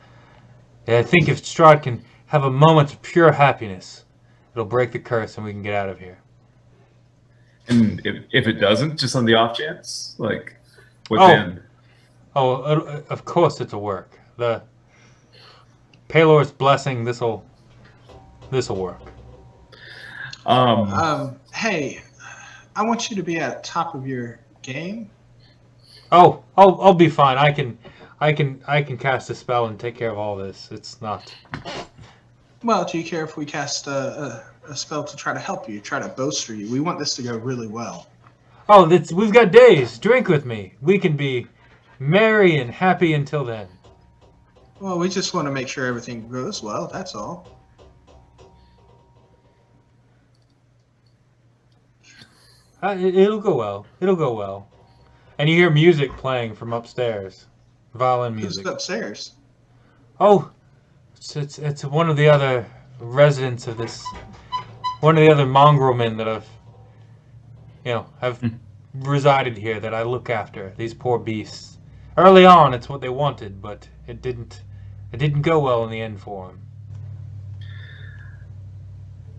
I think if Strahd can have a moment of pure happiness, it'll break the curse, and we can get out of here. And if it doesn't, just on the off chance, like, what then? Oh, of course it'll work. The Palor's blessing, this'll work. Hey, I want you to be at the top of your game. Oh, I'll be fine. I can cast a spell and take care of all this. It's not. Well, do you care if we cast a spell to try to help you, try to bolster you? We want this to go really well. Oh, we've got days. Drink with me. We can be merry and happy until then. Well, we just want to make sure everything goes well, that's all. It'll go well. It'll go well. And you hear music playing from upstairs. Violin music. Who's upstairs? Oh, it's one of the other residents of this. One of the other mongrel men that have resided here that I look after. These poor beasts. Early on, it's what they wanted, but it didn't go well in the end for them.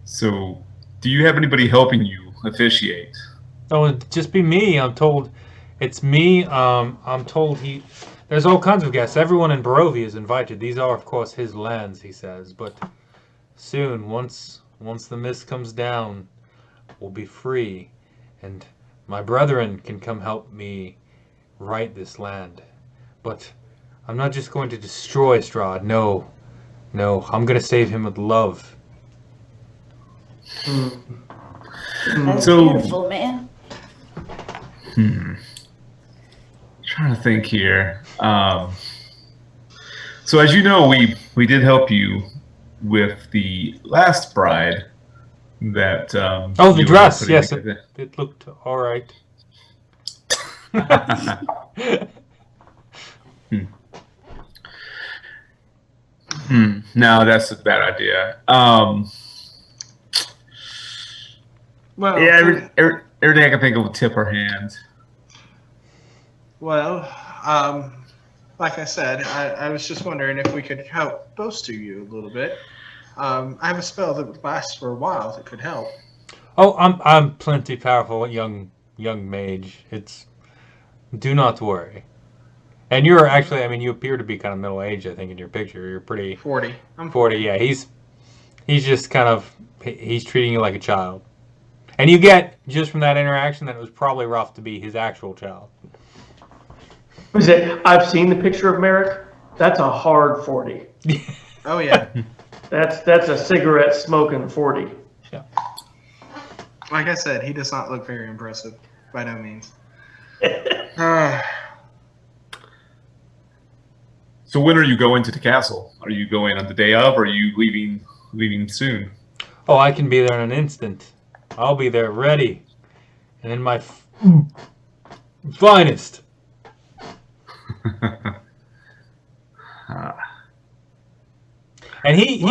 So, do you have anybody helping you officiate? Oh, it'd just be me. I'm told It's me. I'm told there's all kinds of guests. Everyone in Barovia is invited. These are, of course, his lands, he says. But soon, once the mist comes down, we'll be free, and my brethren can come help me right this land. But I'm not just going to destroy Strahd. No, I'm going to save him with love. That's So- beautiful, man. Trying to think here. So as you know, we did help you with the last bride that. Oh, the you dress. put Yes, together. it looked all right. No, that's a bad idea. Well, Yeah, everything I can think of will tip her hand. well, like I said, I was just wondering if we could help bolster you a little bit. I have a spell that lasts for a while that could help. Oh, I'm plenty powerful, young mage. Do not worry. And you're actually, I mean, you appear to be kind of middle aged. I think in your picture, you're pretty 40. I'm 40. Yeah, he's just kind of he's treating you like a child. And you get just from that interaction that it was probably rough to be his actual child. Is it? I've seen the picture of Marick. That's a hard 40. Oh yeah. That's a cigarette smoking 40. Like I said, he does not look very impressive by no means. So when are you going to the castle? Are you going on the day of, or are you leaving soon? Oh, I can be there in an instant. I'll be there ready. And in my finest. And he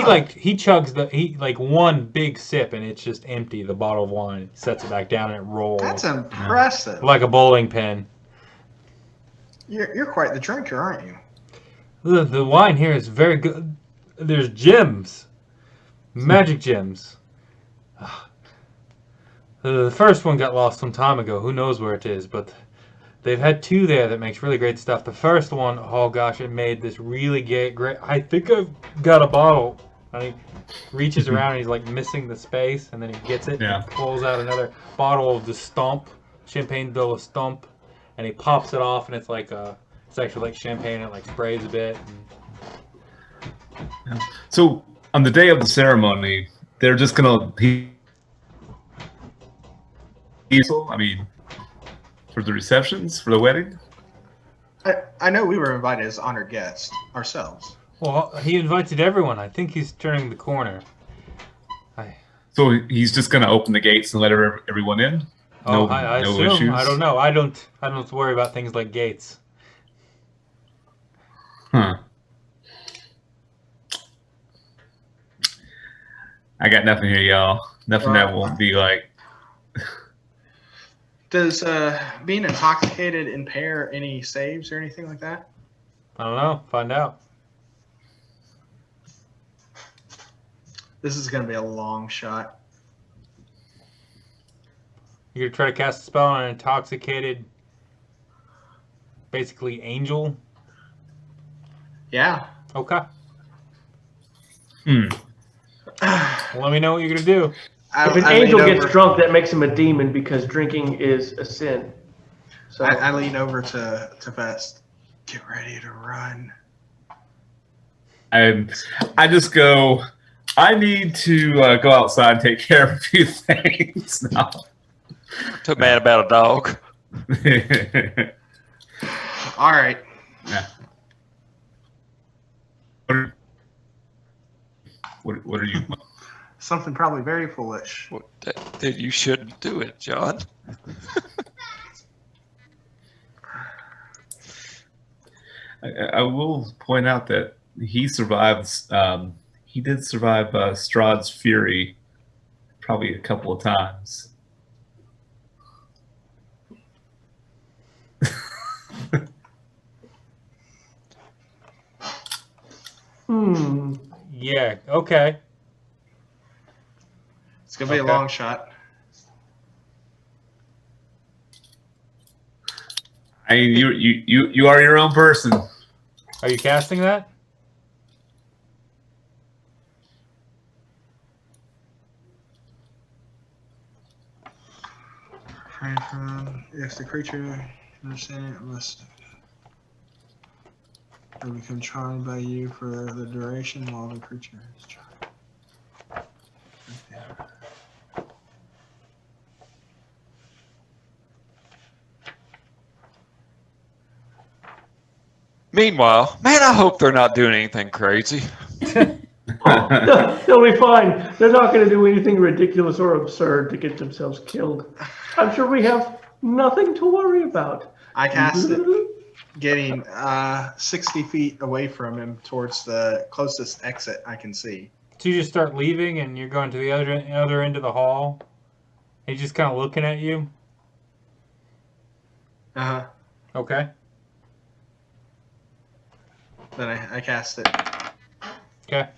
chugs one big sip and it's just empty, the bottle of wine. He sets it back down and it rolls. That's impressive. Like a bowling pin. You're quite the drinker, aren't you? The wine here is very good. There's gems. Magic gems. The first one got lost some time ago. Who knows where it is, but they've had two there that makes really great stuff. The first one, oh gosh, it made this really great. I think I've got a bottle. And he reaches around and he's like missing the space, and then he gets it and pulls out another bottle of the Stomp, Champagne de la Stomp, and he pops it off, and it's like it's actually like champagne, and it like sprays a bit. So on the day of the ceremony, they're just gonna I mean, for the receptions, for the wedding? I know we were invited as honored guests ourselves. Well, he invited everyone. I think he's turning the corner. So he's just gonna open the gates and let everyone in? Oh, I assume. Issues? I don't know. I don't have to worry about things like gates. Huh. I got nothing here, y'all. Nothing that won't be like. Does being intoxicated impair any saves or anything like that? I don't know. Find out. This is going to be a long shot. You're going to try to cast a spell on an intoxicated, basically, angel? Yeah. Okay. Well, let me know what you're going to do. If an angel gets drunk, that makes him a demon because drinking is a sin. So I lean over to Vest. Get ready to run. And I just go, I need to go outside and take care of a few things now. Too bad about a dog. All right. Yeah. What are you? Something probably very foolish. Well, then you shouldn't do it, John. I will point out that he survives. He did survive Strahd's fury probably a couple of times. Yeah, okay. It's going to be a long shot. I mean, you are your own person. Are you casting that? If the creature understand it must become charmed by you for the duration while the creature is charmed. Meanwhile, man, I hope they're not doing anything crazy. They'll be fine. They're not going to do anything ridiculous or absurd to get themselves killed. I'm sure we have nothing to worry about. I cast it, getting 60 feet away from him towards the closest exit I can see. So you just start leaving, and you're going to the other end of the hall. He's just kind of looking at you. Uh-huh. Okay. Then I cast it. Okay.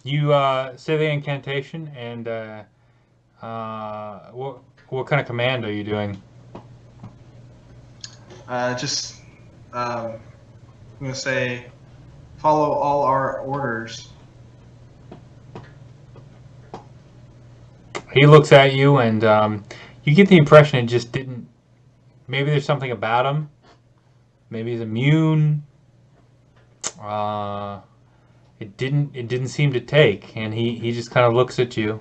You say the incantation, and what kind of command are you doing? I'm gonna say, follow all our orders. He looks at you, and you get the impression it just didn't. Maybe there's something about him. Maybe he's immune. It didn't seem to take, and he just kind of looks at you.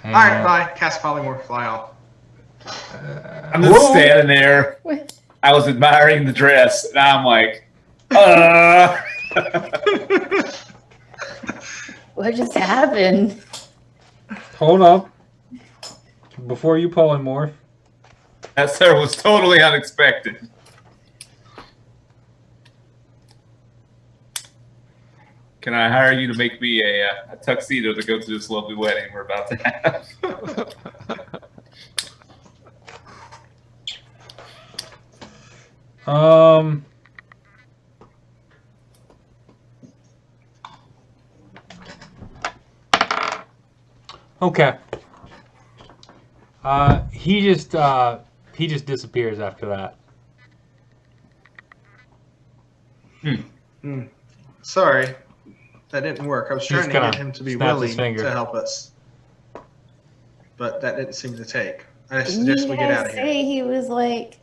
And, All right, bye. Cast polymorph, fly off. I'm just standing there. I was admiring the dress, and I'm like, What just happened? Hold up. Before you polymorph. That sir was totally unexpected. Can I hire you to make me a tuxedo to go to this lovely wedding we're about to have? Okay. He just disappears after that. Sorry, that didn't work. I was trying to get him to be willing to help us, but that didn't seem to take. I suggest we get out of here. Say he was like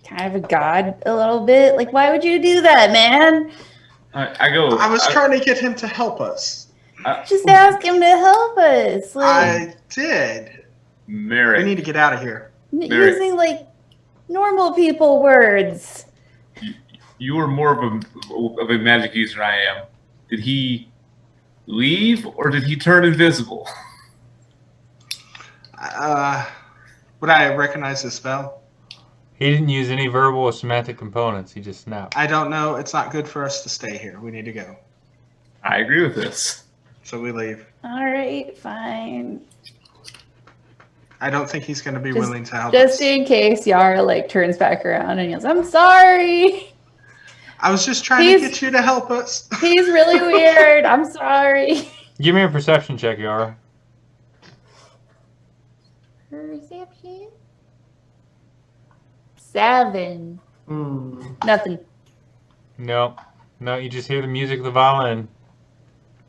kind of a god a little bit. Like, why would you do that, man? I was trying to get him to help us. Just ask him to help us. Like, I did. Marick. We need to get out of here. using like normal people words. You were more of a magic user than I am. Did he leave or did he turn invisible? Would I recognize the spell? He didn't use any verbal or semantic components. He just snapped. I don't know. It's not good for us to stay here. We need to go. I agree with this. So we leave. All right, fine. I don't think he's going to be willing to help Just us. in case Yara like turns back around and yells, "I'm sorry." I was just trying to get you to help us. He's really weird. I'm sorry. Give me a perception check, Yara. Perception. 7. Nothing. No, you just hear the music of the violin.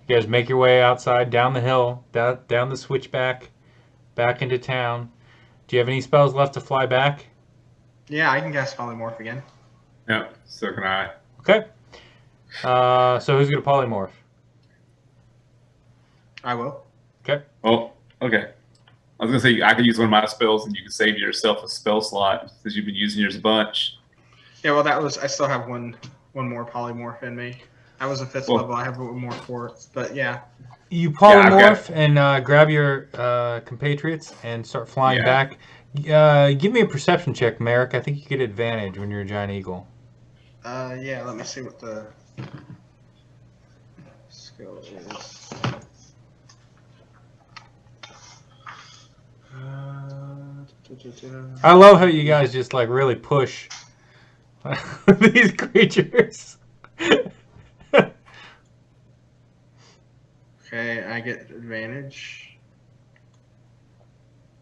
You guys make your way outside, down the hill, down the switchback, back into town. Do you have any spells left to fly back? Yeah, I can cast polymorph again. Yeah, so can I. Okay. So who's going to polymorph? I will. Okay. Oh, okay. I was going to say, I could use one of my spells and you can save yourself a spell slot since you've been using yours a bunch. Yeah, well, I still have one more polymorph in me. I was a 5th level. I have one more 4th. But yeah. You polymorph and grab your compatriots and start flying back. Give me a perception check, Marick. I think you get advantage when you're a giant eagle. Yeah, let me see what the skill is. I love how you guys just like really push these creatures. Okay, I get advantage.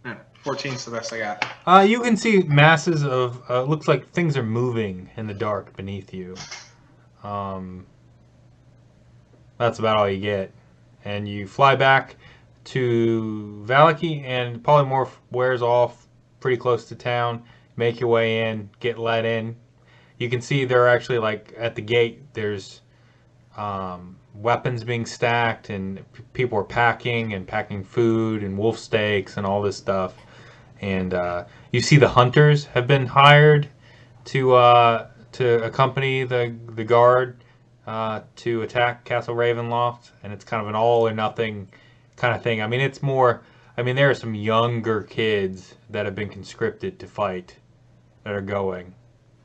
No, 14's the best I got. You can see masses of. Looks like things are moving in the dark beneath you. That's about all you get, and you fly back to Valaki, and polymorph wears off pretty close to town. Make your way in, get let in. You can see there are actually, like, at the gate, there's weapons being stacked, and people are packing food and wolf steaks and all this stuff. And you see the hunters have been hired to accompany the guard to attack Castle Ravenloft, and it's kind of an all or nothing kind of thing. I mean, it's more. I mean, there are some younger kids that have been conscripted to fight that are going.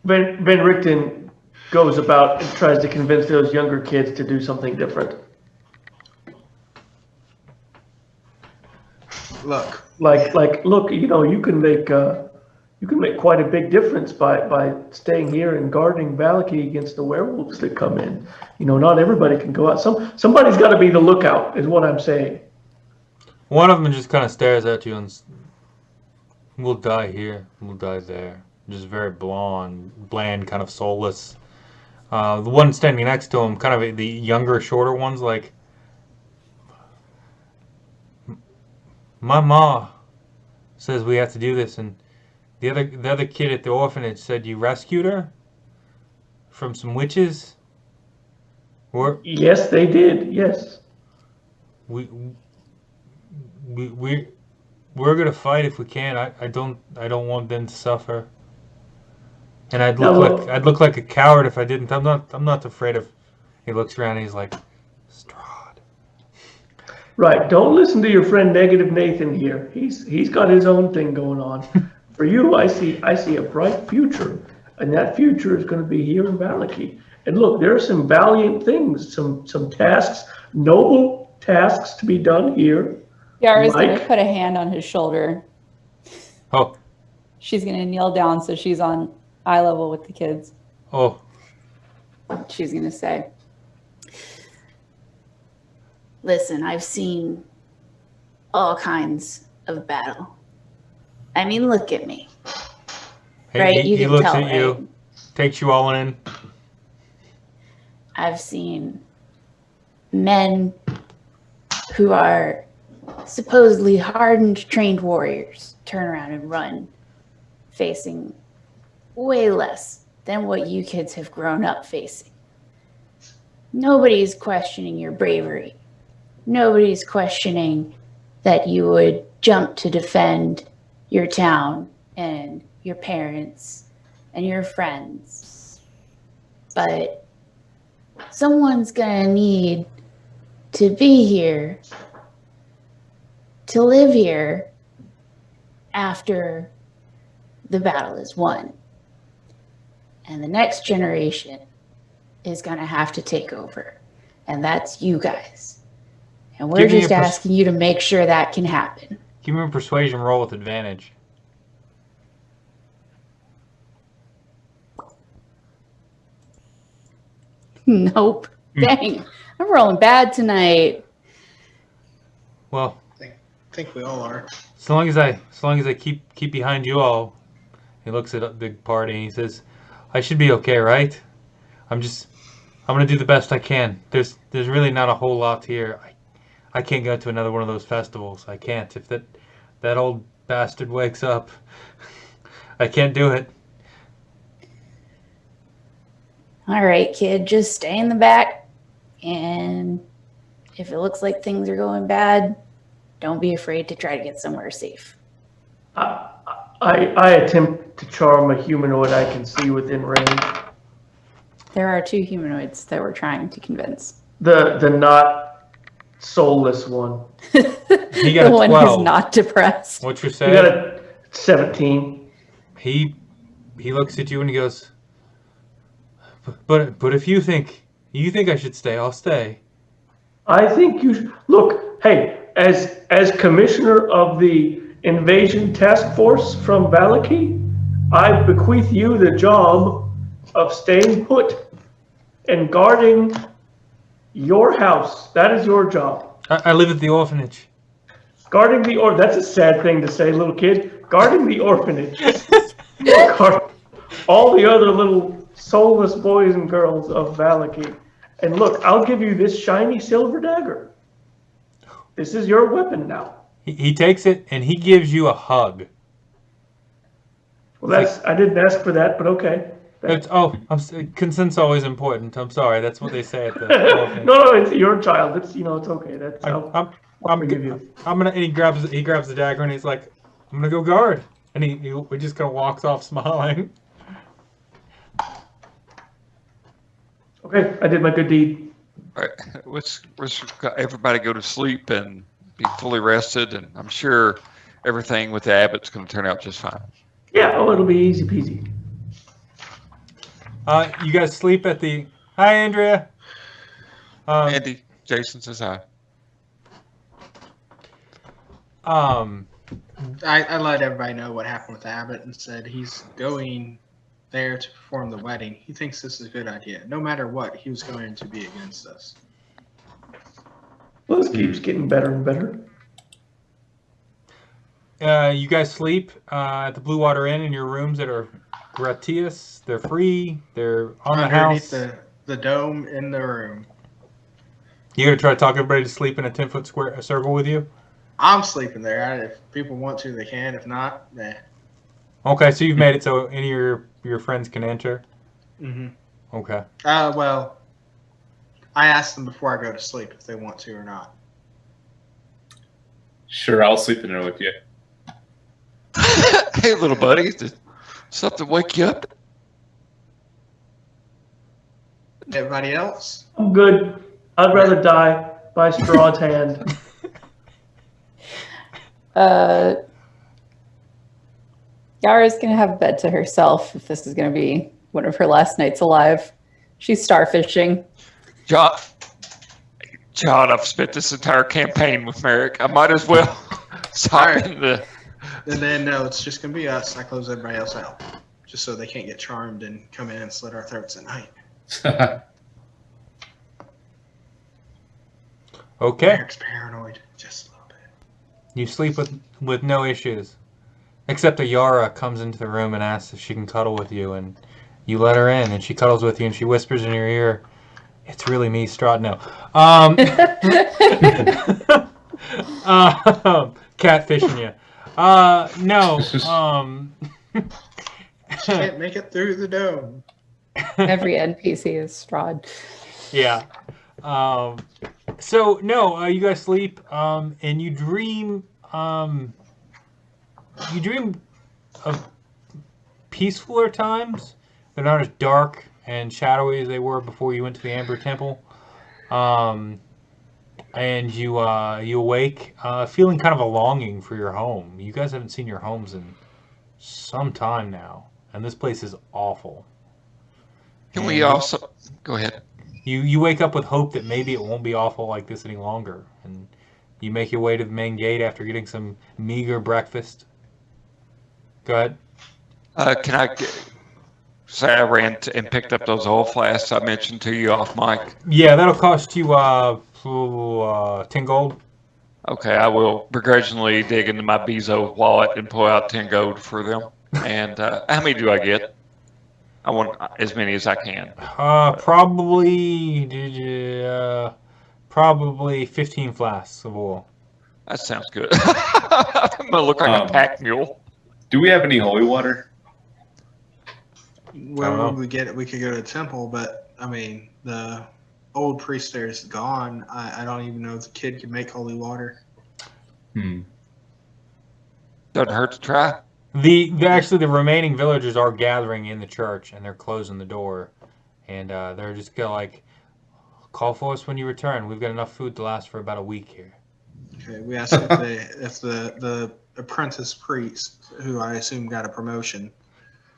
Ben Richten goes about and tries to convince those younger kids to do something different. Look. Look, you know, you can make quite a big difference by staying here and guarding Valaki against the werewolves that come in. You know, not everybody can go out. Somebody's got to be the lookout, is what I'm saying. One of them just kind of stares at you and we'll die here, we'll die there. Just very bland, kind of soulless. The one standing next to him, kind of the younger, shorter ones, like, my ma says we have to do this, and the other kid at the orphanage said you rescued her from some witches. Yes, they did. Yes. We're gonna fight if we can. I don't want them to suffer. And I'd look like a coward if I didn't. I'm not afraid of. He looks around and he's like, Strahd. Right. Don't listen to your friend Negative Nathan here. He's got his own thing going on. For you, I see a bright future, and that future is going to be here in Valaki. And look, there are some valiant things, some tasks, noble tasks to be done here. Yara's going to put a hand on his shoulder. Oh. She's going to kneel down so she's on eye level with the kids. Oh. She's going to say, listen, I've seen all kinds of battle. I mean, look at me. Right? He looks at you, takes you all in. I've seen men who are supposedly hardened, trained warriors turn around and run, facing way less than what you kids have grown up facing. Nobody's questioning your bravery. Nobody's questioning that you would jump to defend your town and your parents and your friends. But someone's gonna need to be here, to live here after the battle is won. And the next generation is gonna have to take over. And that's you guys. And we're just asking you to make sure that can happen. Give me a persuasion roll with advantage. Nope. Dang. I'm rolling bad tonight. Well, I think we all are. as long as I keep behind you all. He looks at the party and he says, I should be okay, right? I'm gonna do the best I can. There's really not a whole lot here. I can't go to another one of those festivals. I can't. If that old bastard wakes up, I can't do it. All right, kid, just stay in the back. And if it looks like things are going bad, don't be afraid to try to get somewhere safe. I attempt to charm a humanoid I can see within range. There are 2 humanoids that we're trying to convince. The not soulless one. He got the a one 12. who's not depressed. What's your He say? got a 17. He looks at you and he goes, but if you think I should stay, I'll stay. I think you should. Look, hey, as commissioner of the invasion task force from Valaki, I bequeath you the job of staying put and guarding your house. That is your job. I live at the orphanage. Guarding the that's a sad thing to say, little kid. Guarding the orphanage. Guard all the other little soulless boys and girls of Valaki. And look, I'll give you this shiny silver dagger. This is your weapon now. He takes it and he gives you a hug. Well, I didn't ask for that, but okay. Consent's always important. I'm sorry. That's what they say at the. No, it's your child. It's it's okay. That's I'm gonna. And he grabs the dagger and he's like, I'm gonna go guard. And he just kind of walks off smiling. Okay, I did my good deed. All right, let's everybody go to sleep and be fully rested, and I'm sure everything with the Abbott's going to turn out just fine. Yeah, it'll be easy peasy. You guys sleep at the. Hi, Andrea. Andy, Jason says hi. I let everybody know what happened with Abbott and said he's going there to perform the wedding. He thinks this is a good idea. No matter what, he was going to be against us. Well, this keeps getting better and better. You guys sleep at the Blue Water Inn in your rooms that are gratis. They're free. They're on the house. The dome in the room. You gonna try to talk everybody to sleep in a 10-foot square circle with you? I'm sleeping there. If people want to, they can. If not, nah. Okay, so you've made it so any of your friends can enter? Mm-hmm. Okay. Well, I asked them before I go to sleep if they want to or not. Sure, I'll sleep in there with you. Hey, little buddy, did something wake you up? Everybody else? I'm good. I'd rather die by Strahd's hand. Yara's gonna have a bed to herself if this is gonna be one of her last nights alive. She's starfishing. John, I've spent this entire campaign with Marick. I might as well stop in the. And then no, it's just gonna be us. I close everybody else out, just so they can't get charmed and come in and slit our throats at night. Okay. Eric's paranoid, just a little bit. You sleep with no issues. Except a Yara comes into the room and asks if she can cuddle with you, and you let her in, and she cuddles with you, and she whispers in your ear, "It's really me, Strahd." No. Catfishing you. No. She can't make it through the dome. Every NPC is Strahd. Yeah. So no, you guys sleep, and you dream. You dream of peacefuler times. They're not as dark and shadowy as they were before you went to the Amber Temple. And you awake feeling kind of a longing for your home. You guys haven't seen your homes in some time now, and this place is awful. Can we also go ahead? You wake up with hope that maybe it won't be awful like this any longer, and you make your way to the main gate after getting some meager breakfast. Go ahead. Can I say I ran and picked up those oil flasks I mentioned to you off mic? Yeah, that'll cost you 10 gold. Okay, I will begrudgingly dig into my Bezo wallet and pull out 10 gold for them. And how many do I get? I want as many as I can. Probably 15 flasks of oil. That sounds good. I'm gonna look like a pack mule. Do we have any holy water? Where would we get it? We could go to the temple, but I mean, the old priest there is gone. I don't even know if the kid can make holy water. Doesn't hurt to try. Actually, the remaining villagers are gathering in the church, and they're closing the door, and they're just gonna like call for us when you return. We've got enough food to last for about a week here. Okay, we asked if the apprentice priest, who I assume got a promotion.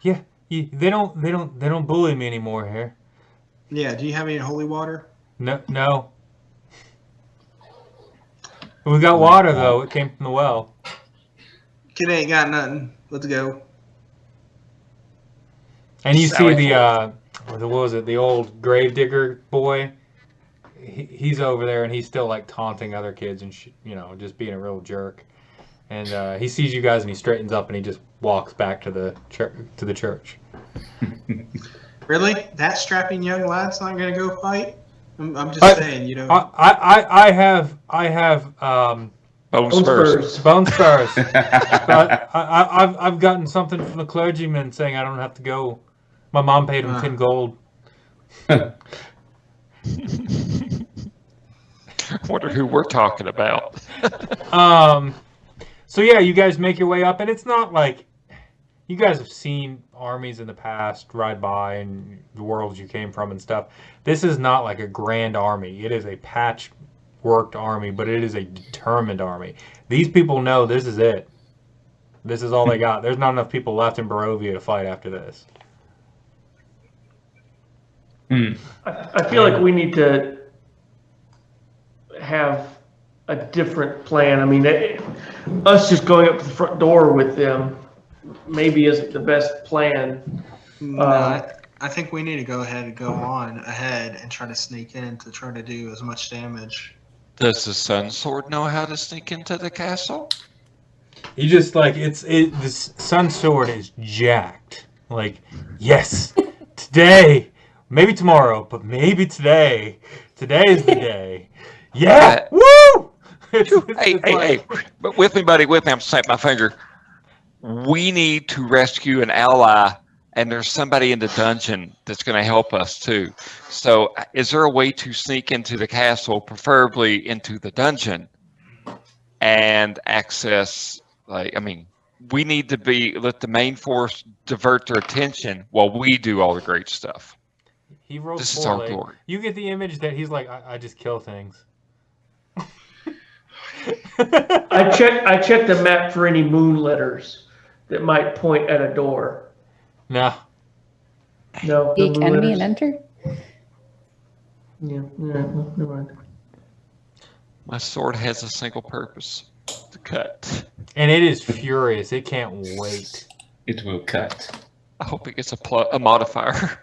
Yeah, they don't bully me anymore here. Yeah, do you have any holy water? No. We got water though. It came from the well. Kid ain't got nothing. Let's go. And you see the what was it? The old gravedigger boy. he's over there and he's still like taunting other kids and just being a real jerk. And he sees you guys and he straightens up and he just walks back to the church. Really? That strapping young lad's not gonna go fight? I'm just saying, you know. I have Bone spurs. bone spurs, but I've gotten something from the clergyman saying I don't have to go. My mom paid him 10 gold. I wonder who we're talking about. So yeah, you guys make your way up, and it's not like you guys have seen armies in the past ride by and the worlds you came from and stuff. This is not like a grand army. It is a patchworked army, but it is a determined army. These people know this is it. This is all they got. There's not enough people left in Barovia to fight after this. I feel like we need to have a different plan. I mean, us just going up to the front door with them maybe isn't the best plan. No, I think we need to go ahead and go on ahead and try to sneak in to try to do as much damage. Does the Sun Sword know how to sneak into the castle? You just like this Sun Sword is jacked. Like, yes, today, maybe tomorrow, but maybe today. Today is the day. Yeah, woo! Hey, but with me, buddy, with me. I'm snapping my finger. We need to rescue an ally, and there's somebody in the dungeon that's going to help us too. So, is there a way to sneak into the castle, preferably into the dungeon, and access? We need to let the main force divert their attention while we do all the great stuff. He rolls This is our poorly. glory. You get the image that he's like, I just kill things. I checked the map for any moon letters that might point at a door. No. No. Speak moon enemy letters? and enter. Yeah, well, never mind. My sword has a single purpose: to cut. And it is furious. It can't wait. It will cut. I hope it gets a modifier.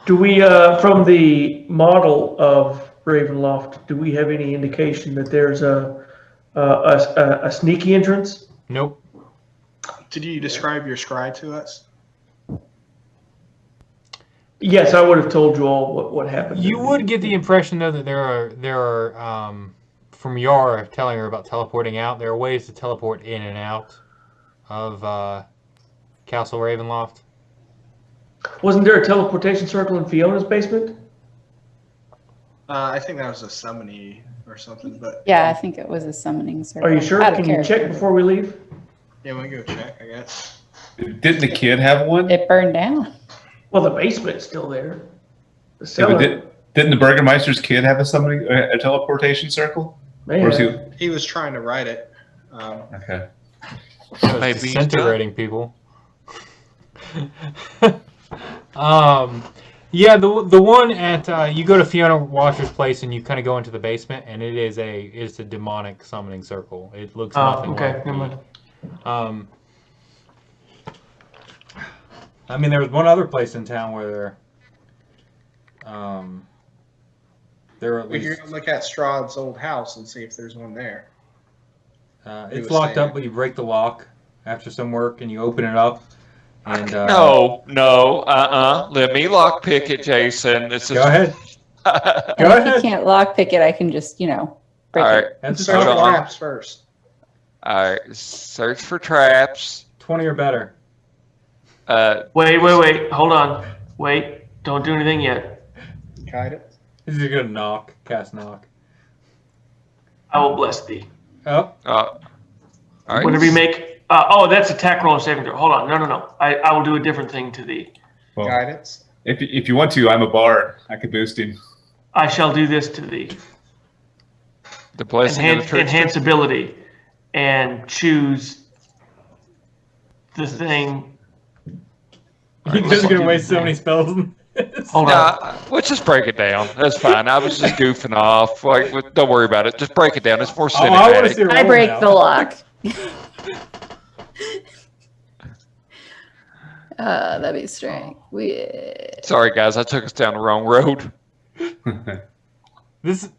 Do we, from the model of Ravenloft, do we have any indication that there's a sneaky entrance? Nope. Did you describe your scry to us? Yes, I would have told you all what happened. You would get the impression though that there are from Yara telling her about teleporting out. There are ways to teleport in and out of Castle Ravenloft. Wasn't there a teleportation circle in Fiona's basement? I think that was a summoning or something, but Yeah, I think it was a summoning circle. Are you sure? Out of Can you check character. before we leave? yeah, we can go check, I guess. Didn't the kid have one? It burned down. Well, the basement's still there. The Yeah, cellar, but didn't the Burgermeister's kid have a teleportation circle? Or is man. He was trying to write it. Okay. Maybe he's Disintegrating people. Yeah, the one at you go to Fiona Washer's place and you kind of go into the basement and it's a demonic summoning circle. It looks nothing Okay, like never mind. I mean, there was one other place in town where there were at We least can look at Strahd's old house and see if there's one there. it's locked up, but you break the lock after some work and you open it up. And No. Let me lockpick it, Jason. This is. go ahead. Go If ahead. you can't lockpick it, I can just, break All it. right. That's a Search for Hold on. traps first. All right. Search for traps. 20 or better. Wait. Hold on. Wait. Don't do anything yet. Guidance. This is a good knock. Cast knock. I will bless thee. Oh, All right. Whenever you make... that's attack roll saving throw. Hold on. No. I will do a different thing to thee. Well, Guidance. if you want to, I'm a bard. I could boost him. I shall do this to thee. The blessing of the church. Enhance ability. And choose the thing. you're just going to waste so many spells on this. Hold on. Nah, let's just break it down. That's fine. I was just goofing off. Don't worry about it. Just break it down. It's more Oh, I want to cinematic. see a I roll break now. the lock. That'd be strength. Sorry, guys. I took us down the wrong road. This.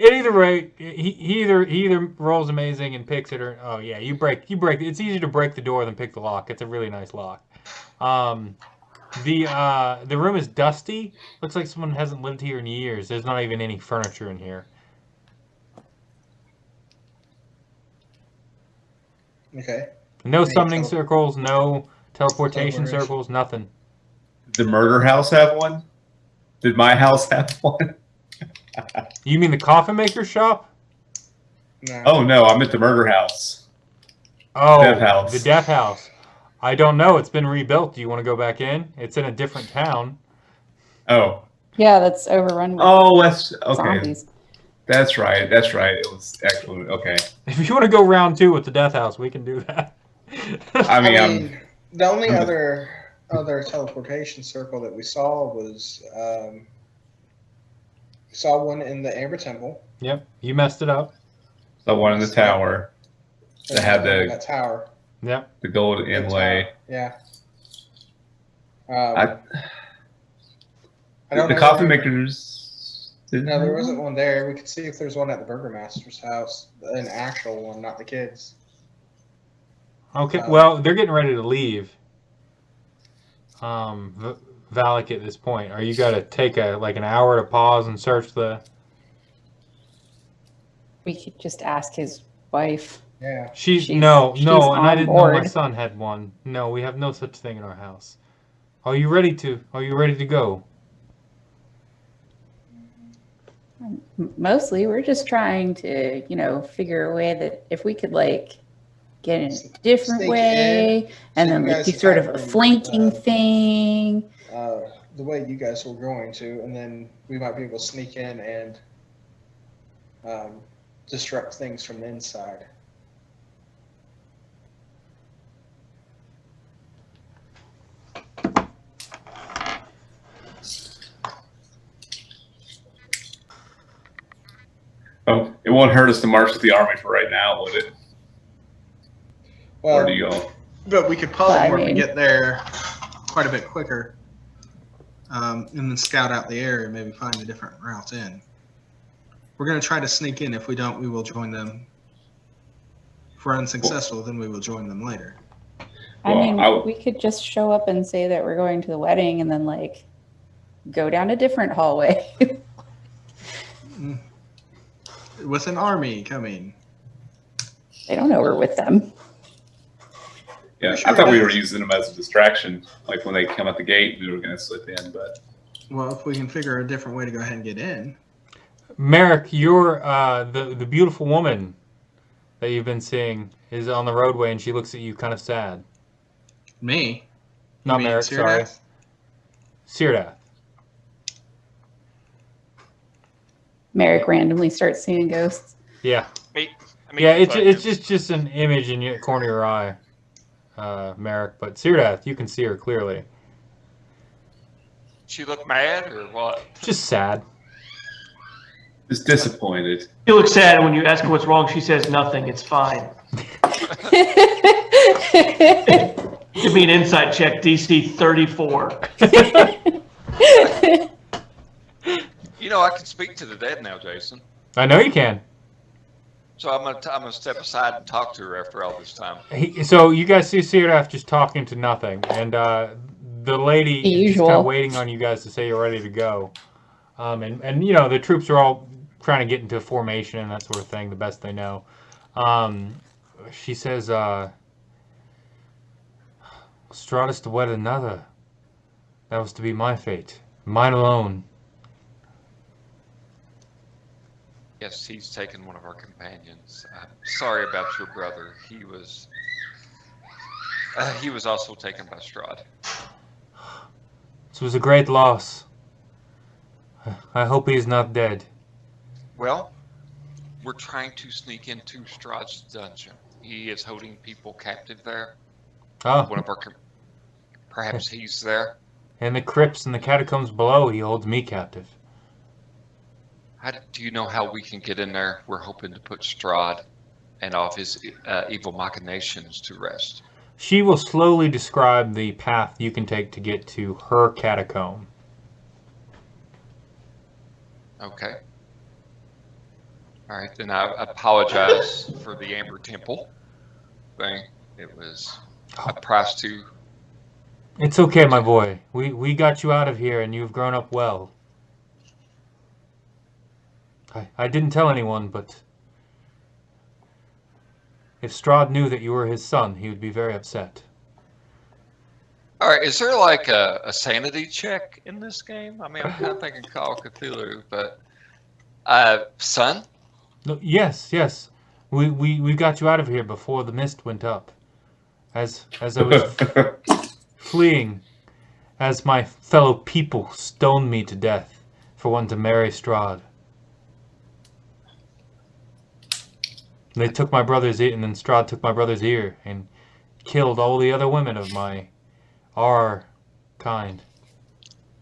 At either rate, he either rolls amazing and picks it, or oh yeah, you break. It's easier to break the door than pick the lock. It's a really nice lock. The room is dusty. Looks like someone hasn't lived here in years. There's not even any furniture in here. Okay. No Any summoning circles, no teleportation Teleportation. circles, nothing. Did the murder house have one? Did my house have one? You mean the coffin maker shop? No. Oh no, I'm at the murder house. Oh, Death house. the death house. I don't know. It's been rebuilt. Do you want to go back in? It's in a different town. Oh. Yeah, that's overrun with Oh, that's okay. zombies. That's right. That's right. It was actually okay. If you want to go round 2 with the death house, we can do that. I mean, the only I'm- other teleportation circle that we saw was saw one in the Amber Temple. Yep, you messed it up. the one in the tower that had that tower. Yep. the gold That inlay. tower, Yeah. I, I don't the know coffin where- makers. No, there wasn't one there. We could see if there's one at the Burgermaster's house, an actual one, not the kids. Okay, well, they're getting ready to leave. Valak at this point. Are you got to take an hour to pause and search the... We could just ask his wife. Yeah. She's on and I didn't know my board. son had one. No, we have no such thing in our house. Are you ready to go? Mostly, we're just trying to, figure a way that if we could get in a different Sneak way, and So then you guys do sort of a attack them, flanking thing. The way you guys were going to, and then we might be able to sneak in and disrupt things from the inside. Oh, it won't hurt us to march with the army for right now, would it? Or Well, do you all? but we could Well, I polymorph and mean- get there quite a bit quicker, and then scout out the area, maybe find a different route in. We're going to try to sneak in. If we don't, we will join them. If we're unsuccessful, then we will join them later. I Well, mean, we could just show up and say that we're going to the wedding, and then go down a different hallway. With an army coming. They don't know we're with them. Yeah, Sure I thought we it were is. using them as a distraction. Like when they come out the gate, we were going to slip in, but Well, if we can figure a different way to go ahead and get in. Marick, you're the beautiful woman that you've been seeing is on the roadway, and she looks at you kind of sad. Me? Not You mean Marick, sorry. Syrdath? Syrdath. Marick randomly starts seeing ghosts. Yeah. I mean, Yeah, it's just an image in your corner of your eye, Marick. But Syrdath, you can see her clearly. She look mad or what? Just sad. just disappointed. She looks sad, and when you ask her what's wrong, she says nothing. It's fine. Give me an insight check, DC 34. I can speak to the dead now, Jason. I know you can. So I'm gonna step aside and talk to her after all this time. So you guys see Syrdath just talking to nothing, and the lady The is just kind usual. of waiting on you guys to say you're ready to go. And the troops are all trying to get into formation and that sort of thing, the best they know. She says, Strahd is to wed another. That was to be my fate. Mine alone. Yes, he's taken one of our companions. I'm sorry about your brother. He was also taken by Strahd. This was a great loss. I hope he is not dead. Well, we're trying to sneak into Strahd's dungeon. He is holding people captive there. Oh, One of our, perhaps he's there. in the crypts and the catacombs below, he holds me captive. Do you know how we can get in there? We're hoping to put Strahd and all of his evil machinations to rest. She will slowly describe the path you can take to get to her catacomb. Okay. All right, then I apologize for the Amber Temple thing. It was a price to. It's okay, my boy. We got you out of here, and you've grown up well. I didn't tell anyone, but if Strahd knew that you were his son, he would be very upset. All right, is there like a sanity check in this game? I mean, I'm kind of thinking Call of Cthulhu, but son? No, yes. We got you out of here before the mist went up. As I was fleeing, as my fellow people stoned me to death for wanting to marry Strahd. They took my brother's ear, and then Strahd took my brother's ear and killed all the other women of our kind.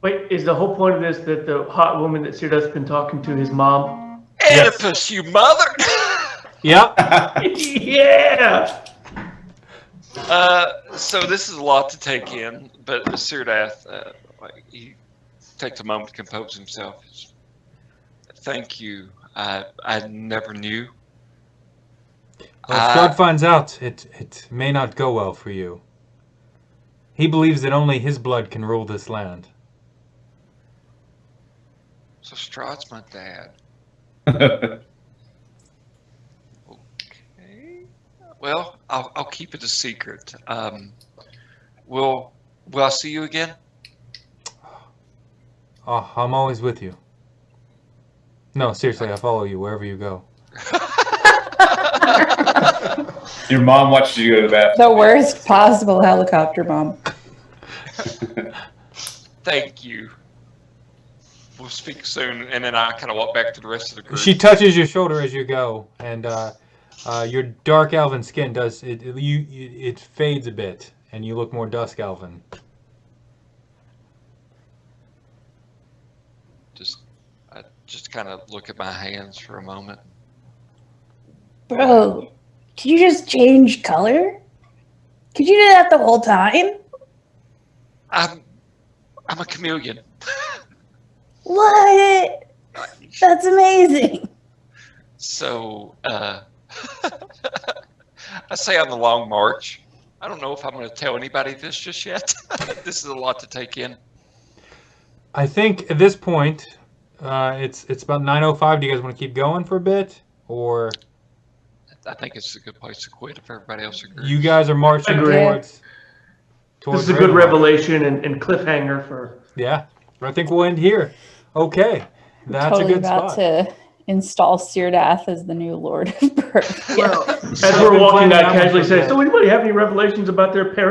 Wait, is the whole point of this that the hot woman that Syrdath's been talking to his mom? Oedipus, you mother! Yep. Yeah! So this is a lot to take in, but Syrdath, he takes a moment to compose himself. Thank you. I never knew. Well, if Strahd finds out, it may not go well for you. He believes that only his blood can rule this land. So Strahd's my dad. Okay. Well, I'll keep it a secret. Will I see you again? Oh, I'm always with you. No, seriously, I follow you wherever you go. Your mom watched you go to the bathroom. The worst possible helicopter bomb. Thank you. We'll speak soon, and then I kind of walk back to the rest of the group. She touches your shoulder as you go, and your dark elven skin does it fades a bit, and you look more dusk elven. I just kind of look at my hands for a moment. Bro, did you just change color? Could you do that the whole time? I'm a chameleon. What? That's amazing. So, I say on the long march. I don't know if I'm going to tell anybody this just yet. This is a lot to take in. I think at this point, it's about 9:05. Do you guys want to keep going for a bit, or? I think it's a good place to quit if everybody else agrees. You guys are marching Agree. towards This is a good Ravenloft. revelation and cliffhanger for... Yeah, I think we'll end here. Okay, that's Totally a good about spot. to install Syrdath as the new Lord of Birth. Well, as we're walking, I casually say, so anybody have any revelations about their parents?